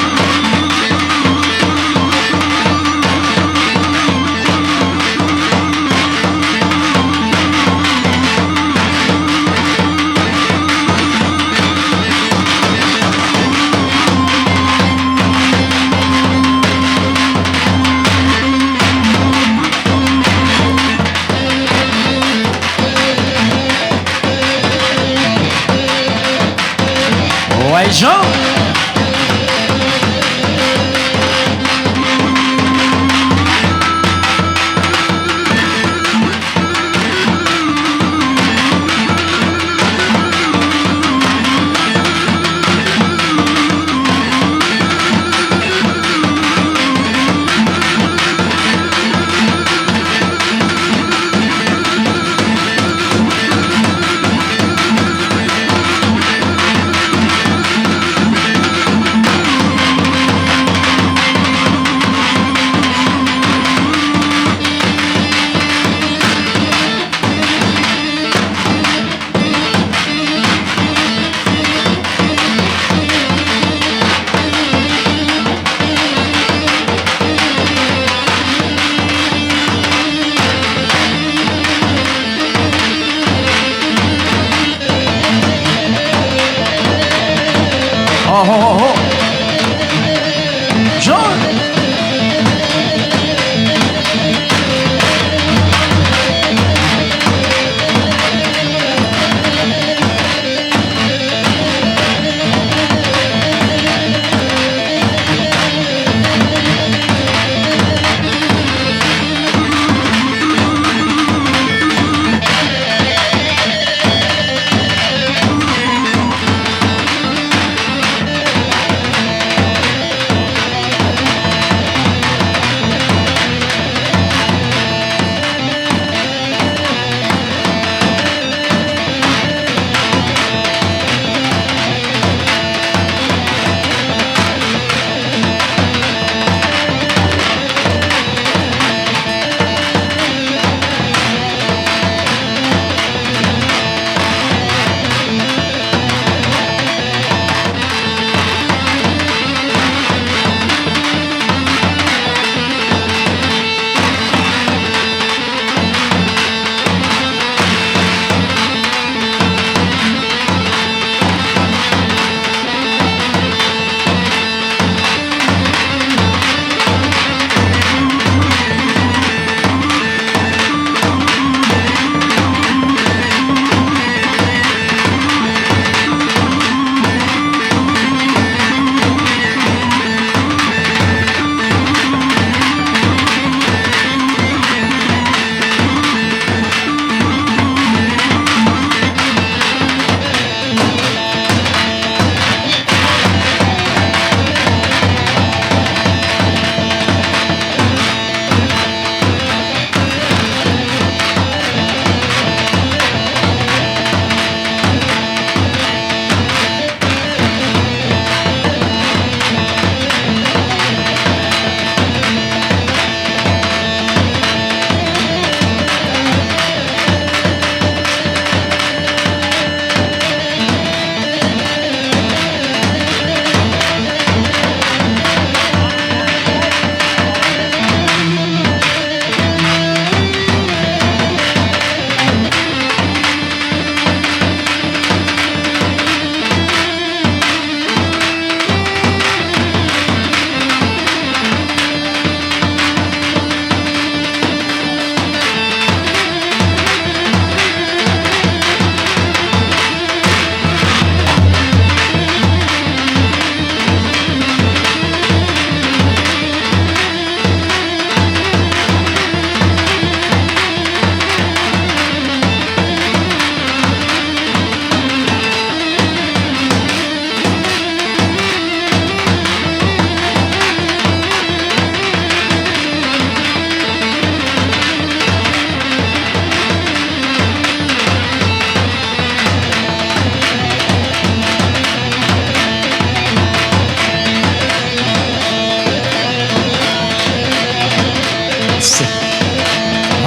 Vaycan. Oho. Can.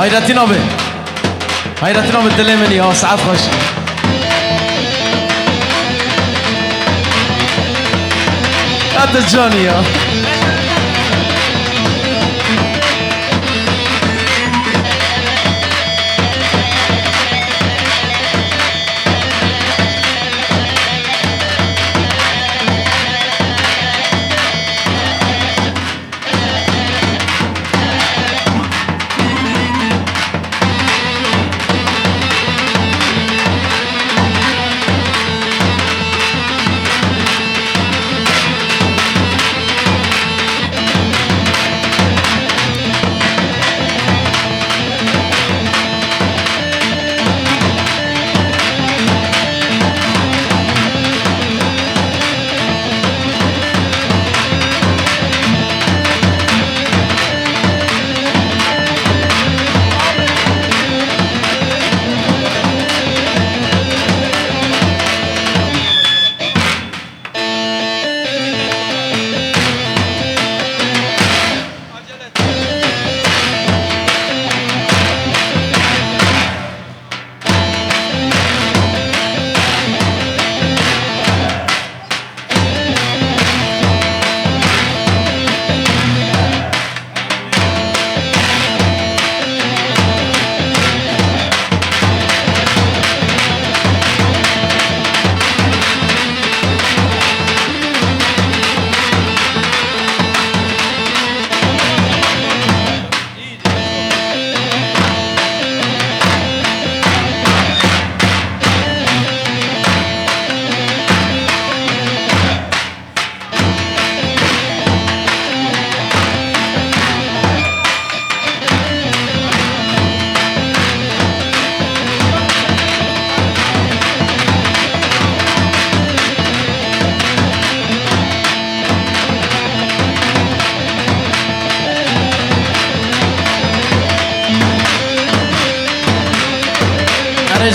Hayrettin abi. Hayrettin abi dilemeni ya saat hoş. Hadi Johnny ya.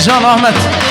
جان احمد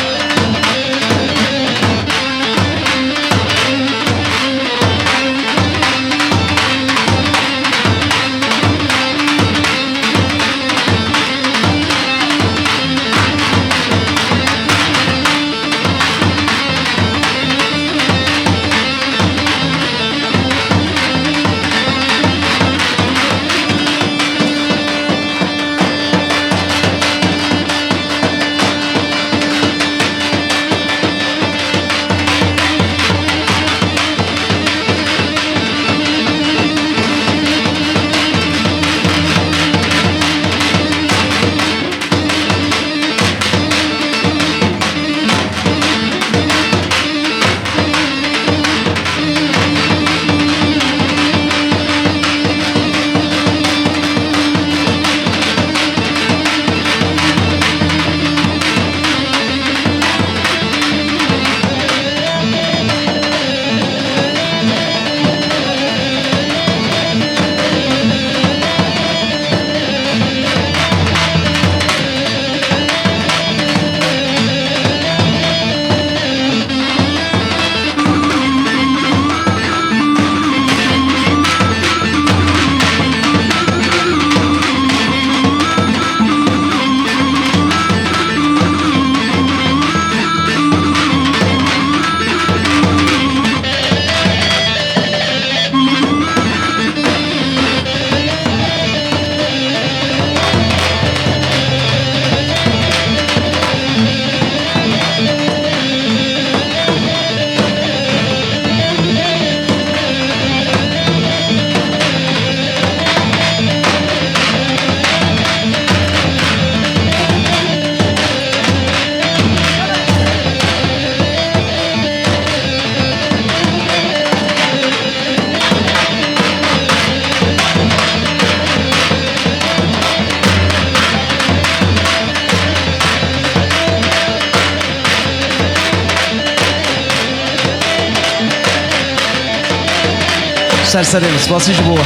سرسریم سپاسی جبوه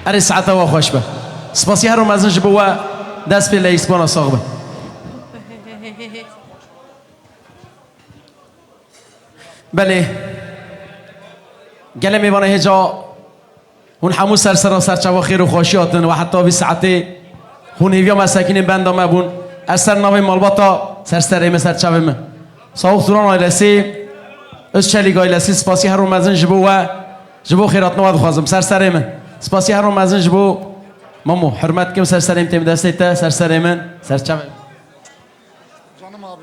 اری ساعت و خوش به سپاسی هر مزن جبوه دست به لیسبان ساقبه بله گله میوانه هجا هون همون سرسرا سرچوا خیر و خوشیاتن و حتی بی ساعته هون هیویا مساکین بندامه بون از سر ناوی مالباتا سرسریم سرچویم ساوخ دوران آیلسی از چلیگ آیلسی سپاسی هر مزن جبو خیرات نواد خوازم سرسریم سپاسی هر مزن جبو مامو حرمت کم سرسریم تیم دستیت سرسریم سرچویم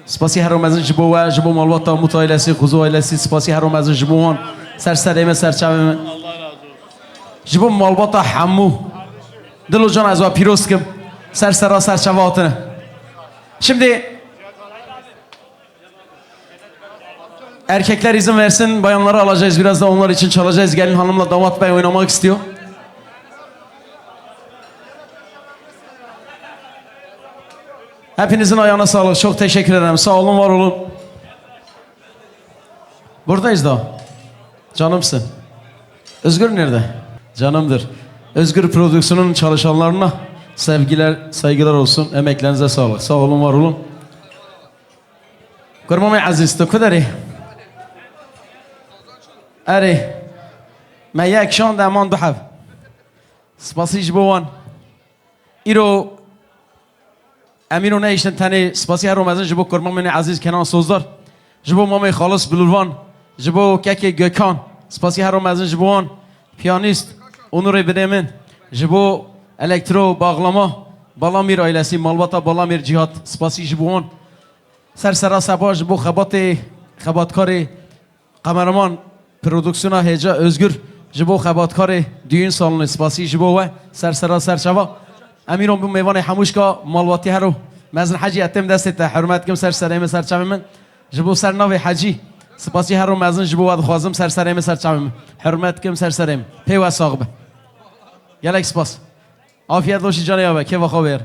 سپاسی هر مزن جبو مالباتا موت آیلسی خوزو آیلسی سپاسی هر مزن جبوان سرسریم سرچویم جبو مالباتا حمو دلو جان از و پیروز کم سرسرا سرچواتنه Şimdi erkekler izin versin, bayanları alacağız, biraz da onlar için çalacağız. Gelin hanımla damat bey oynamak istiyor. Hepinizin ayağına sağlık, çok teşekkür ederim. Sağ olun, var olun. Buradayız da. Canımsın. Özgür nerede? Canımdır. Özgür Prodüksiyon'un çalışanlarına sevgiler, saygılar olsun. Emeklerinize sağlık. Sağ olun, var olun. Kurmamı aziz, tu kudari? Eri. Ma yak şan da aman duhav. Spasi jbowan. İro امینو نیشتن تنی سپاسی هر رومزن جبو کرمان عزیز کنان سوزدار جبو مامی خالص بلوروان جبو ککی گکان سپاسی هر رومزن جبوان پیانیست اونور بدمن جبو الکترو باغلama بالامیر آیلسی مالباتا بالامیر جهات سپاسی جبوان سرسرا سبا جبو خباتکاری قمرمان پرودکسیونا هجا özgür جبو خباتکاری düğün salonu سپاسی جبو و سرسرا سرچوا امیرون بو میوان حموشکا مالواتی هرو مزن حجی اتم دستت حرمت کم سر سریم سر چمن جبو سر ناوی حجی سپاسی هرو مزن جبو ود خوازم سر سریم سر چمن حرمت کم سر سریم پیو ساقبه یلک سپاس عافیت باشی جان یابه که وخا بیر